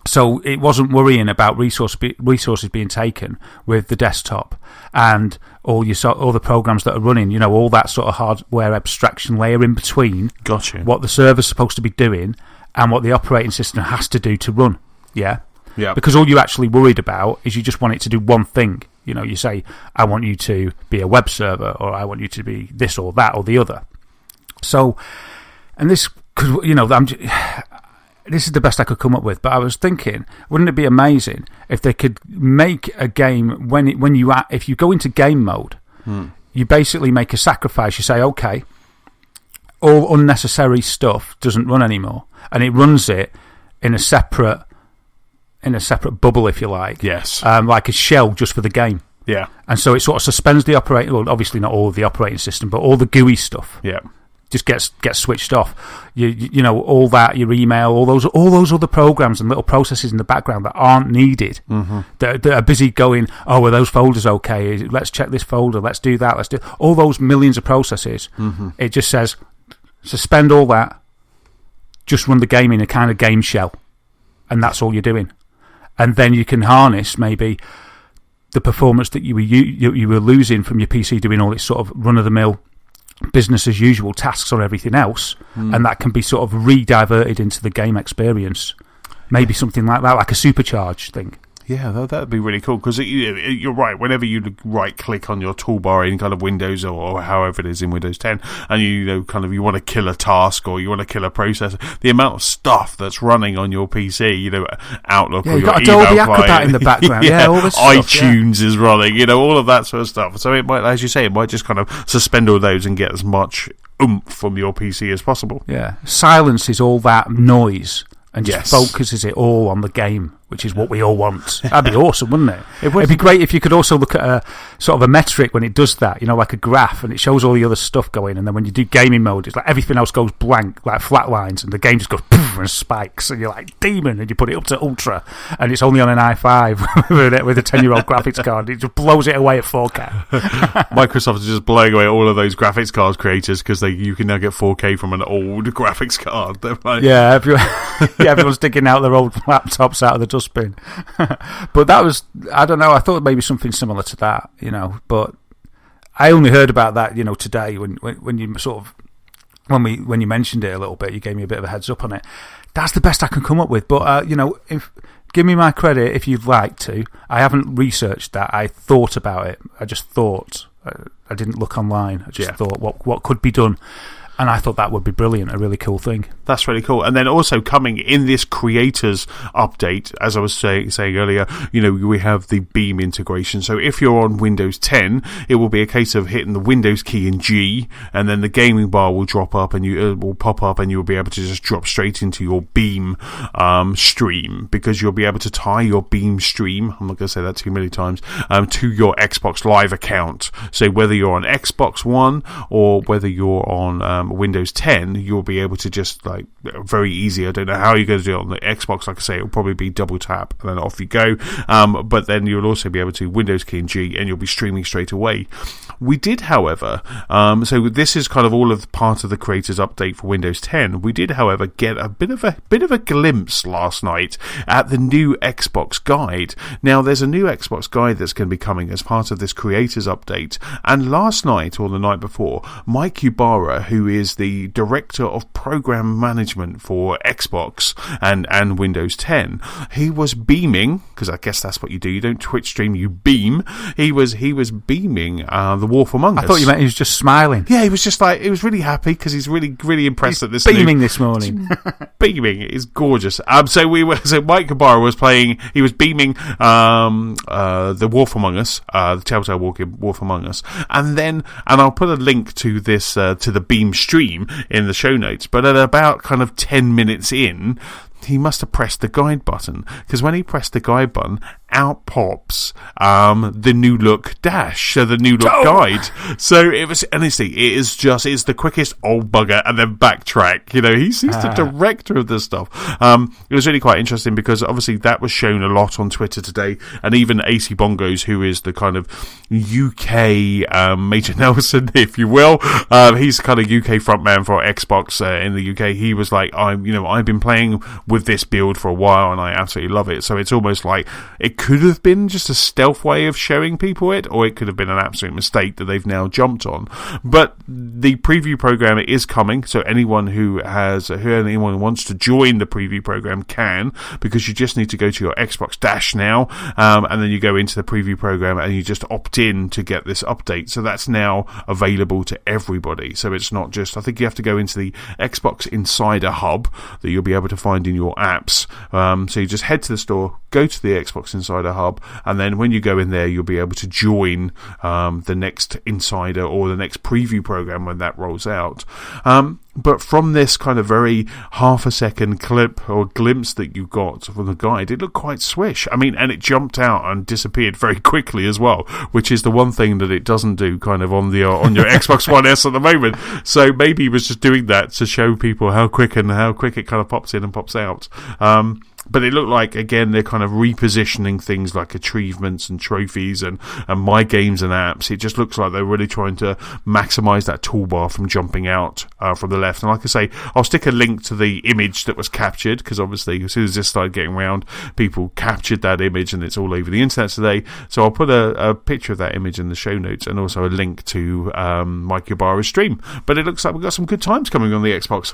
So it wasn't worrying about resources being taken with the desktop and all the programs that are running, all that sort of hardware abstraction layer in between. Gotcha. What the server's supposed to be doing and what the operating system has to do to run. Yeah. Yeah. Because all you're actually worried about is you just want it to do one thing. You say, I want you to be a web server, or I want you to be this or that or the other. So, and this, because, this is the best I could come up with, but I was thinking, wouldn't it be amazing if they could make a game if you go into game mode, you basically make a sacrifice. You say, okay, all unnecessary stuff doesn't run anymore, and it runs it in a separate bubble, if you like. Yes. Like a shell just for the game. Yeah. And so it sort of suspends the operating, well, obviously not all of the operating system, but all the GUI stuff. Yeah. Just gets switched off. You know, all that, your email, all those other programs and little processes in the background that aren't needed, that are busy going, oh, are those folders okay? Let's check this folder, let's do that, let's do all those millions of processes. It just says, suspend all that, just run the game in a kind of game shell, and that's all you're doing. And then you can harness maybe the performance that you were losing from your PC doing all its sort of run-of-the-mill business as usual tasks or everything else, and that can be sort of re-diverted into the game experience. Maybe something like that, like a supercharged thing. Yeah, that'd be really cool, because you're right. Whenever you right-click on your toolbar in kind of Windows or however it is in Windows 10, and you want to kill a task or you want to kill a process, the amount of stuff that's running on your PC, Outlook or you've your got email Adobe client, Acrobat in the background, all this iTunes stuff, is running, all of that sort of stuff. So it might, as you say, it might just kind of suspend all those and get as much oomph from your PC as possible. Yeah, silences all that noise and just focuses it all on the game, which is what we all want. That'd be awesome, wouldn't it? It'd be great if you could also look at a sort of a metric when it does that, like a graph, and it shows all the other stuff going, and then when you do gaming mode, it's like everything else goes blank, like flat lines, and the game just goes poof and spikes, and you're like, demon, and you put it up to ultra, and it's only on an i5 with a 10-year-old graphics card. It just blows it away at 4K. Microsoft is just blowing away all of those graphics card creators because you can now get 4K from an old graphics card. Like, yeah, everyone's digging out their old laptops out of the dustbin. But that was, I don't know, I thought maybe something similar to that, but I only heard about that, today when you sort of, when you mentioned it a little bit, you gave me a bit of a heads up on it. That's the best I can come up with, but, give me my credit if you'd like to. I haven't researched that. I thought about it. I just thought. I didn't look online. I just thought what could be done. And I thought that would be brilliant, a really cool thing. That's really cool. And then also coming in this creators update, as I was saying earlier, we have the Beam integration. So if you're on Windows 10, it will be a case of hitting the Windows key in G, and then the gaming bar will drop up and will pop up, and you'll be able to just drop straight into your Beam stream, because you'll be able to tie your Beam stream, I'm not going to say that too many times, to your Xbox Live account. So whether you're on Xbox One or whether you're on Windows 10, you'll be able to just very easy. I don't know how you're going to do it on the Xbox. Like I say, it'll probably be double tap and then off you go. But then you'll also be able to Windows key and G, and you'll be streaming straight away. We did, however, so this is kind of all of part of the creators update for Windows 10. We did, however, get a bit of a glimpse last night at the new Xbox guide. Now, there's a new Xbox guide that's going to be coming as part of this creators update. And last night or the night before, Mike Ybarra, who is the director of program management for Xbox and Windows 10, he was beaming, because I guess that's what you do. You don't Twitch stream, you beam. He was beaming the Wolf Among Us. I thought you meant he was just smiling. Yeah, he was just he was really happy because he's really, really impressed at this. Beaming this morning. Beaming is gorgeous. So Mike Ybarra was playing. He was beaming the Wolf Among Us, the Telltale Wolf Among Us, and I'll put a link to this to the Beam stream in the show notes. But at about kind of 10 minutes in, he must have pressed the guide button, because when he pressed the guide button, out pops the new look dash, so the new look guide. So it was, honestly, it's the quickest old bugger and then backtrack. He's the director of this stuff. It was really quite interesting because obviously that was shown a lot on Twitter today, and even AC Bongos, who is the kind of UK Major Nelson, if you will, he's kind of UK frontman for Xbox in the UK. He was like, I've been playing with this build for a while and I absolutely love it. So it's almost like it could have been just a stealth way of showing people it, or it could have been an absolute mistake that they've now jumped on. But the preview program is coming, so anyone who wants to join the preview program can, because you just need to go to your Xbox Dash now, and then you go into the preview program and you just opt in to get this update. So that's now available to everybody. So it's not just, I think you have to go into the Xbox Insider Hub that you'll be able to find in your apps. So you just head to the store, go to the Xbox Insider Hub, and then when you go in there, you'll be able to join the next Insider or the next preview program when that rolls out. But from this kind of very half-a-second clip or glimpse that you got from the guide, it looked quite swish. I mean, and it jumped out and disappeared very quickly as well, which is the one thing that it doesn't do kind of on your Xbox One S at the moment. So maybe he was just doing that to show people how quick it kind of pops in and pops out. But it looked like, again, they're kind of repositioning things like achievements and trophies and my games and apps. It just looks like they're really trying to maximise that toolbar from jumping out from the left. And like I say, I'll stick a link to the image that was captured, because obviously as soon as this started getting around, people captured that image and it's all over the internet today. So I'll put a picture of that image in the show notes and also a link to Mike Ybarra's stream. But it looks like we've got some good times coming on the Xbox.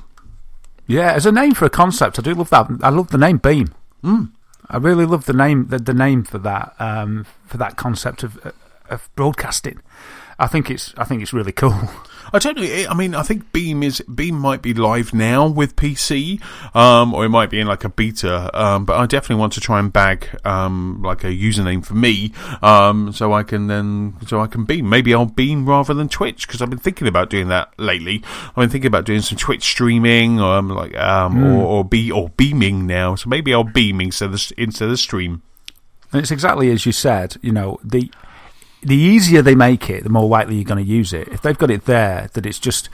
Yeah, as a name for a concept, I do love that. I love the name Beam. I really love the name for that concept of broadcasting. I think it's really cool. I don't know. I mean, I think Beam might be live now with PC, or it might be in like a beta. But I definitely want to try and bag like a username for me, so I can beam. Maybe I'll beam rather than Twitch, because I've been thinking about doing that lately. I've been thinking about doing some Twitch streaming, or beaming now. So maybe I'll beam instead of stream. And it's exactly as you said. The easier they make it, the more likely you're going to use it. If they've got it there, that it's just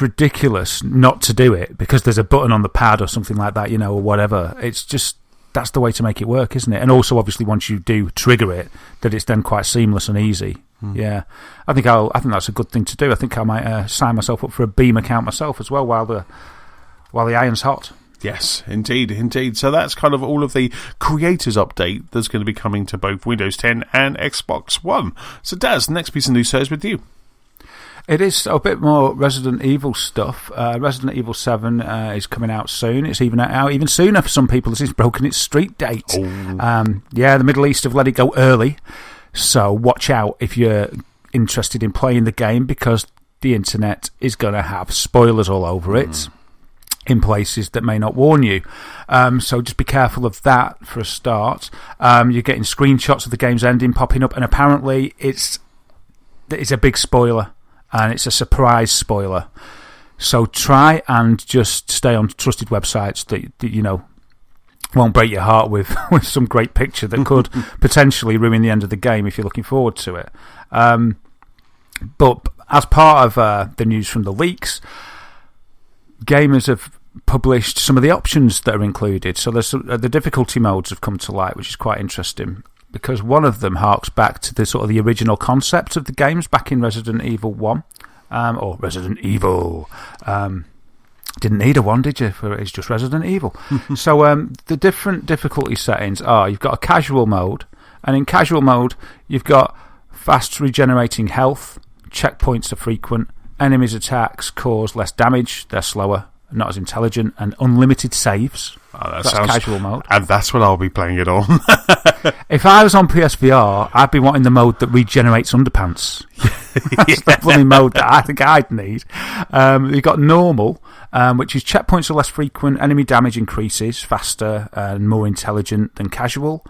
ridiculous not to do it because there's a button on the pad or something like that, or whatever. It's just, that's the way to make it work, isn't it? And also, obviously, once you do trigger it, that it's then quite seamless and easy. Yeah, I think that's a good thing to do. I think I might sign myself up for a Beam account myself as well while the iron's hot. Yes, indeed. So that's kind of all of the creators update that's going to be coming to both Windows 10 and Xbox One. So Daz, the next piece of news is with you. It is a bit more Resident Evil stuff. Resident Evil 7 is coming out soon. It's even out even sooner for some people. This has broken its street date. The Middle East have let it go early. So watch out if you're interested in playing the game, because the internet is going to have spoilers all over it. In places that may not warn you. So just be careful of that for a start. You're getting screenshots of the game's ending popping up, and apparently it's a big spoiler, and it's a surprise spoiler. So try and just stay on trusted websites that won't break your heart with some great picture that could potentially ruin the end of the game if you're looking forward to it. But as part of the news from the leaks, gamers have published some of the options that are included. So the difficulty modes have come to light, which is quite interesting, because one of them harks back to the original concept of the games back in Resident Evil 1, or Resident Evil. Didn't need a one, did you? It's just Resident Evil. So the different difficulty settings are: you've got a casual mode, and in casual mode you've got fast regenerating health, checkpoints are frequent, enemies' attacks cause less damage, they're slower, not as intelligent, and unlimited saves. That's casual mode. And that's what I'll be playing it on. If I was on PSVR, I'd be wanting the mode that regenerates underpants. That's the bloody mode that I think I'd need. You've got normal, which is checkpoints are less frequent, enemy damage increases, faster and more intelligent than casual.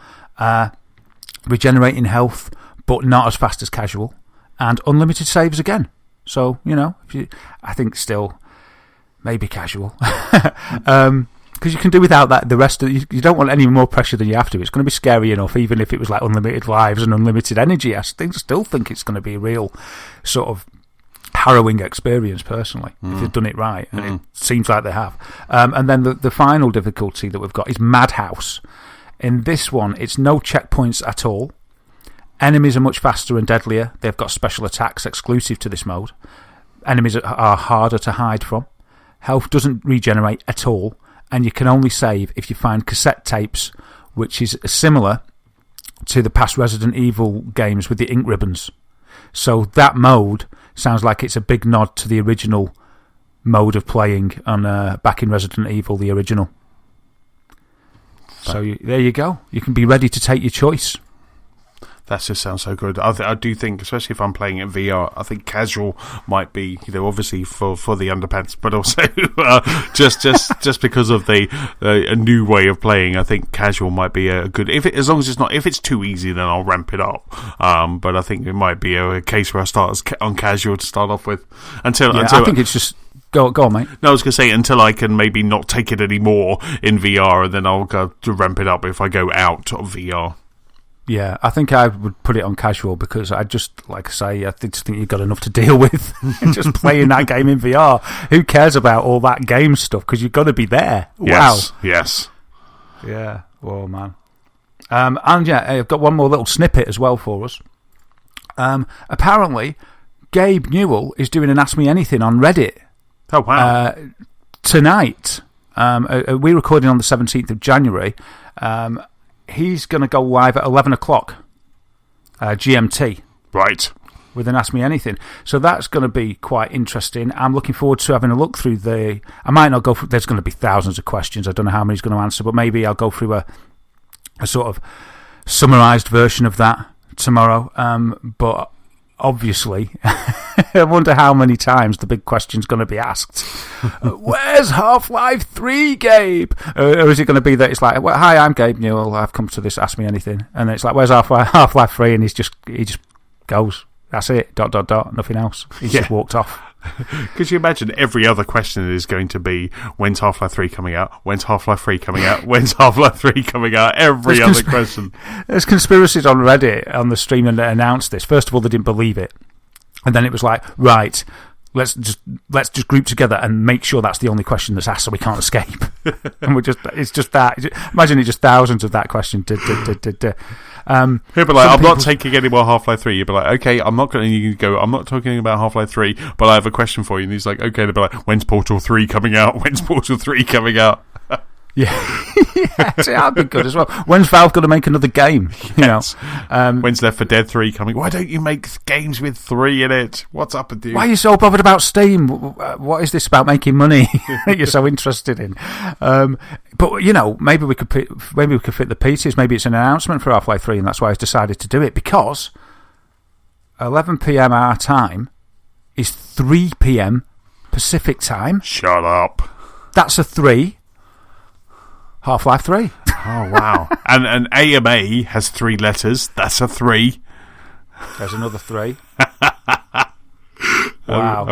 Regenerating health, but not as fast as casual. And unlimited saves again. So, I think still maybe casual. Because you can do without that. The rest of you don't want any more pressure than you have to. It's going to be scary enough, even if it was like unlimited lives and unlimited energy. I still think it's going to be a real sort of harrowing experience, personally, if they've done it right, and it seems like they have. And then the final difficulty that we've got is Madhouse. In this one, it's no checkpoints at all. Enemies are much faster and deadlier. They've got special attacks exclusive to this mode. Enemies are harder to hide from. Health doesn't regenerate at all. And you can only save if you find cassette tapes, which is similar to the past Resident Evil games with the ink ribbons. So that mode sounds like it's a big nod to the original mode of playing on back in Resident Evil, the original. So there you go. You can be ready to take your choice. That just sounds so good. I do think, especially if I'm playing in VR, I think casual might be, obviously for the underpants, but also just because of a new way of playing. I think casual might be a good. As long as it's not, if it's too easy, then I'll ramp it up. But I think it might be a case where I start on casual to start off with. Until I think it's just. Go on, mate. No, I was going to say, until I can maybe not take it anymore in VR, and then I'll go to ramp it up if I go out of VR. Yeah, I think I would put it on casual because I just, like I say, I just think you've got enough to deal with just playing that game in VR. Who cares about all that game stuff? Because you've got to be there. Yes, wow. Yes. Yeah. Oh, man. And yeah, I've got one more little snippet as well for us. Apparently, Gabe Newell is doing an Ask Me Anything on Reddit. Oh, wow. Tonight. We're recording on the 17th of January. He's going to go live at 11 o'clock GMT. Right. With an Ask Me Anything. So that's going to be quite interesting. I'm looking forward to having a look through I might not go through. There's going to be thousands of questions. I don't know how many he's going to answer, but maybe I'll go through a sort of summarised version of that tomorrow. But obviously, I wonder how many times the big question's going to be asked. Where's Half-Life 3, Gabe? Or is it going to be that it's like, well, hi, I'm Gabe Newell, I've come to this Ask Me Anything. And it's like, where's Half-Life 3? And he just goes, that's it, ... nothing else. He's just walked off. Could you imagine every other question is going to be, when's Half-Life 3 coming out? When's Half-Life 3 coming out? When's Half-Life 3 coming out? Every other question. There's conspiracies on Reddit on the stream that announced this. First of all, they didn't believe it. And then it was like, right, let's just group together and make sure that's the only question that's asked so we can't escape. And it's just that. Imagine it just thousands of that question. He'll be like, I'm not taking any more Half-Life 3. You'll be like, okay, I'm not talking about Half-Life 3, but I have a question for you. And he's like, okay. They'll be like, when's Portal 3 coming out? When's Portal 3 coming out? Yeah, that'd be good as well. When's Valve going to make another game? Yes. When's Left 4 Dead 3 coming? Why don't you make games with 3 in it? What's up with you? Why are you so bothered about Steam? What is this about making money that you're so interested in? But maybe we could fit the pieces. Maybe it's an announcement for Half-Life 3, and that's why he's decided to do it, because 11 p.m. our time is 3 p.m. Pacific time. Shut up. That's a 3. Half-Life 3. Oh, wow. and AMA has 3 letters. That's a 3. There's another 3. Wow.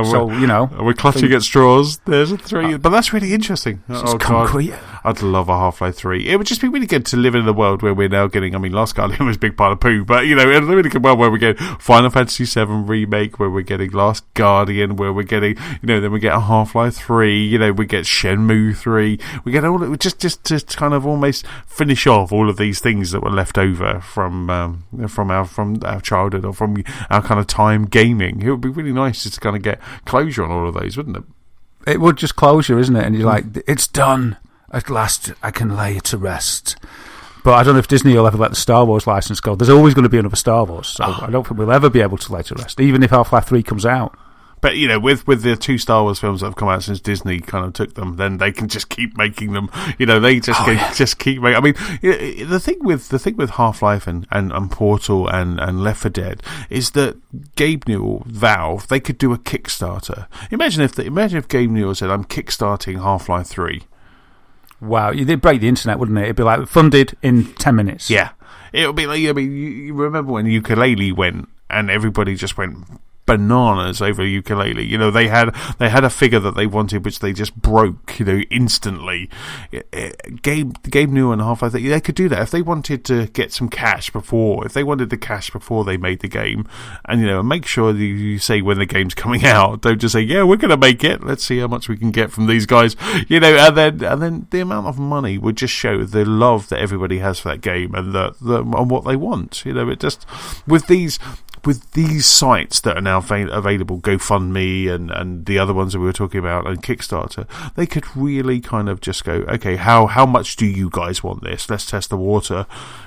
We're clutching at straws. There's a 3. But that's really interesting. It's concrete. God. I'd love a Half-Life 3. It would just be really good to live in a world where we're now getting, Last Guardian was a big pile of poo, but, in a really good world where we're getting Final Fantasy VII Remake, where we're getting Last Guardian, where we're getting, then we get a Half-Life 3, we get Shenmue 3, we get all it, just to kind of almost finish off all of these things that were left over from our childhood or from our kind of time gaming. It would be really nice just to kind of get closure on all of those, wouldn't it? It would just closure, isn't it? And you're like, it's done. At last, I can lay it to rest. But I don't know if Disney will ever let the Star Wars license go. There's always going to be another Star Wars, so I don't think we'll ever be able to lay it to rest, even if Half-Life 3 comes out. But, with the 2 Star Wars films that have come out since Disney kind of took them, then they can just keep making them. They just keep making. The thing with Half-Life and Portal and Left 4 Dead is that Gabe Newell, Valve, they could do a Kickstarter. Imagine if Gabe Newell said, I'm kickstarting Half-Life 3. Wow, it'd break the internet, wouldn't it? It'd be like funded in 10 minutes. Yeah. It would be like, you remember when Ukulele went and everybody just went bananas over ukulele. You know, they had a figure that they wanted, which they just broke, you know, instantly. Gabe Newell and Half-Life, they could do that if they wanted to get some cash before. If they wanted the cash before they made the game, and you know, make sure that you say when the game's coming out. Don't just say, yeah, we're going to make it. Let's see how much we can get from these guys. You know, and then the amount of money would just show the love that everybody has for that game and and what they want. You know, it just with these sites that are now available, GoFundMe and the other ones that we were talking about, and Kickstarter, they could really kind of just go, okay, how much do you guys want this? Let's test the water.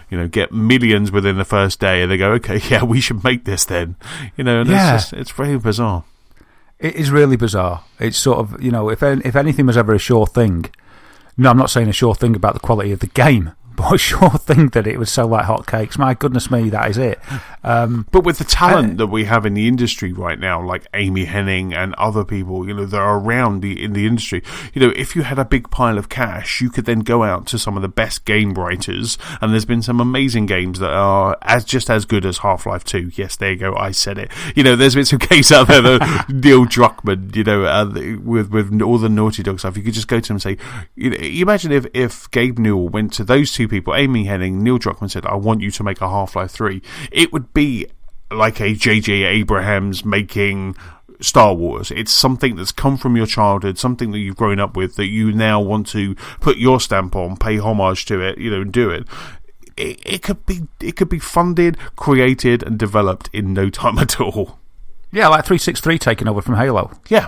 You know, get millions within the first day, and they go, okay, yeah, we should make this then. You know, and it's very bizarre. It is really bizarre. It's sort of, you know, if anything was ever a sure thing, no, I'm not saying a sure thing about the quality of the game, but a sure thing that it would sell like hotcakes. My goodness me, that is it. But with the talent that we have in the industry right now, like Amy Hennig and other people, you know, that are around in the industry, you know, if you had a big pile of cash, you could then go out to some of the best game writers, and there's been some amazing games that are just as good as Half-Life 2. Yes, there you go, I said it. You know, there's been some games out there that Neil Druckmann, you know, with all the Naughty Dog stuff, you could just go to them and say, you know, imagine if Gabe Newell went to those two people, Amy Hennig, Neil Druckmann, said, I want you to make a Half-Life 3. It would be like a J.J. Abrams making Star Wars. It's something that's come from your childhood, something that you've grown up with, that you now want to put your stamp on, pay homage to it, you know, and do it. It could be funded, created, and developed in no time at all. Yeah, like 363 taking over from Halo. Yeah.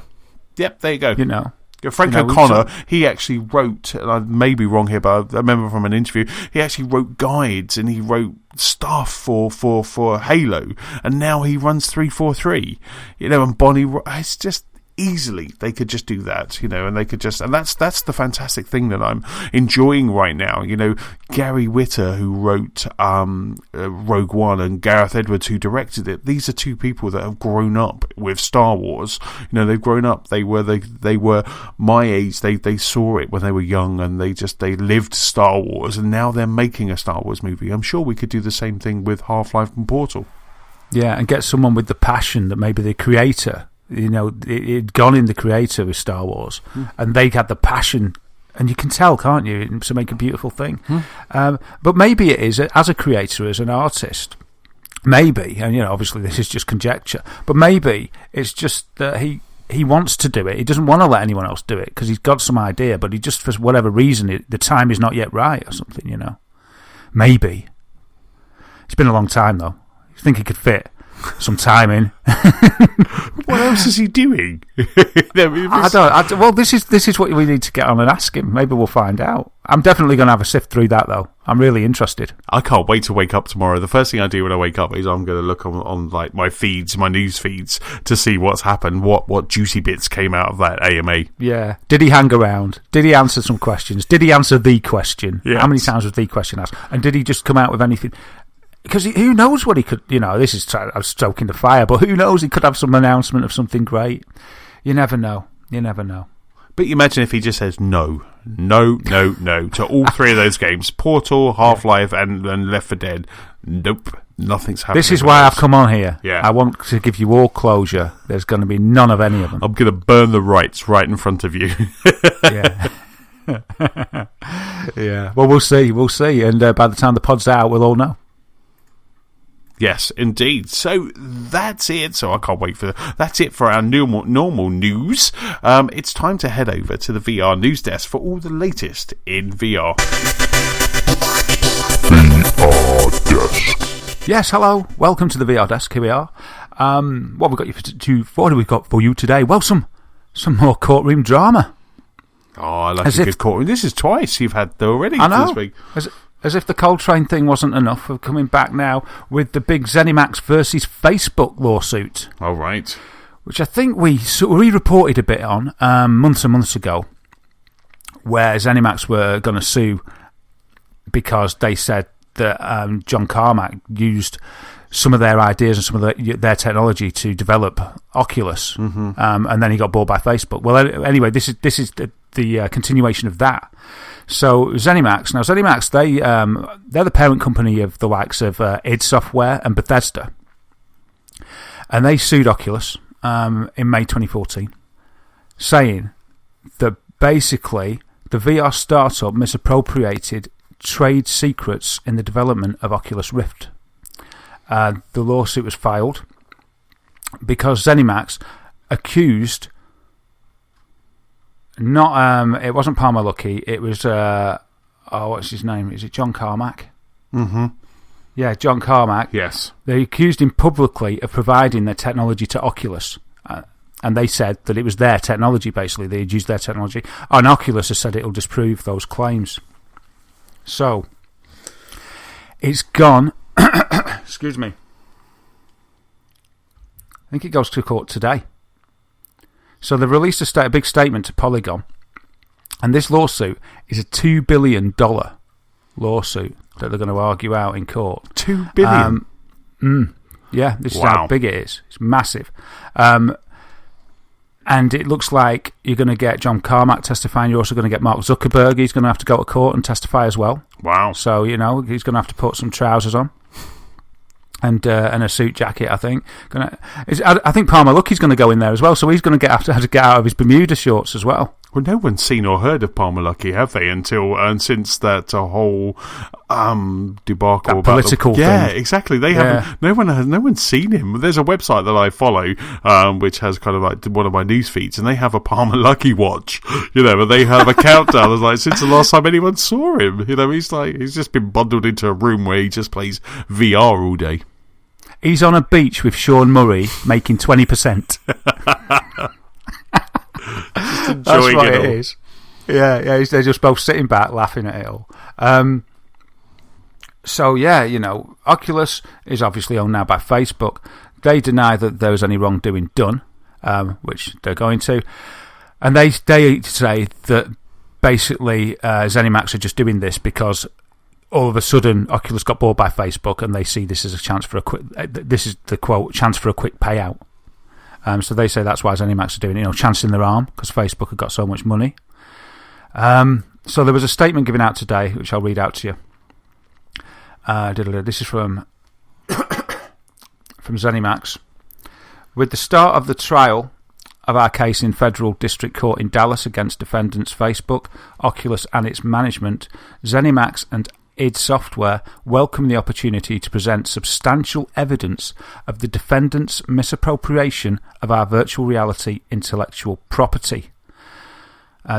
Yep, there you go. You know. Frank O'Connor, he actually wrote, and I may be wrong here, but I remember from an interview, he actually wrote guides and he wrote stuff for Halo, and now he runs 343. You know, and Bonnie, it's just easily they could just do that, you know, and they could just, and that's the fantastic thing that I'm enjoying right now. You know, Gary Whitta, who wrote Rogue One, and Gareth Edwards, who directed it, these are two people that have grown up with Star Wars. You know, they've grown up, they were my age, they saw it when they were young, and they lived Star Wars, and now they're making a Star Wars movie. I'm sure we could do the same thing with Half-Life and Portal. Yeah, and get someone with the passion that maybe the creator, you know, it'd gone in the creator with Star Wars, and they had the passion, and you can tell, can't you, to make a beautiful thing. But maybe it is, as a creator, as an artist, maybe, and you know, obviously this is just conjecture, but maybe it's just that he wants to do it. He doesn't want to let anyone else do it because he's got some idea, but he just, for whatever reason, the time is not yet right or something, you know. Maybe. It's been a long time, though. You think he could fit some time in? What else is he doing? Well, this is what we need to get on and ask him. Maybe we'll find out. I'm definitely going to have a sift through that, though. I'm really interested. I can't wait to wake up tomorrow. The first thing I do when I wake up is I'm going to look on like my feeds, my news feeds, to see what's happened, what juicy bits came out of that AMA. Yeah. Did he hang around? Did he answer some questions? Did he answer the question? Yes. How many times was the question asked? And did he just come out with anything? Because who knows what he could, you know, I'm stoking the fire, but who knows, he could have some announcement of something great. You never know. But you imagine if he just says no to all three of those games, Portal, Half-Life, and Left 4 Dead. Nope, nothing's happening. This is why I've come on here. Yeah. I want to give you all closure. There's going to be none of any of them. I'm going to burn the rights right in front of you. Yeah. Yeah. Well, we'll see. And by the time the pod's out, we'll all know. Yes, indeed. So that's it. So I can't wait for that's it for our normal news. It's time to head over to the VR news desk for all the latest in VR. VR desk. Yes, hello. Welcome to the VR desk. Here we are. What have we got what have we got for you today? Well, some more courtroom drama. Oh, I like a good courtroom. This is twice you've had already this week. As if the Coltrane thing wasn't enough, we're coming back now with the big ZeniMax versus Facebook lawsuit. All right. Which I think we reported a bit on months and months ago, where ZeniMax were going to sue because they said that John Carmack used some of their ideas and some of their technology to develop Oculus, and then he got bought by Facebook. Well, anyway, this is the continuation of that. So ZeniMax. Now ZeniMax, they're the parent company of the likes of id Software and Bethesda. And they sued Oculus in May 2014, saying that basically the VR startup misappropriated trade secrets in the development of Oculus Rift. The lawsuit was filed because ZeniMax accused it wasn't Palmer Luckey, it was what's his name? Is it John Carmack? Mm-hmm. Yeah, John Carmack. Yes. They accused him publicly of providing their technology to Oculus. And they said that it was their technology, basically. They had used their technology. And Oculus has said it will disprove those claims. So, it's gone. Excuse me. I think it goes to court today. So they've released a big statement to Polygon. And this lawsuit is a $2 billion lawsuit that they're going to argue out in court. $2 billion? Yeah, this is how big it is. It's massive. And it looks like you're going to get John Carmack testifying. You're also going to get Mark Zuckerberg. He's going to have to go to court and testify as well. Wow. So, he's going to have to put some trousers on. And a suit jacket, I think. I think Palmer Luckey's going to go in there as well, so he's going to have to get out of his Bermuda shorts as well. Well, no one's seen or heard of Palmer Luckey, have they? Since that whole debacle, that political thing. Yeah, exactly. They haven't. No one's seen him. There's a website that I follow, which has kind of like one of my news feeds, and they have a Palmer Luckey watch. And they have a countdown. It's like since the last time anyone saw him. He's just been bundled into a room where he just plays VR all day. He's on a beach with Sean Murray making 20%. That's what it is. Yeah, they're just both sitting back laughing at it all. Oculus is obviously owned now by Facebook. They deny that there was any wrongdoing done, which they're going to. And they say that basically ZeniMax are just doing this because all of a sudden Oculus got bought by Facebook and they see this as a chance for this is the quote, chance for a quick payout. So they say that's why ZeniMax are doing it, chancing their arm because Facebook had got so much money. So there was a statement given out today, which I'll read out to you. This is from ZeniMax. With the start of the trial of our case in Federal District Court in Dallas against defendants Facebook, Oculus and its management, ZeniMax and id Software welcome the opportunity to present substantial evidence of the defendants' misappropriation of our virtual reality intellectual property.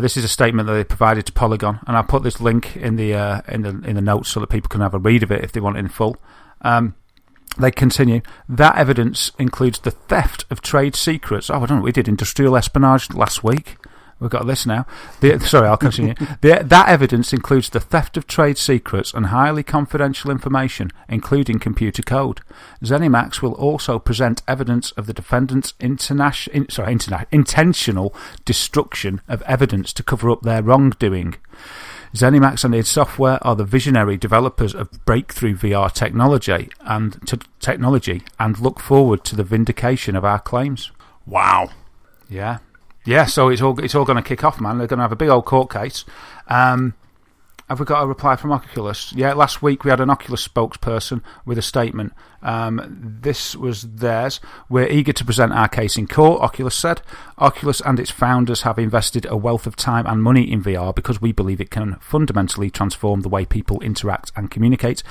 This is a statement that they provided to Polygon, and I'll put this link in the notes so that people can have a read of it if they want it in full. They continue. That evidence includes the theft of trade secrets. I don't know. We did industrial espionage last week. We've got this now. Sorry, I'll continue. That evidence includes the theft of trade secrets and highly confidential information, including computer code. ZeniMax will also present evidence of the defendant's intentional destruction of evidence to cover up their wrongdoing. ZeniMax and id Software are the visionary developers of breakthrough VR technology and look forward to the vindication of our claims. Wow. Yeah. Yeah, so it's all going to kick off, man. They're going to have a big old court case. Have we got a reply from Oculus? Yeah, last week we had an Oculus spokesperson with a statement. This was theirs. We're eager to present our case in court, Oculus said. Oculus and its founders have invested a wealth of time and money in VR because we believe it can fundamentally transform the way people interact and communicate.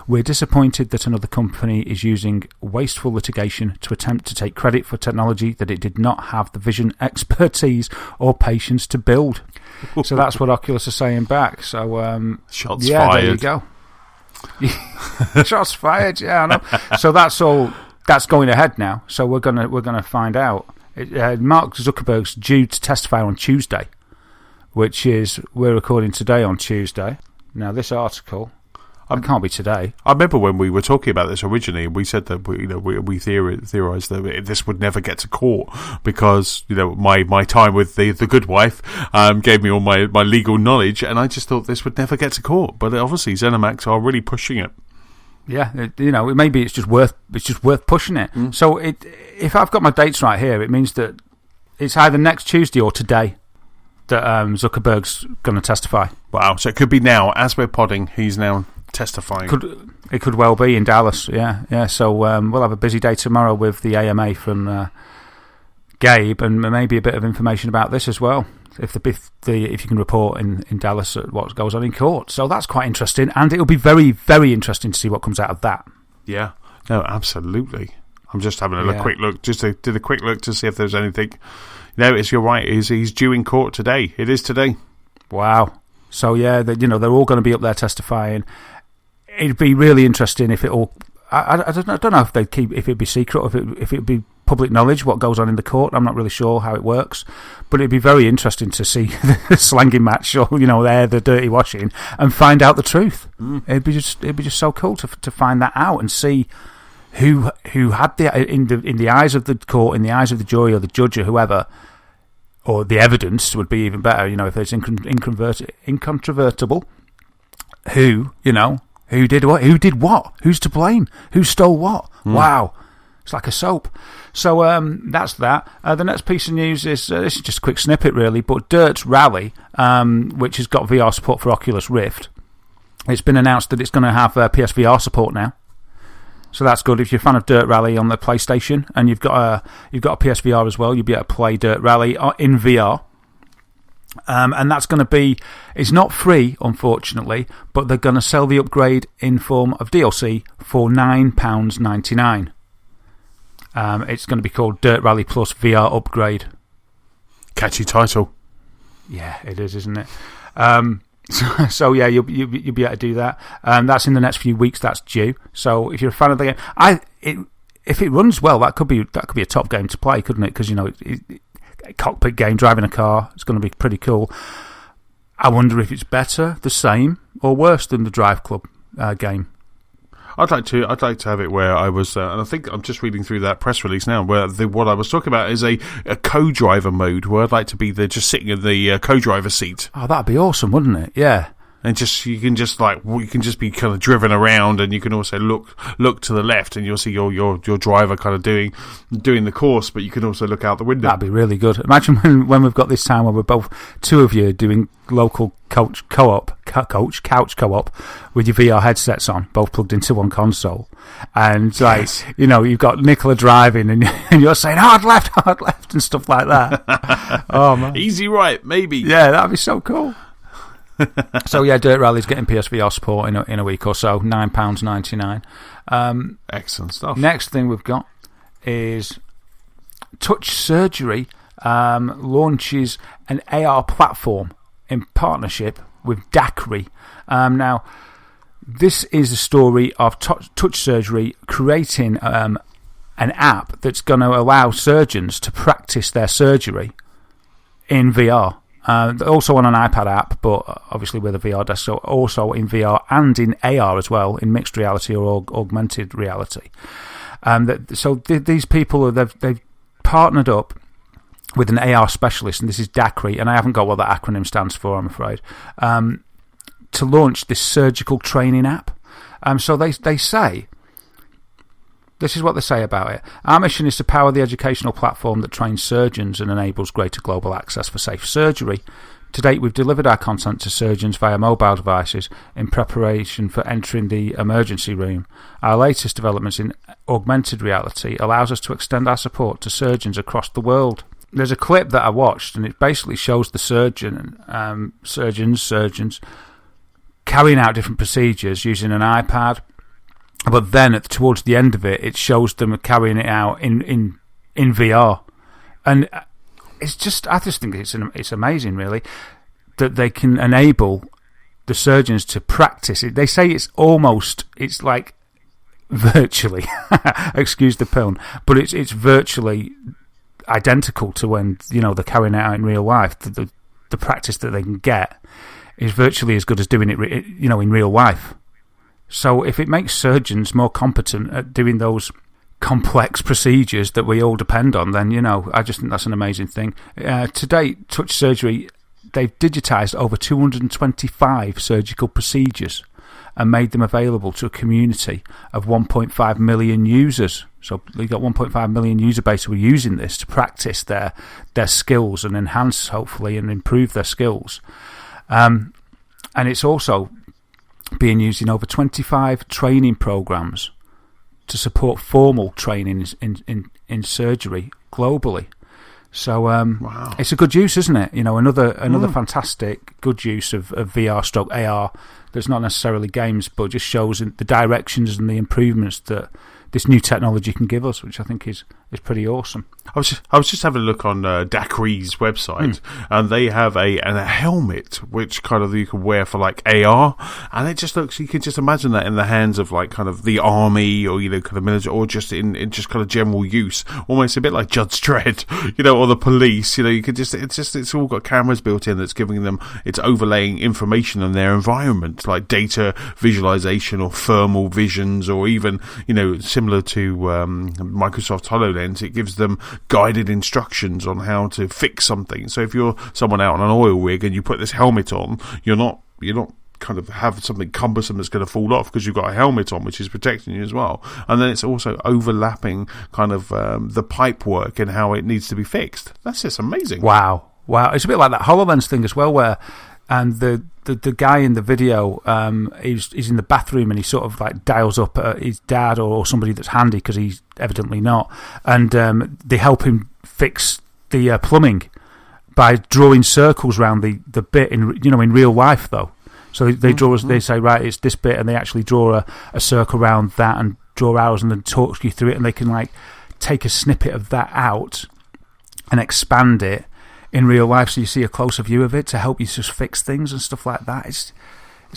We're disappointed that another company is using wasteful litigation to attempt to take credit for technology that it did not have the vision, expertise, or patience to build. So that's what Oculus are saying back. So shots fired. There you go. Shots fired. Yeah, I know. So that's going ahead now. So we're gonna find out. Mark Zuckerberg's due to testify on Tuesday, which is we're recording today on Tuesday. Now this article. It can't be today. I remember when we were talking about this originally, we said that we theorised that this would never get to court because my time with the good wife gave me all my legal knowledge, and I just thought this would never get to court. But obviously, ZeniMax are really pushing it. Yeah, maybe it's just worth pushing it. Mm. So if I've got my dates right here, it means that it's either next Tuesday or today that Zuckerberg's going to testify. Wow! So it could be now as we're podding. He's now testifying. It could well be in Dallas, yeah. So we'll have a busy day tomorrow with the AMA from Gabe, and maybe a bit of information about this as well. If you can report in Dallas what goes on in court, so that's quite interesting, and it'll be very, very interesting to see what comes out of that. Yeah, no, absolutely. I'm just having a quick look, did a quick look to see if there's anything. No, you're right. He's due in court today. It is today. Wow. So yeah, they're all going to be up there testifying. It'd be really interesting if it all. I don't know if it'd be secret, or if it'd be public knowledge what goes on in the court. I'm not really sure how it works, but it'd be very interesting to see the slanging match, or the dirty washing, and find out the truth. It'd be just so cool to find that out and see who had in the eyes of the court, in the eyes of the jury or the judge or whoever, or the evidence would be even better. If it's incontrovertible, who did what, who's to blame, who stole what. Wow, it's like a soap. So that's that. The next piece of news is this is just a quick snippet really, but Dirt Rally, which has got VR support for Oculus Rift, it's been announced that it's going to have PSVR support now. So that's good. If you're a fan of Dirt Rally on the PlayStation and you've got a PSVR as well, you'll be able to play Dirt Rally in VR. And that's going to be, it's not free, unfortunately, but they're going to sell the upgrade in form of DLC for £9.99. It's going to be called Dirt Rally Plus VR Upgrade. Catchy title. Yeah, it is, isn't it? So yeah, you'll be able to do that. That's in the next few weeks. That's due. So if you're a fan of the game, if it runs well, that could be a top game to play, couldn't it? Because a cockpit game, driving a car, it's going to be pretty cool. I wonder if it's better, the same, or worse than the Drive Club game. I'd like to have it where I was, and I think I'm just reading through that press release now, where what I was talking about is a co-driver mode, where I'd like to be just sitting in the co-driver seat. Oh, that'd be awesome, wouldn't it? Yeah. And you can just be kind of driven around, and you can also look to the left, and you'll see your driver kind of doing the course, but you can also look out the window. That'd be really good. Imagine when we've got this time where we're both, two of you, doing local couch co-op with your VR headsets on, both plugged into one console, and yes. You've got Nicola driving, and you're saying hard left, and stuff like that. Oh man, easy right, maybe. Yeah, that'd be so cool. So yeah, Dirt Rally's getting PSVR support in a week or so. £9.99. Excellent stuff. Next thing we've got is Touch Surgery launches an AR platform in partnership with Dacry. Now, this is a story of Touch Surgery creating an app that's going to allow surgeons to practice their surgery in VR. Also on an iPad app, but obviously with a VR desk, so also in VR and in AR as well, in mixed reality or augmented reality. These people, they've partnered up with an AR specialist, and this is Dacry, and I haven't got what that acronym stands for, I'm afraid, to launch this surgical training app. So they say, this is what they say about it. Our mission is to power the educational platform that trains surgeons and enables greater global access for safe surgery. To date, we've delivered our content to surgeons via mobile devices in preparation for entering the emergency room. Our latest developments in augmented reality allows us to extend our support to surgeons across the world. There's a clip that I watched, and it basically shows the surgeons carrying out different procedures using an iPad. But then towards the end of it, it shows them carrying it out in VR, and I just think it's amazing, really, that they can enable the surgeons to practice it. They say it's like virtually, excuse the pun, but it's virtually identical to when they're carrying it out in real life. The practice that they can get is virtually as good as doing it, in real life. So if it makes surgeons more competent at doing those complex procedures that we all depend on, then, I just think that's an amazing thing. To date, Touch Surgery, they've digitised over 225 surgical procedures and made them available to a community of 1.5 million users. So they've got 1.5 million user base who are using this to practice their skills and enhance, hopefully, and improve their skills. And it's also being used in over 25 training programs to support formal training in surgery globally. So wow. It's a good use, isn't it? Another fantastic good use of VR stroke AR that's not necessarily games, but just shows the directions and the improvements that this new technology can give us, which I think is pretty awesome. I was just having a look on Daiqui's website, and they have a helmet which kind of you can wear for like AR, and it just looks, you can just imagine that in the hands of like kind of the army or kind of military, or just in just kind of general use, almost a bit like Judge Dredd, or the police. You could it's all got cameras built in that's giving them, it's overlaying information on their environment, like data visualization or thermal visions, or even similar to Microsoft HoloLens, it gives them guided instructions on how to fix something. So if you're someone out on an oil rig and you put this helmet on, you're not kind of have something cumbersome that's going to fall off because you've got a helmet on which is protecting you as well. And then it's also overlapping kind of the pipe work and how it needs to be fixed. That's just amazing. Wow. It's a bit like that HoloLens thing as well, where the guy in the video, he's in the bathroom and he sort of like dials up his dad or somebody that's handy, because he's evidently not, and they help him fix the plumbing by drawing circles around the bit in real life though. So they draw, they say, right, it's this bit, and they actually draw a circle around that and draw arrows and then talk you through it, and they can like take a snippet of that out and expand it in real life, so you see a closer view of it to help you just fix things and stuff like that. It's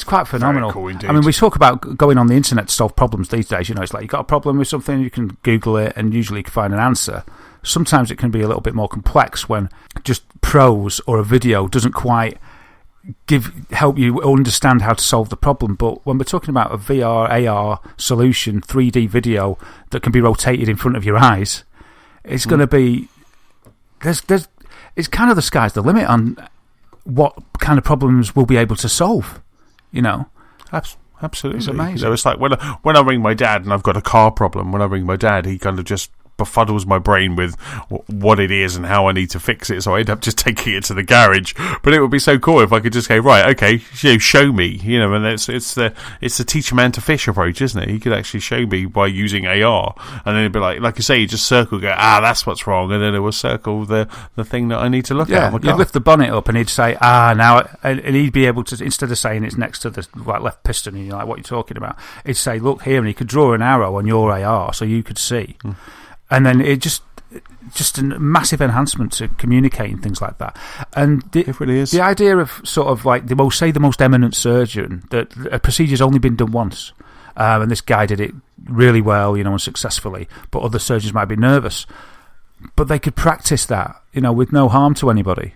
quite phenomenal. Very cool indeed. I mean, we talk about going on the internet to solve problems these days. It's like you've got a problem with something, you can Google it, and usually you can find an answer. Sometimes it can be a little bit more complex when just prose or a video doesn't quite help you understand how to solve the problem. But when we're talking about a VR, AR solution, 3D video that can be rotated in front of your eyes, it's going to be... It's kind of the sky's the limit on what kind of problems we'll be able to solve, Absolutely. It's amazing. It's like when I ring my dad and I've got a car problem, when I ring my dad, he kind of just befuddles my brain with what it is and how I need to fix it, so I end up just taking it to the garage. But it would be so cool if I could just go, right, okay, show me, and it's the teach a man to fish approach, isn't it? He could actually show me by using AR, and then it'd be like you say, you just circle, go, that's what's wrong, and then it will circle the thing that I need to look at. You'd lift the bonnet up and he'd say, now, and he'd be able to, instead of saying it's next to the left piston, and you're like, what are you talking about? He'd say, look here, and he could draw an arrow on your AR so you could see. And then it just a massive enhancement to communicating things like that. And it really is. The idea of sort of like the most eminent surgeon, that a procedure's only been done once, and this guy did it really well, and successfully. But other surgeons might be nervous, but they could practice that, with no harm to anybody.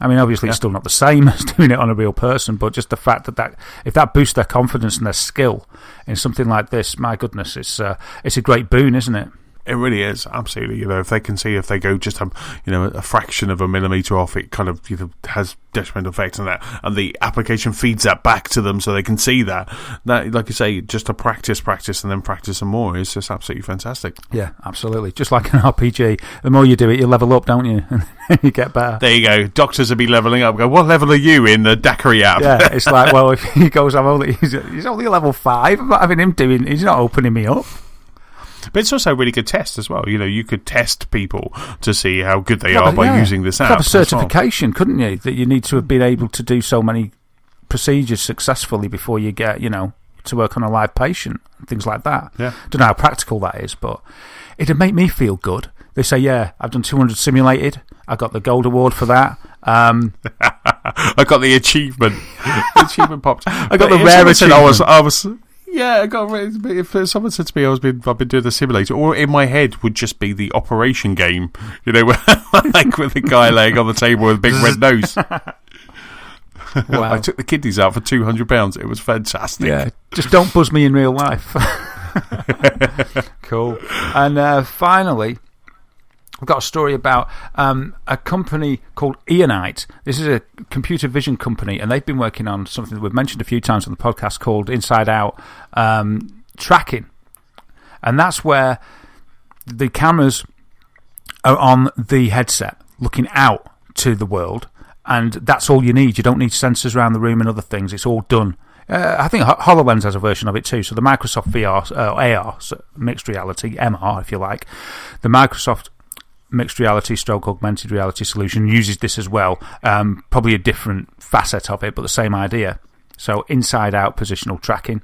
I mean, obviously, it's still not the same as doing it on a real person, but just the fact that if that boosts their confidence and their skill in something like this, my goodness, it's a great boon, isn't it? It really is, absolutely. If they can see, if they go just a fraction of a millimetre off, it kind of has detrimental effects on that, and the application feeds that back to them so they can see that. That, like you say, just to practice, and then practice some more is just absolutely fantastic. Yeah, absolutely. Just like an RPG, the more you do it, you level up, don't you? And you get better. There you go. Doctors will be levelling up. Go, what level are you in the Daiquiri app? Yeah, it's like, well, if he goes, he's only a level 5. I'm not having him he's not opening me up. But it's also a really good test as well. You could test people to see how good they are by using this app. You have a certification, couldn't you? That you need to have been able to do so many procedures successfully before you get, to work on a live patient and things like that. Yeah. Don't know how practical that is, but it'd make me feel good. They say, I've done 200 simulated. I got the gold award for that. I got the achievement. The achievement popped. I got the rare achievement. I was. Yeah, if someone said to me I've been doing the simulator, or in my head would just be the operation game, like with the guy laying on the table with a big red nose. Wow. I took the kidneys out for £200. It was fantastic. Yeah, just don't buzz me in real life. Cool. And finally, I've got a story about a company called Ionite. This is a computer vision company, and they've been working on something that we've mentioned a few times on the podcast called Inside Out tracking. And that's where the cameras are on the headset looking out to the world, and that's all you need. You don't need sensors around the room and other things. It's all done I think HoloLens has a version of it too. So the Microsoft VR, AR, so mixed reality, MR, if you like, the Microsoft mixed reality stroke augmented reality solution uses this as well. Probably a different facet of it, but the same idea. So inside-out positional tracking,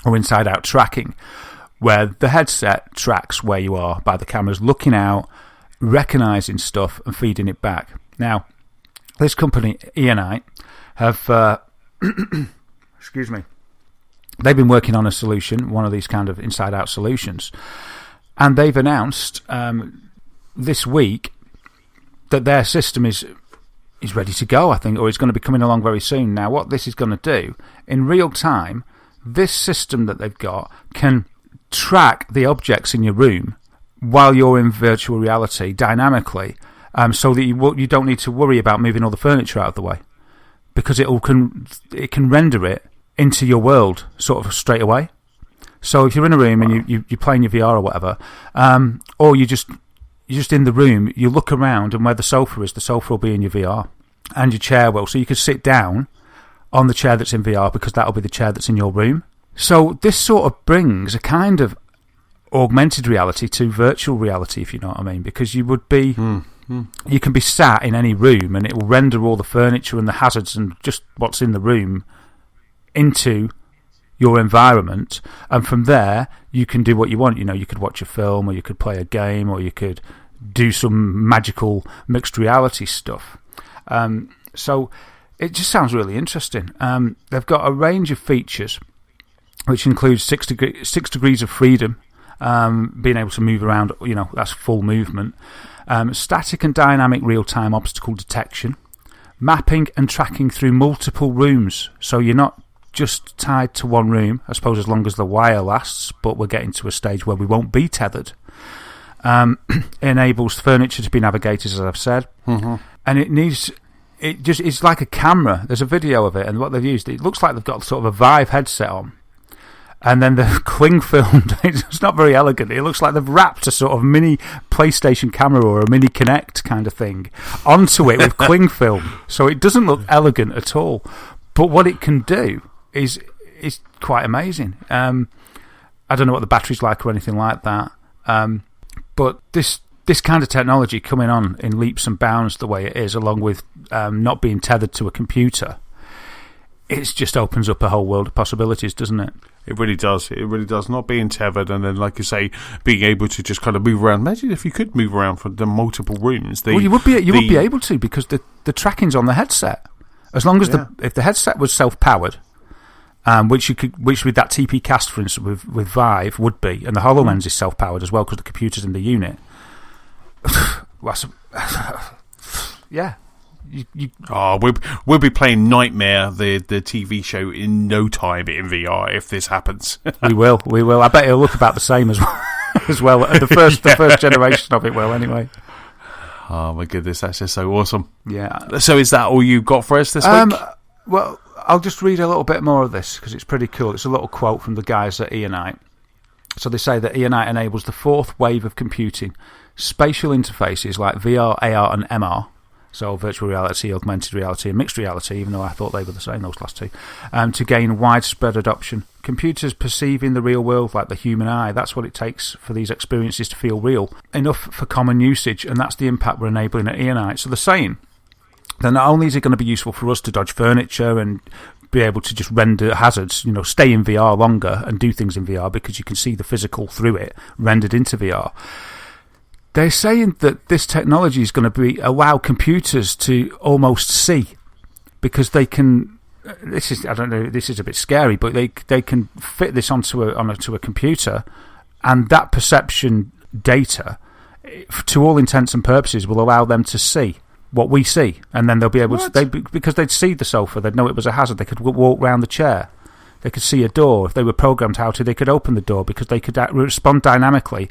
or inside-out tracking, where the headset tracks where you are by the cameras, looking out, recognising stuff and feeding it back. Now, this company, Ionite, have... excuse me. They've been working on a solution, one of these kind of inside-out solutions, and they've announced this week that their system is ready to go, I think, or it's going to be coming along very soon. Now, what this is going to do, in real time, this system that they've got can track the objects in your room while you're in virtual reality dynamically, so that you don't need to worry about moving all the furniture out of the way, because it can render it into your world sort of straight away. So if you're in a room and you're playing your VR or whatever, or you're just in the room, you look around and where the sofa is, the sofa will be in your VR, and your chair will. So you can sit down on the chair that's in VR because that'll be the chair that's in your room. So this sort of brings a kind of augmented reality to virtual reality, if you know what I mean, because you would be... You can be sat in any room and it will render all the furniture and the hazards and just what's in the room into your environment, and from there you can do what you want. You know, you could watch a film, or you could play a game, or you could do some magical mixed reality stuff. So it just sounds really interesting. They've got a range of features which includes 6 degrees of freedom, being able to move around, you know, that's full movement. Static and dynamic real-time obstacle detection, mapping and tracking through multiple rooms, so you're not just tied to one room, I suppose, as long as the wire lasts, but we're getting to a stage where we won't be tethered. Enables furniture to be navigated, as I've said, and it's like a camera. There's a video of it, and what they've used, it looks like they've got sort of a Vive headset on, and then they've cling filmed. It's not very elegant. It looks like they've wrapped a sort of mini PlayStation camera or a mini Kinect kind of thing onto it with cling film. So it doesn't look elegant at all. But what it can do is quite amazing. I don't know what the battery's like or anything like that. But this kind of technology coming on in leaps and bounds the way it is, along with not being tethered to a computer, it just opens up a whole world of possibilities, doesn't it? It really does. It really does. Not being tethered, and then, like you say, being able to just kind of move around. Imagine if you could move around from the multiple rooms. Well, you would be able to, because the tracking's on the headset. As long as if the headset was self-powered, which with that TP Cast, for instance, with Vive would be, and the HoloLens is self-powered as well because the computer's in the unit. Yeah. We'll be playing Nightmare, the TV show, in no time in VR if this happens. We will. I bet it'll look about the same as well. The first generation of it will, anyway. Oh my goodness, that's just so awesome. Yeah. So is that all you got for us this week? Well, I'll just read a little bit more of this because it's pretty cool. It's a little quote from the guys at Ionite. So they say that Ionite enables the fourth wave of computing, spatial interfaces like VR, AR, and MR. So virtual reality, augmented reality, and mixed reality, even though I thought they were the same, those last two, to gain widespread adoption. Computers perceiving the real world like the human eye, that's what it takes for these experiences to feel real. Enough for common usage, and that's the impact we're enabling at Ionite. So they're saying that not only is it going to be useful for us to dodge furniture and be able to just render hazards, stay in VR longer and do things in VR because you can see the physical through it rendered into VR. They're saying that this technology is going to allow computers to almost see, because they can. This is a bit scary, but they can fit this onto a computer, and that perception data, to all intents and purposes, will allow them to see what we see, and then they'll be able to. Because they'd see the sofa, they'd know it was a hazard. They could walk round the chair. They could see a door. If they were programmed how to, they could open the door because they could respond dynamically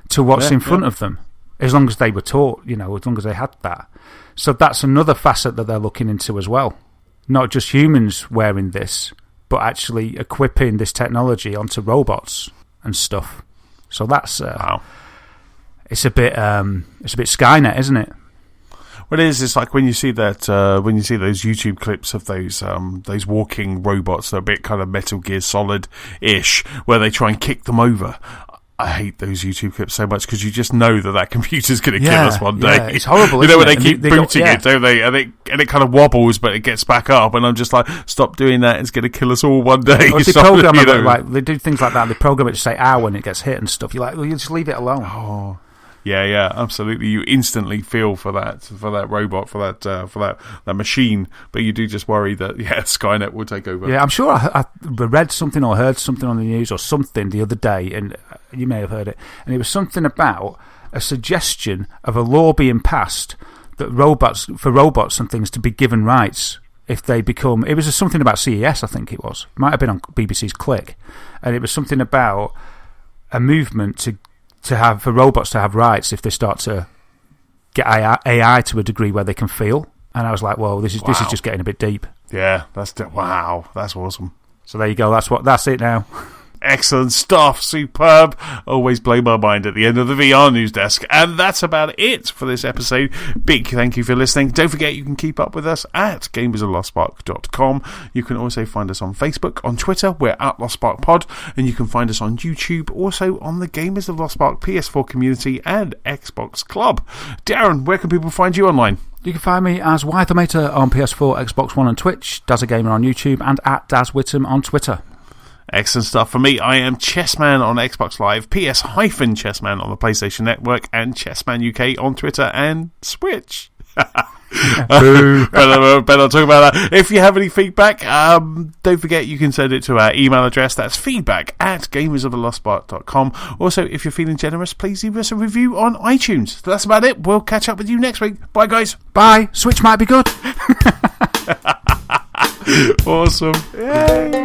to what's in front of them, as long as they were taught, as long as they had that. So that's another facet that they're looking into as well. Not just humans wearing this, but actually equipping this technology onto robots and stuff. So that's wow. It's a bit Skynet, isn't it? What it is, it's like when you see that, when you see those YouTube clips of those walking robots that are a bit kind of Metal Gear Solid-ish, where they try and kick them over. I hate those YouTube clips so much because you just know that computer's going to kill us one day. Yeah, it's horrible. You know when it? they keep booting it, don't they? And it kind of wobbles, but it gets back up. And I'm just like, stop doing that. It's going to kill us all one day. Or they program it, like they do things like that. They program it to say "ow" when it gets hit and stuff. You're like, well, you just leave it alone. Oh. Yeah, absolutely. You instantly feel for that robot, for that machine, but you do just worry that Skynet will take over. Yeah, I'm sure I read something or heard something on the news or something the other day, and you may have heard it, and it was something about a suggestion of a law being passed that robots and things to be given rights if they become. It was something about CES, I think it was. It might have been on BBC's Click, and it was something about a movement to have for robots to have rights if they start to get AI to a degree where they can feel. And I was like, well, this is just getting a bit deep. Yeah, that's awesome. So there you go. That's it now. Excellent stuff, superb. Always blow my mind at the end of the VR news desk. And that's about it for this episode. Big thank you for listening. Don't forget you can keep up with us at gamersoflostspark.com. You can also find us on Facebook, on Twitter, we're at Lost Spark Pod, and you can find us on YouTube, also on the Gamers of Lost Spark PS4 community and Xbox Club. Darren, where can people find you online? You can find me as Wythermator on PS4, Xbox One and Twitch, Dazagamer on YouTube, and at DazWhittam on Twitter. Excellent stuff. For me, I am Chessman on Xbox Live, PS-Chessman on the PlayStation Network, and Chessman UK on Twitter and Switch. Better talk about that. If you have any feedback, don't forget you can send it to our email address. That's feedback@gamersoftheLostSpark.com. Also, if you're feeling generous, please leave us a review on iTunes. So that's about it. We'll catch up with you next week. Bye, guys. Bye. Switch might be good. Awesome. Yay.